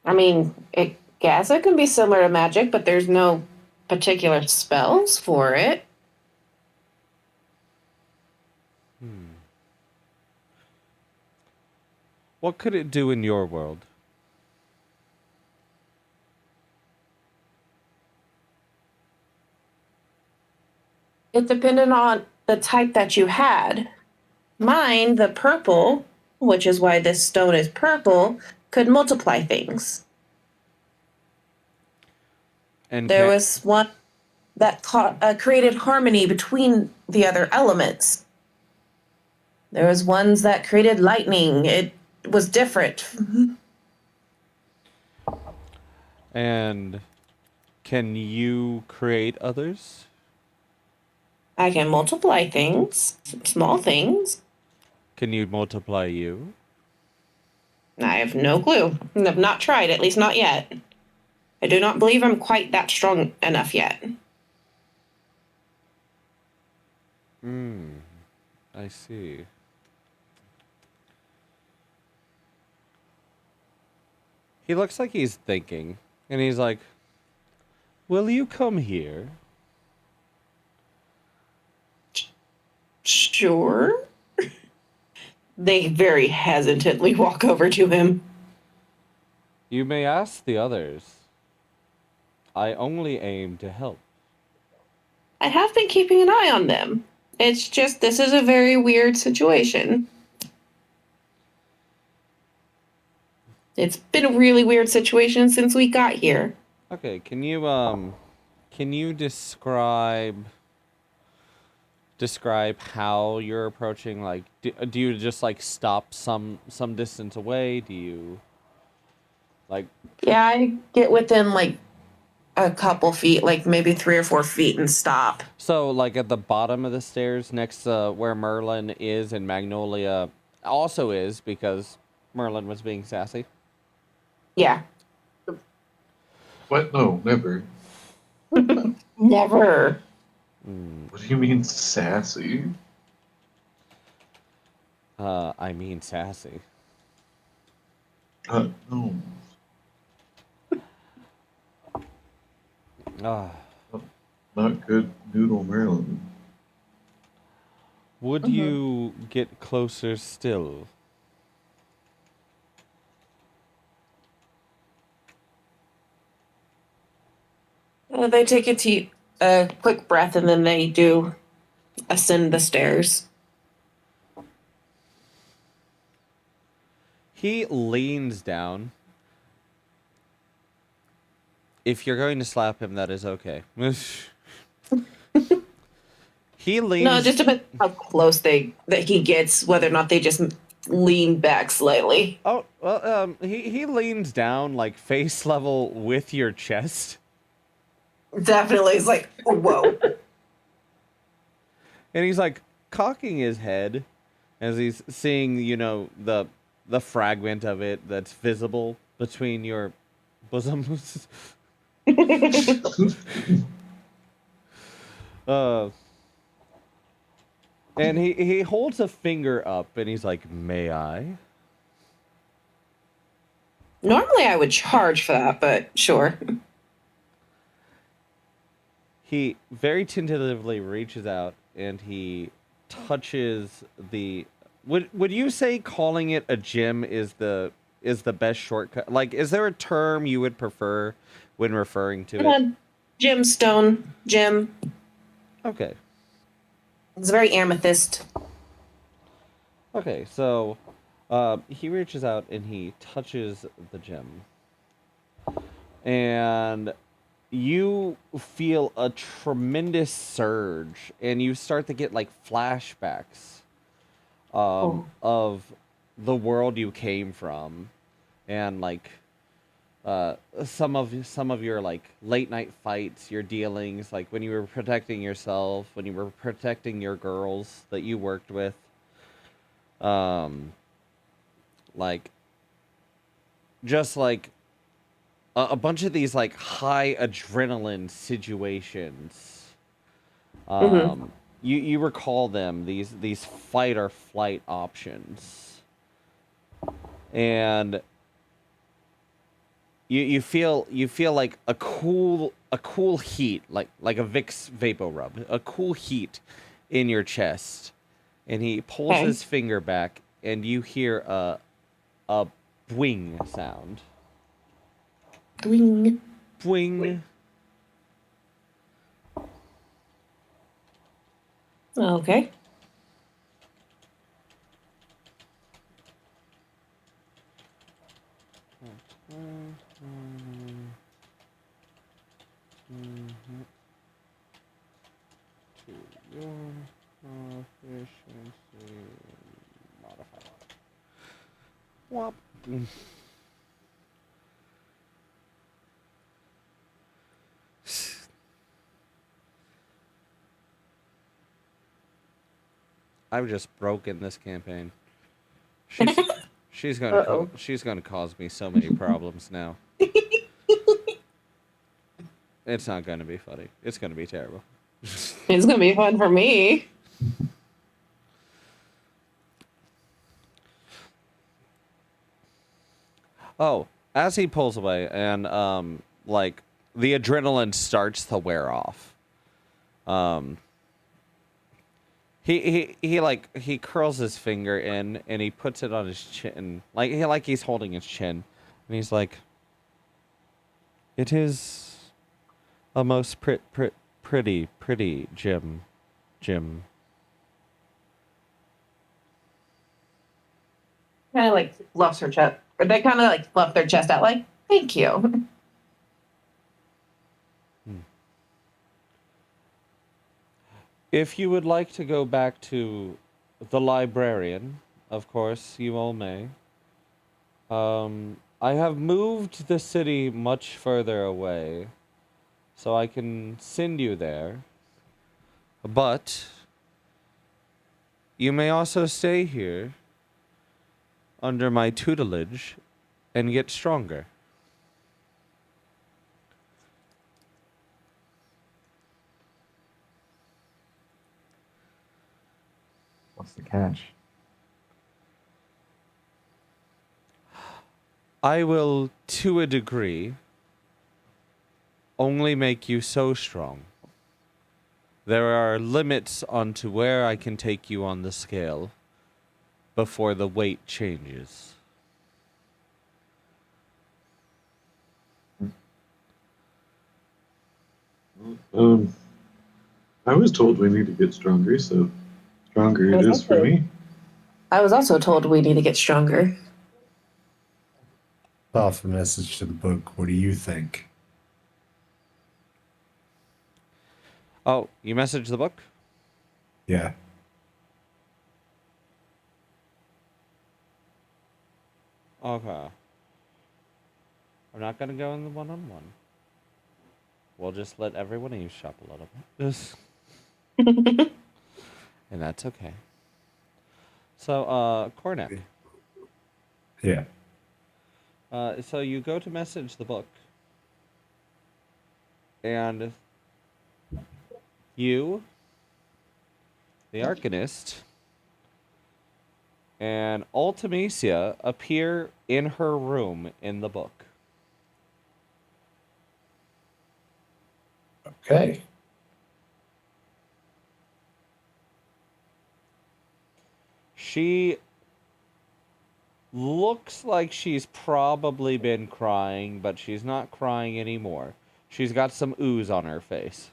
I mean, it guess it can be similar to magic, but there's no particular spells for it. What could it do in your world? It depended on the type that you had. Mine, the purple, which is why this stone is purple, could multiply things. And There was one that created harmony between the other elements. There was ones that created lightning. It was different. And can you create others? I can multiply things, small things. Can you multiply you? I have no clue. I've not tried, at least not yet. I do not believe I'm quite that strong enough yet. I see. He looks like he's thinking, and he's like, "Will you come here?" Sure. They very hesitantly walk over to him. You may ask the others. I only aim to help. I have been keeping an eye on them. It's just, this is a very weird situation. It's been a really weird situation since we got here. Okay, can you describe how you're approaching? Like, do you just like stop some distance away? Do you like? Yeah, I get within like a couple feet, like maybe 3 or 4 feet, and stop. So, like at the bottom of the stairs next to where Merlin is and Magnolia also is, because Merlin was being sassy. Yeah. What? No, never. Never. What do you mean sassy? I mean sassy. No. Ah, Not good noodle Maryland. would you get closer still? They take a quick breath and then they do ascend the stairs. He leans down. If you're going to slap him, that is okay. He leans. No, just depends how close that he gets, whether or not they just lean back slightly. Oh, well, he leans down like face level with your chest. Definitely, it's like, whoa. And he's like cocking his head as he's seeing, the fragment of it that's visible between your bosoms. And he holds a finger up and he's like, "May I?" Normally I would charge for that, but sure. He very tentatively reaches out and he touches the. Would you say calling it a gem is the best shortcut? Like, is there a term you would prefer when referring to it? Gemstone. Gem. Okay. It's very amethyst. Okay, so he reaches out and he touches the gem. And you feel a tremendous surge and you start to get like flashbacks of the world you came from and like some of your like late night fights, your dealings, like when you were protecting yourself, when you were protecting your girls that you worked with, like just like a bunch of these like high adrenaline situations. you recall them, these fight or flight options, and you feel like a cool heat, like a Vicks Vapor Rub, a cool heat in your chest, and he pulls Okay. his finger back, and you hear a bwing sound. Dwing. Bwing. Okay. To your efficiency modifier. Whop. I've just broken this campaign. She's gonna Uh-oh. she's gonna cause me so many problems now. It's not gonna be funny. It's gonna be terrible. It's gonna be fun for me. Oh, as he pulls away and like the adrenaline starts to wear off. He curls his finger in and he puts it on his chin, like he's holding his chin, and he's like, "It is a most pretty Jim. Kind of like fluffs her chest, or they kind of like fluff their chest out, like, "Thank you." If you would like to go back to the librarian, of course, you all may. I have moved the city much further away, so I can send you there. But you may also stay here under my tutelage and get stronger. What's the catch? I will, to a degree, only make you so strong. There are limits onto where I can take you on the scale before the weight changes. I was told we need to get stronger, so stronger it is for me. I was also told we need to get stronger. Off a message to the book. What do you think? Oh, you messaged the book? Yeah. Okay. I'm not gonna go in the one-on-one. We'll just let everyone eavesdrop a little bit. And that's okay. So, Cornac. Yeah. So you go to message the book. And you, the Arcanist, and Ultimecia appear in her room in the book. Okay. She looks like she's probably been crying, but she's not crying anymore. She's got some ooze on her face.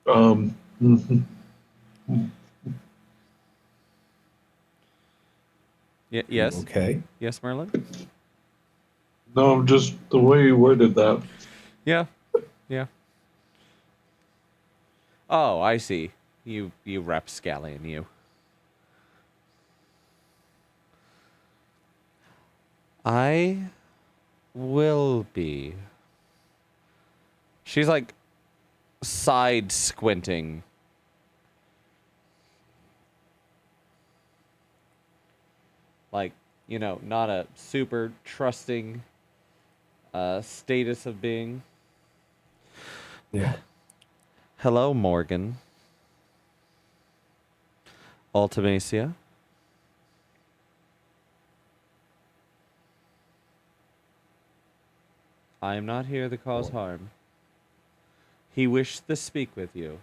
Mhm. Yes? Okay. Yes, Merlin? No, just the way you worded that. Yeah. Yeah. Oh, I see. You rapscallion, you. I will be. She's like side squinting. Like, you know, not a super trusting status of being. Yeah. Hello, Morgan. Ultimacia. I am not here to cause harm. He wished to speak with you.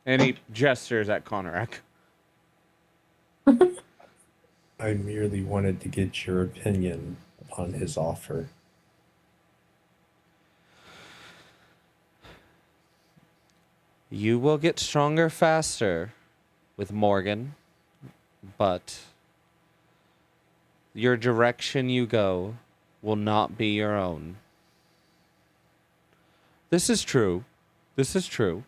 And he gestures at Konorak. I merely wanted to get your opinion upon his offer. You will get stronger faster with Morgan, but your direction you go will not be your own. This is true. This is true.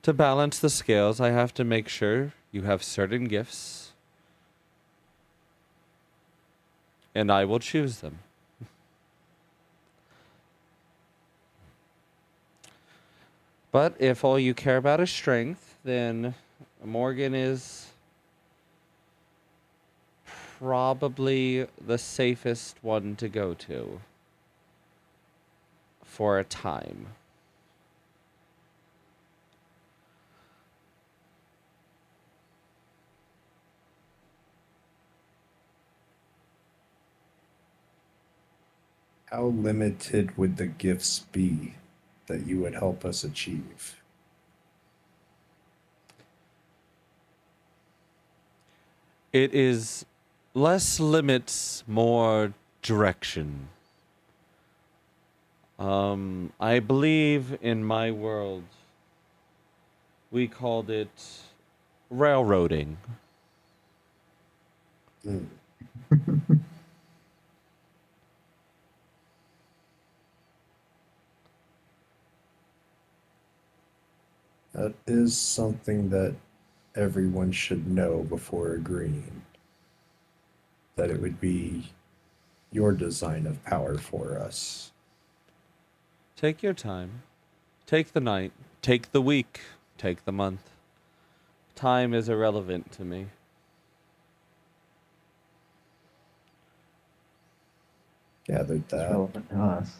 To balance the scales, I have to make sure you have certain gifts, and I will choose them. But if all you care about is strength, then Morgan is probably the safest one to go to for a time. How limited would the gifts be that you would help us achieve? It is less limits, more direction. I believe in my world, we called it railroading. That is something that everyone should know before agreeing. That it would be your design of power for us. Take your time. Take the night. Take the week. Take the month. Time is irrelevant to me. Gathered It's that. relevant to us.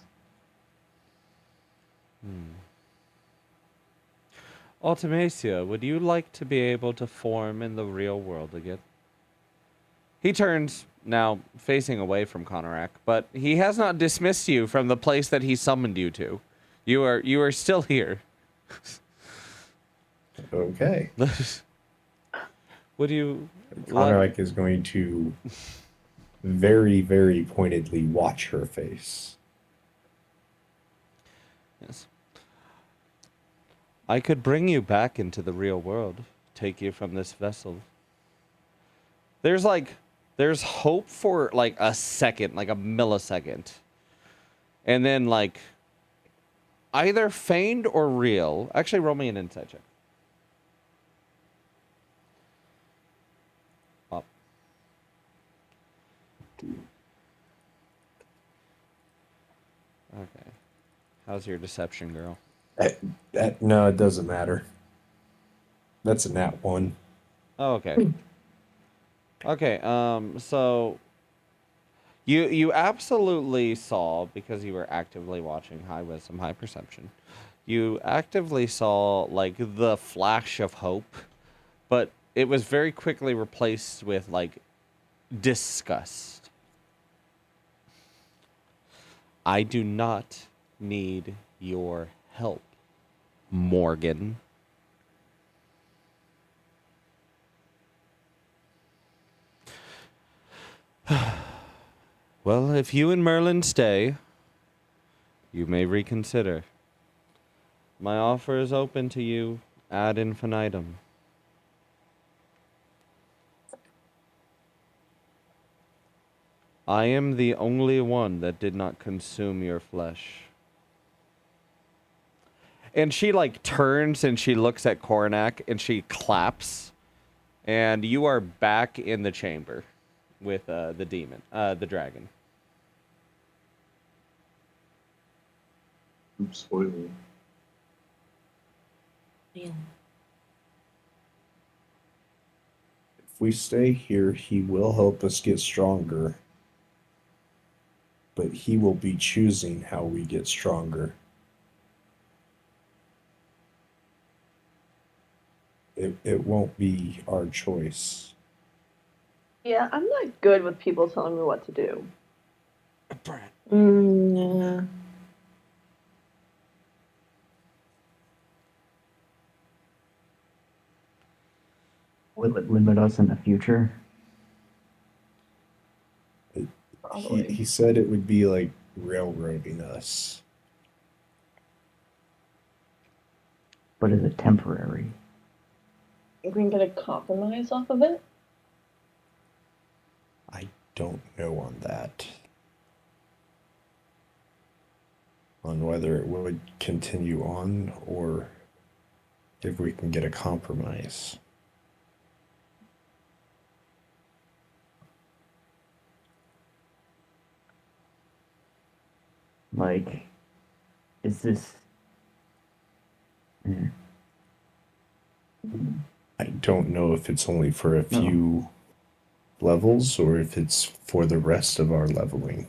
Ultimacia, would you like to be able to form in the real world again? He turns, now facing away from Konorak, but he has not dismissed you from the place that he summoned you to. You are still here. Okay. Would you Konorak is going to very, very pointedly watch her face. Yes. I could bring you back into the real world, take you from this vessel. There's hope for like a second, like a millisecond. And then like either feigned or real. Actually, roll me an insight check. Up. Okay. How's your deception, girl? No, it doesn't matter. That's a nat 1. Oh, okay. Okay, so you absolutely saw, because you were actively watching High Wisdom, High Perception, you actively saw like the flash of hope, but it was very quickly replaced with like disgust. I do not need your help, Morgan. Well, if you and Merlin stay, you may reconsider. My offer is open to you ad infinitum. I am the only one that did not consume your flesh. And she like turns and she looks at Koranak and she claps. And you are back in the chamber with the demon, the dragon. Oops, spoiler. If we stay here, he will help us get stronger. but he will be choosing how we get stronger. It won't be our choice. Yeah, I'm not good with people telling me what to do. Brent. Yeah. Will it limit us in the future? He said it would be like railroading us. But is it temporary? We can get a compromise off of it. I don't know on that. On whether it would continue on or if we can get a compromise. Like, is this... Eh. I don't know if it's only for a few levels or if it's for the rest of our leveling.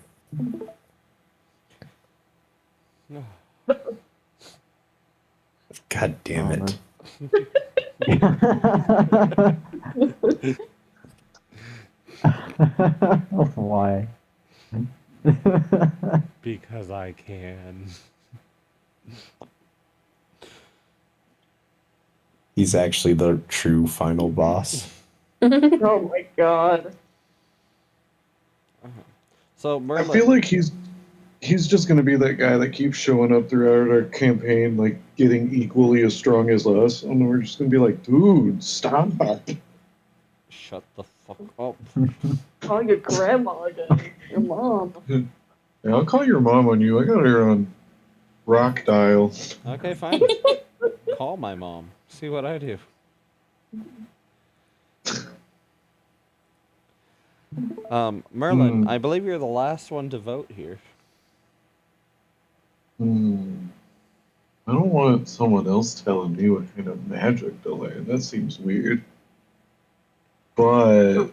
God damn it. Why? Because I can. He's actually the true final boss. Oh my god. So I Merlin, feel like he's just gonna be that guy that keeps showing up throughout our campaign, like getting equally as strong as us, and we're just gonna be like, dude, stop. shut the fuck up. Call your grandma again. Your mom. Yeah, I'll call your mom on you. I got her on rock dial. Okay, fine. Call my mom. See what I do. Merlin, I believe you're the last one to vote here. I don't want someone else telling me what kind of magic to learn. That seems weird. But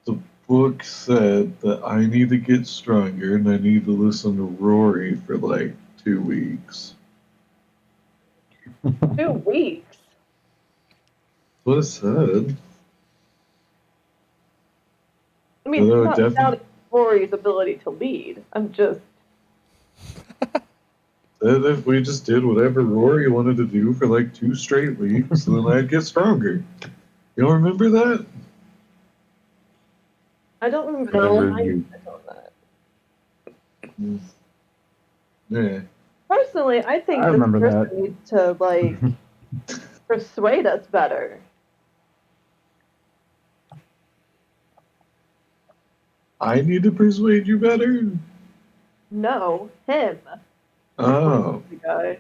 the book said that I need to get stronger and I need to listen to Rory for like 2 weeks. 2 weeks. That's what it said. I mean, Although it's not definitely- doubting Rory's ability to lead. I'm just. That if we just did whatever Rory wanted to do for like 2 straight weeks, then I'd get stronger. You don't remember that? I don't remember No. the mindset on that. Yeah. Personally, I think I this remember person that. needs to, like, persuade us better. I need to persuade you better? No, him. Oh. The guy.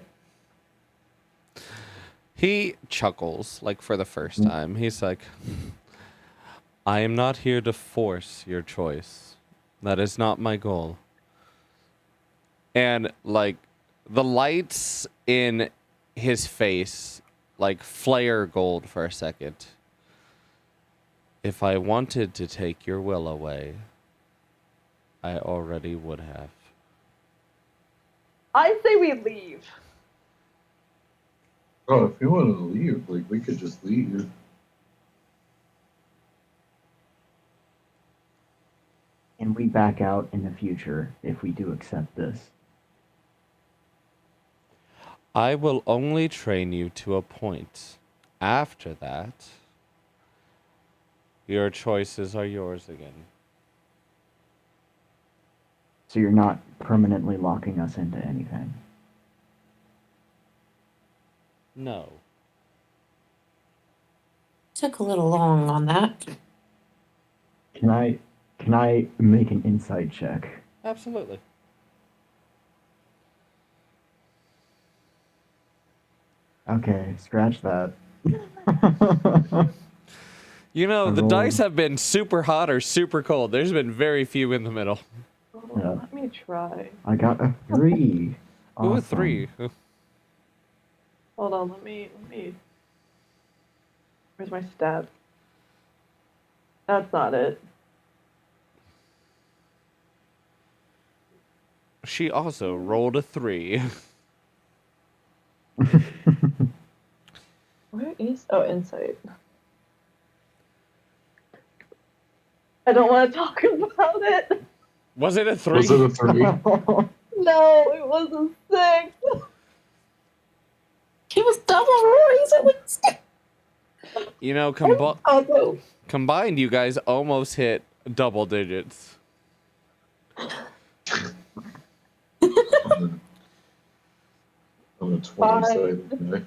He chuckles, like, for the first time. He's like, I am not here to force your choice. That is not my goal. And, like, the lights in his face, like, flare gold for a second. If I wanted to take your will away, I already would have. I say we leave. Oh, if you want to leave, like, we could just leave. And we back out in the future if we do accept this. I will only train you to a point. After that, your choices are yours again. So you're not permanently locking us into anything. No. Took a little long on that. Can I make an insight check? Absolutely. Okay, scratch that. You know, I the rolled- dice have been super hot or super cold. There's been very few in the middle. Oh, Yeah. Let me try. I got a 3. Ooh, Awesome. 3. Hold on, let me. Where's my stat? That's not it. She also rolled a 3. Where is insight? I don't want to talk about it. Was it a 3? Was it a 3? No, it was a 6. He was double Rory's at least. You know, Oh, combined, you guys almost hit double digits. On a 20 Five. side. Okay.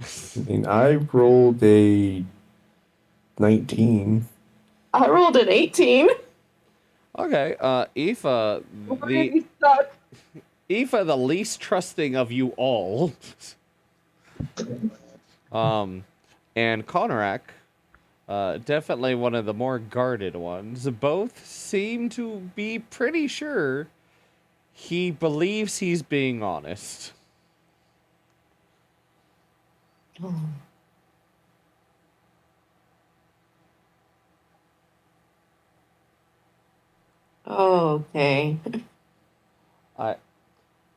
I mean, I rolled a 19. I rolled an 18. Okay, Aoife, You suck. Aoife, the least trusting of you all. And Konorak, definitely one of the more guarded ones. Both seem to be pretty sure he believes he's being honest. Okay.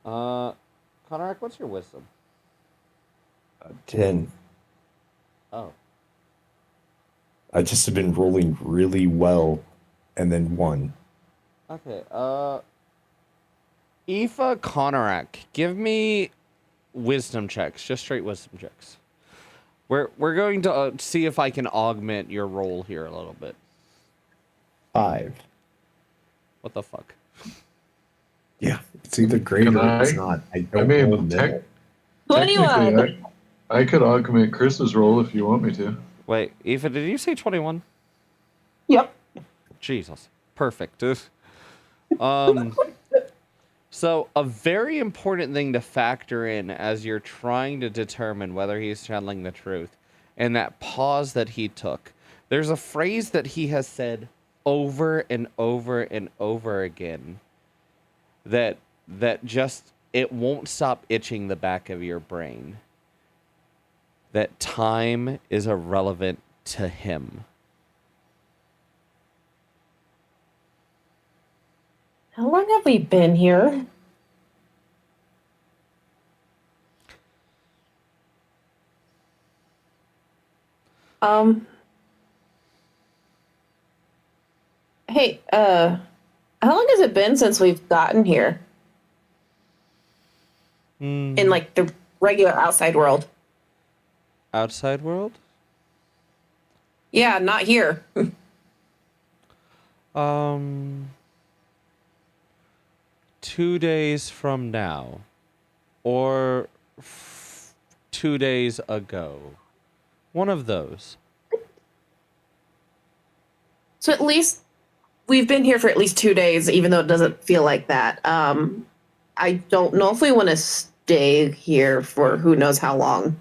Konorak, what's your wisdom? 10. Oh. I just have been rolling really well and then 1. Okay, Aoife, Konorak, give me wisdom checks, just straight wisdom checks. We're going to see if I can augment your roll here a little bit. 5. What the fuck? Yeah, it's either great Can or it's I? not. I I don't mean, roll middle. 21. technically, I could augment Chris's roll if you want me to. Wait, Aoife, did you say 21? Yep. Jesus. Perfect. So a very important thing to factor in as you're trying to determine whether he's telling the truth, and that pause that he took. There's a phrase that he has said over and over and over again that just it won't stop itching the back of your brain. That time is irrelevant to him. How long have we been here? Hey, how long has it been since we've gotten here? In like the regular outside world? Outside world? Yeah, not here. 2 days from now, or 2 days ago. One of those. So at least we've been here for at least 2 days, even though it doesn't feel like that. I don't know if we want to stay here for who knows how long.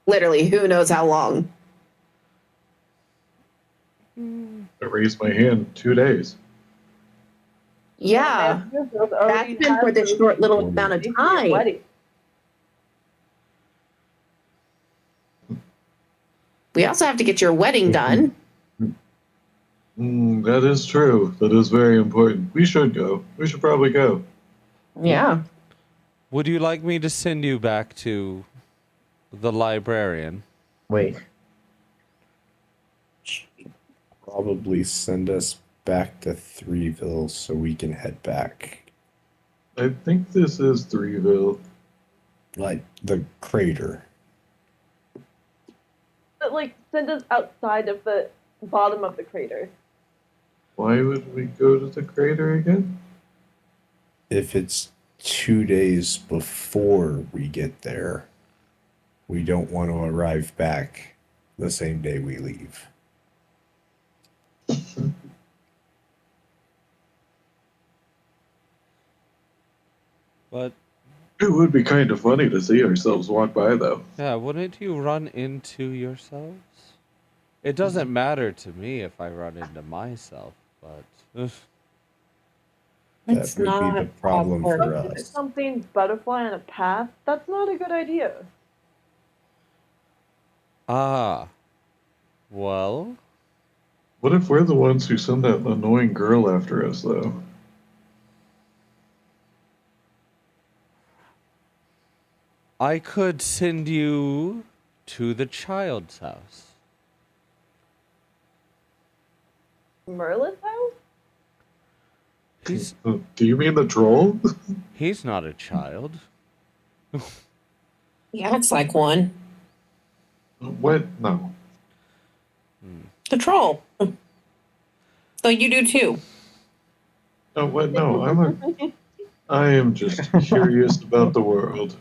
Literally, who knows how long. I raised my hand 2 days. Yeah, that's been for this short little amount of time. Wedding. We also have to get your wedding done. That is true. That is very important. We should go. We should probably go. Yeah. Would you like me to send you back to the librarian? Wait. Probably send us back to Threeville so we can head back. I think this is Threeville. Like the crater. But like, send us outside of the bottom of the crater. Why would we go to the crater again? If it's 2 days before we get there, we don't want to arrive back the same day we leave. But It would be kind of funny to see ourselves walk by, though. yeah, wouldn't you run into yourselves? It doesn't matter to me if I run into myself, but It's That would not be the problem for If us. something's butterfly on a path, that's not a good idea. ah, well, What if we're the ones who send that annoying girl after us, though? I could send you to the child's house. Merlin's house? He's Do you mean the troll? he's not a child. Yeah, it's like one. What? No. The troll. So you do too. No, what? No, I am just curious about the world.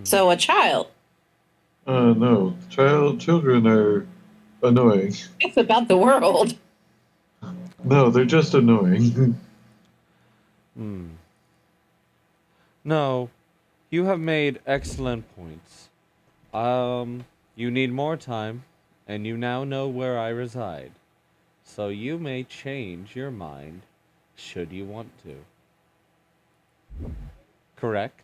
So a child. No. Children are annoying. It's about the world. No, they're just annoying. Hmm. No, you have made excellent points. You need more time, and you now know where I reside. So you may change your mind should you want to. Correct?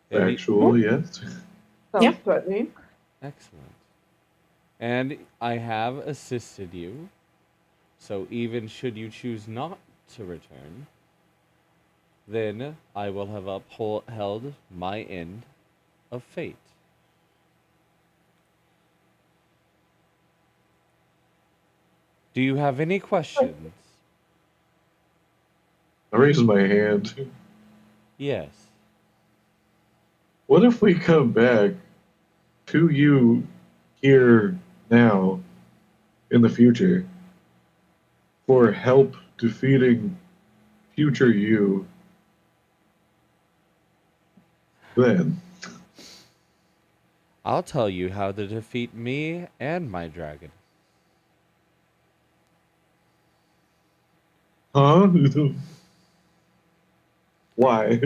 Any- Actual, yes. Sounds Yeah. threatening. Excellent. And I have assisted you, so even should you choose not to return, then I will have upheld my end of fate. Do you have any questions? I raise my hand. Yes. What if we come back to you here now in the future for help defeating future you? Then, I'll tell you how to defeat me and my dragon. huh? Why?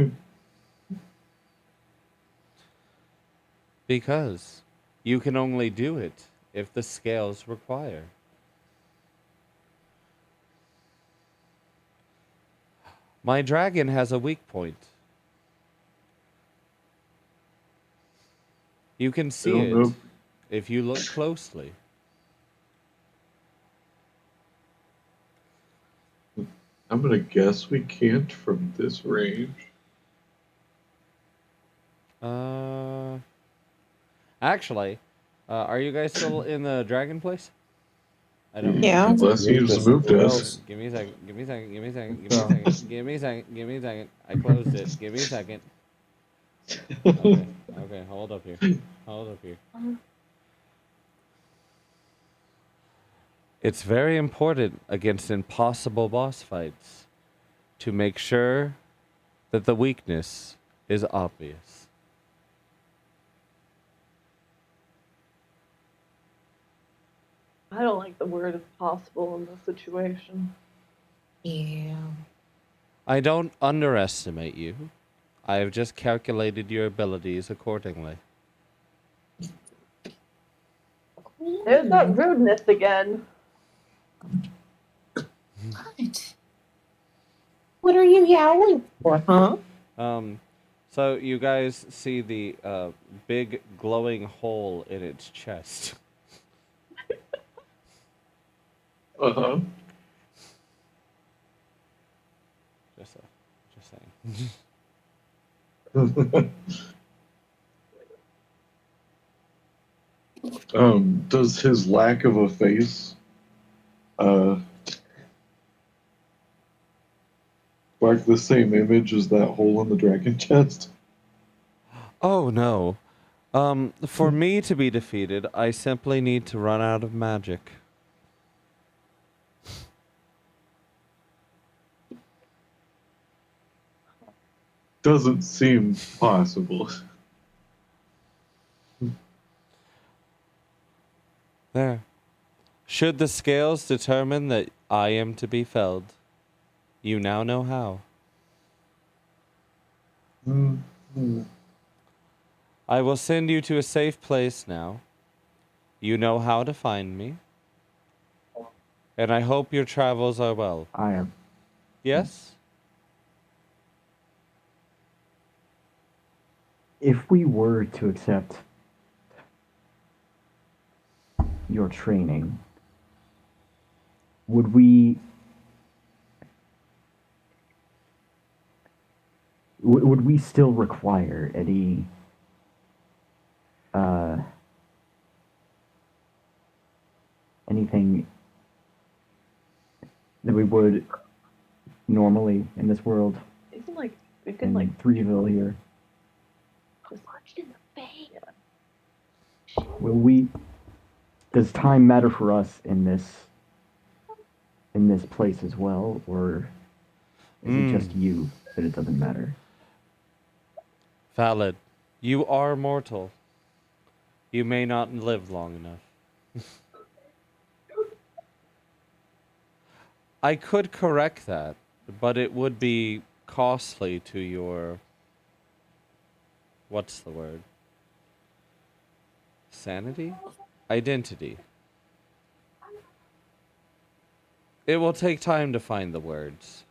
Because you can only do it if the scales require. My dragon has a weak point. You can see don't it know. if you look closely. I'm gonna guess we can't from this range. Actually, are you guys still in the dragon place? I don't. Yeah. Unless he's moved us. Give me a second. Give me a second. Give me a second. Give me a second. Give me a second. Give me a second. I closed it. Give me a second. Okay. Okay. Hold up here. Hold up here. It's very important against impossible boss fights to make sure that the weakness is obvious. I don't like the word "if possible" in this situation. Yeah. I don't underestimate you. I have just calculated your abilities accordingly. There's that rudeness again. What? What are you yowling for, huh? So you guys see the big glowing hole in its chest. Uh-huh. Just saying. Does his lack of a face spark the same image as that hole in the dragon chest? Oh no. For me to be defeated, I simply need to run out of magic. Doesn't seem possible. There. Should the scales determine that I am to be felled, you now know how. Mm-hmm. I will send you to a safe place now. You know how to find me. And I hope your travels are well. I am. Yes? If we were to accept your training, would we would we still require any anything that we would normally in this world Isn't like we can in like Threeville here? just Punched in the face. Will we? Does time matter for us in this place as well, or is it just you that it doesn't matter? Valid. You are mortal. You may not live long enough. I could correct that, but it would be costly to your... What's the word? Sanity? Identity. It will take time to find the words.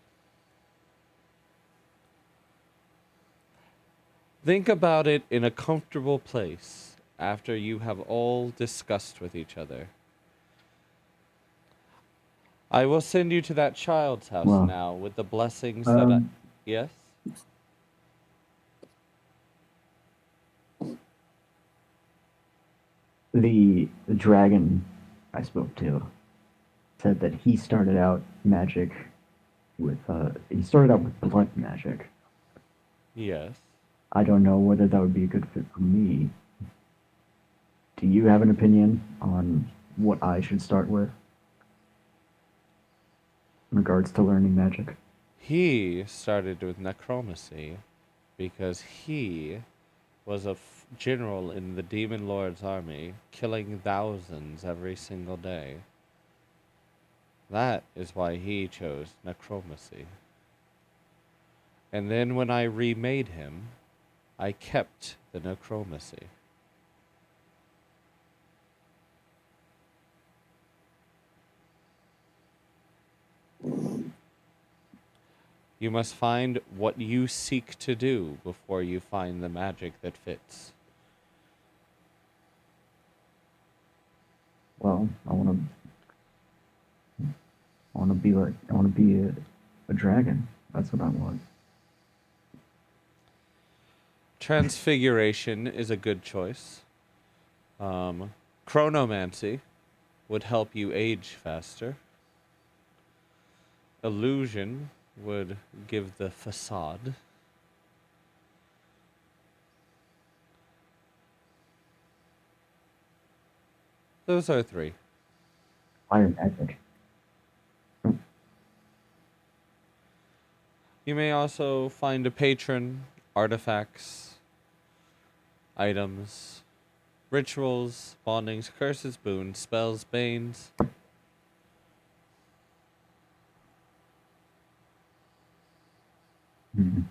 Think about it in a comfortable place after you have all discussed with each other. I will send you to that child's house Well, now with the blessings that I... Yes? The dragon I spoke to said that he started out magic with he started out with blood magic. Yes. I don't know whether that would be a good fit for me. Do you have an opinion on what I should start with in regards to learning magic? He started with necromancy because he was a general in the Demon Lord's army, killing thousands every single day. That is why he chose necromancy. And then when I remade him, I kept the necromancy. You must find what you seek to do before you find the magic that fits. Well, I want to be like a dragon. That's what I want. Transfiguration is a good choice. Chronomancy would help you age faster. Illusion would give the facade. Those are 3. Fire magic. You may also find a patron, artifacts, items, rituals, bondings, curses, boons, spells, banes. Mhm.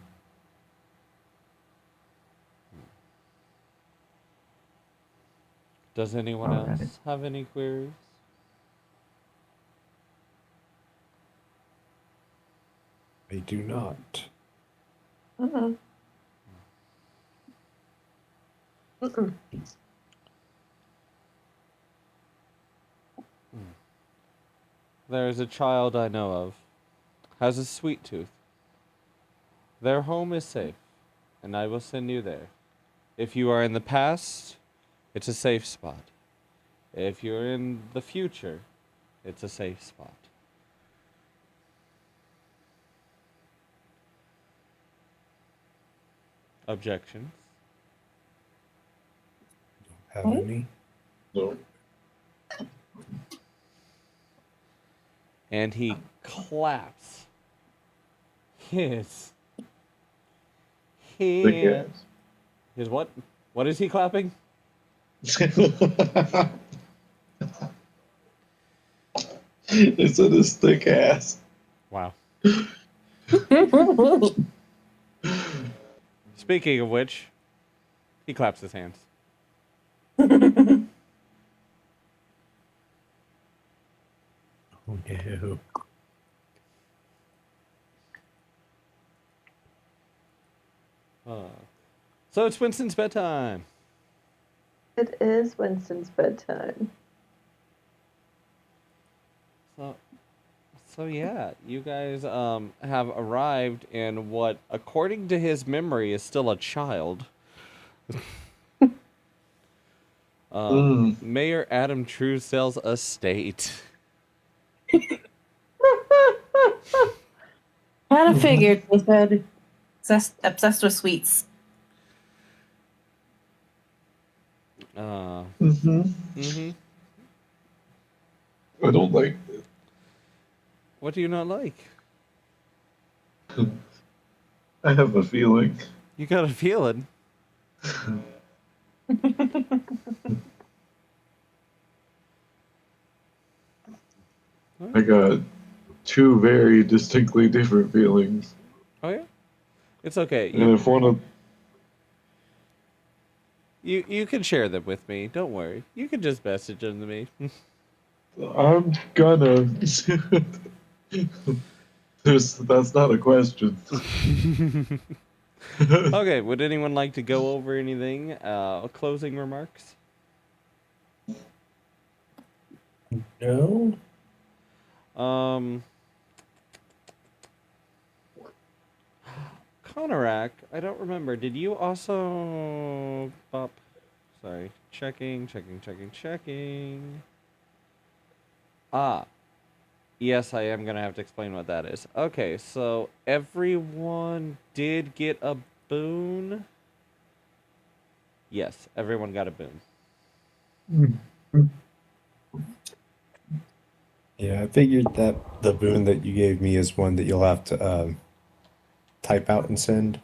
Does anyone Alright. else have any queries? I do not. Mm-mm. Mm-mm. There is a child I know of, has a sweet tooth. Their home is safe, and I will send you there. If you are in the past, it's a safe spot. If you're in the future, it's a safe spot. Objections? Have any? No. And he claps his The his what? What is he clapping? cat. It said his thick ass. Wow. Speaking of which, he claps his hands. Oh, no. So it's Winston's bedtime. It is Winston's bedtime. So yeah, you guys have arrived in what, according to his memory, is still a child. Mayor Adam Truesdale's estate. Kind of figured. They said obsessed with sweets. Mm-hmm. I don't like What do you not like? it. I have a feeling. You got a feeling. I got two very distinctly different feelings. Oh yeah, it's okay. And if one of You can share them with me. Don't worry. You can just message them to me. I'm gonna that's not a question. Okay. Would anyone like to go over anything? Closing remarks. No. Konorak, I don't remember. Did you also bop? Sorry. Checking. Ah. Yes, I am gonna have to explain what that is. Okay, so everyone did get a boon. Yes, everyone got a boon. Yeah, I figured that the boon that you gave me is one that you'll have to type out and send.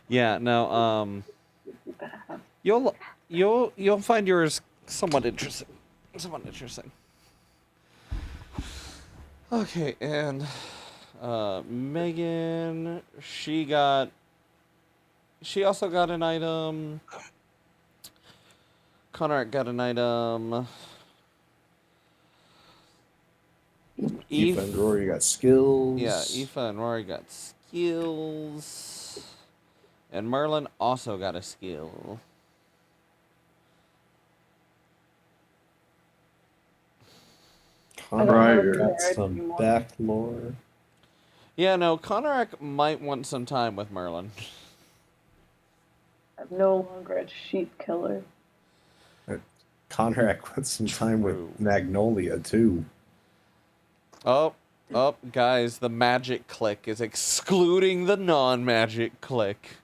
Yeah, no, you'll find yours somewhat interesting. Okay, and Megan, she also got an item. Connor got an item. Aoife and Rory got skills. Yeah, Aoife and Rory got skills. And Merlin also got a skill. Connor Right. got some back lore. Yeah, no, Konorak might want some time with Merlin. I'm no longer a sheep killer. Conrad wants some time True. with Magnolia too. Oh, guys, the magic click is excluding the non-magic click.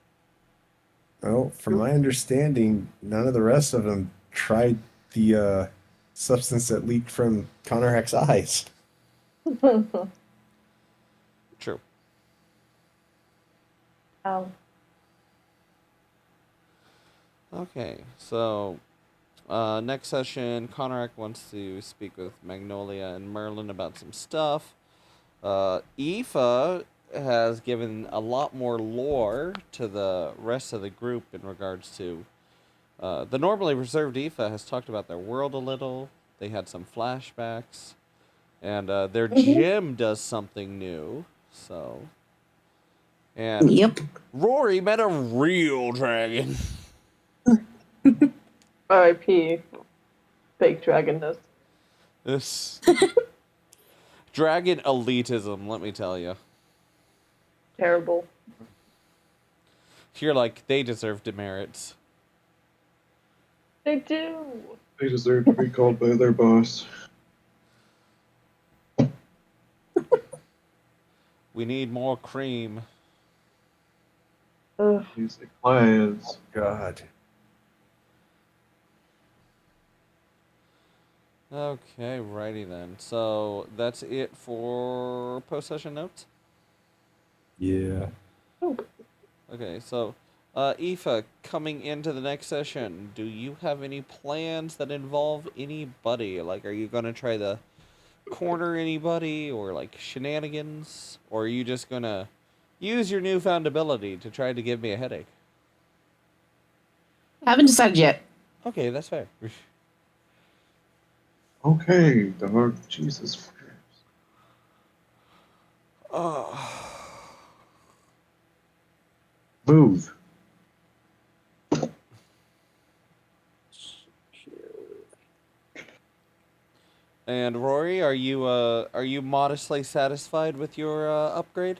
Well, from my understanding, none of the rest of them tried the substance that leaked from Conrad's eyes. True. Ow. Okay, so next session, Konorak wants to speak with Magnolia and Merlin about some stuff. Aoife has given a lot more lore to the rest of the group in regards to the normally reserved Aoife has talked about their world a little. They had some flashbacks, and their gym does something new. So, and Yep. Rory met a real dragon. R.I.P. Fake dragonness. This dragon elitism, let me tell you. Terrible. You're like, they deserve demerits. They do. They deserve to be called by their boss. We need more cream. Ugh. He's like clients. God. Okay, righty then. So that's it for post-session notes? Yeah. Okay, so Aoife, coming into the next session, do you have any plans that involve anybody? Like, are you going to try to corner anybody or like shenanigans? Or are you just going to use your newfound ability to try to give me a headache? Haven't decided yet. Okay, that's fair. Okay, dog. Jesus. Move. And Rory, are you modestly satisfied with your upgrade?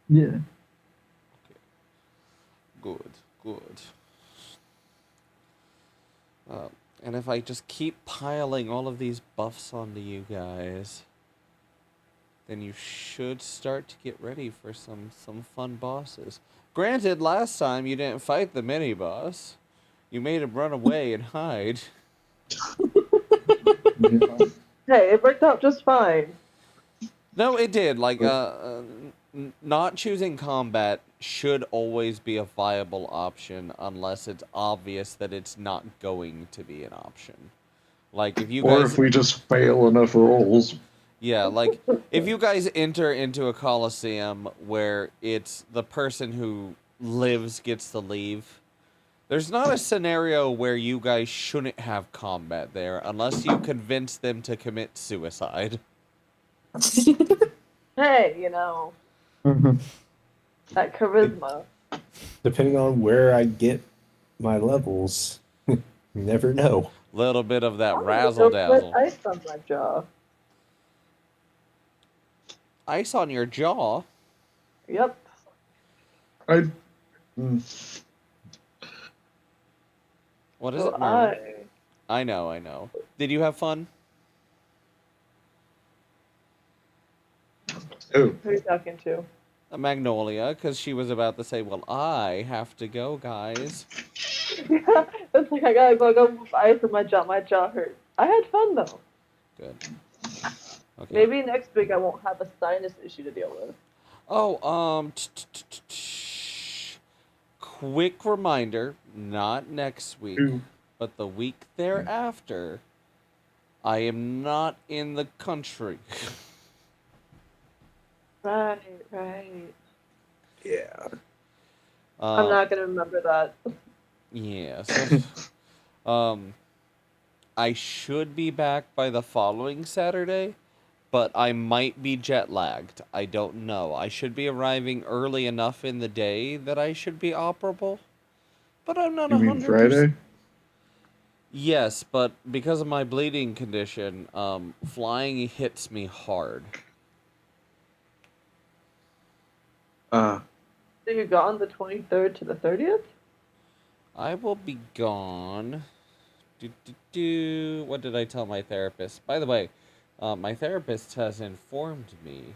Yeah. Good, good. Uh, and if I just keep piling all of these buffs onto you guys, then you should start to get ready for some fun bosses. Granted, last time you didn't fight the mini boss. You made him run away and hide. Yeah. Hey, it worked out just fine. No, it did. Like, not choosing combat should always be a viable option unless it's obvious that it's not going to be an option. Like, if you Or guys... if we just fail enough rolls. Yeah, like, if you guys enter into a coliseum where it's the person who lives gets to leave, there's not a scenario where you guys shouldn't have combat there unless you convince them to commit suicide. Hey, you know, that charisma. Depending on where I get my levels, you never know. Little bit of that I'm gonna razzle go put dazzle. ice on my jaw. Ice on your jaw? Yep. I. mm, What is So it, Merlin? I. I know. Did you have fun? Oh, Who are you talking to? Magnolia, because she was about to say, well, I have to go, guys. It's like I gotta go with ice on my jaw. My jaw hurts. I had fun though. Good. Okay. Maybe next week I won't have a sinus issue to deal with. Oh, quick reminder, not next week, ooh. but the week thereafter, I am not in the country. Right. Yeah. I'm not gonna remember that. Yeah, so, I should be back by the following Saturday, but I might be jet lagged. I don't know. I should be arriving early enough in the day that I should be operable, but I'm not You mean 100%. Friday? Yes, but because of my bleeding condition, flying hits me hard. So you gone the 23rd to the 30th? I will be gone. What did I tell my therapist? By the way, my therapist has informed me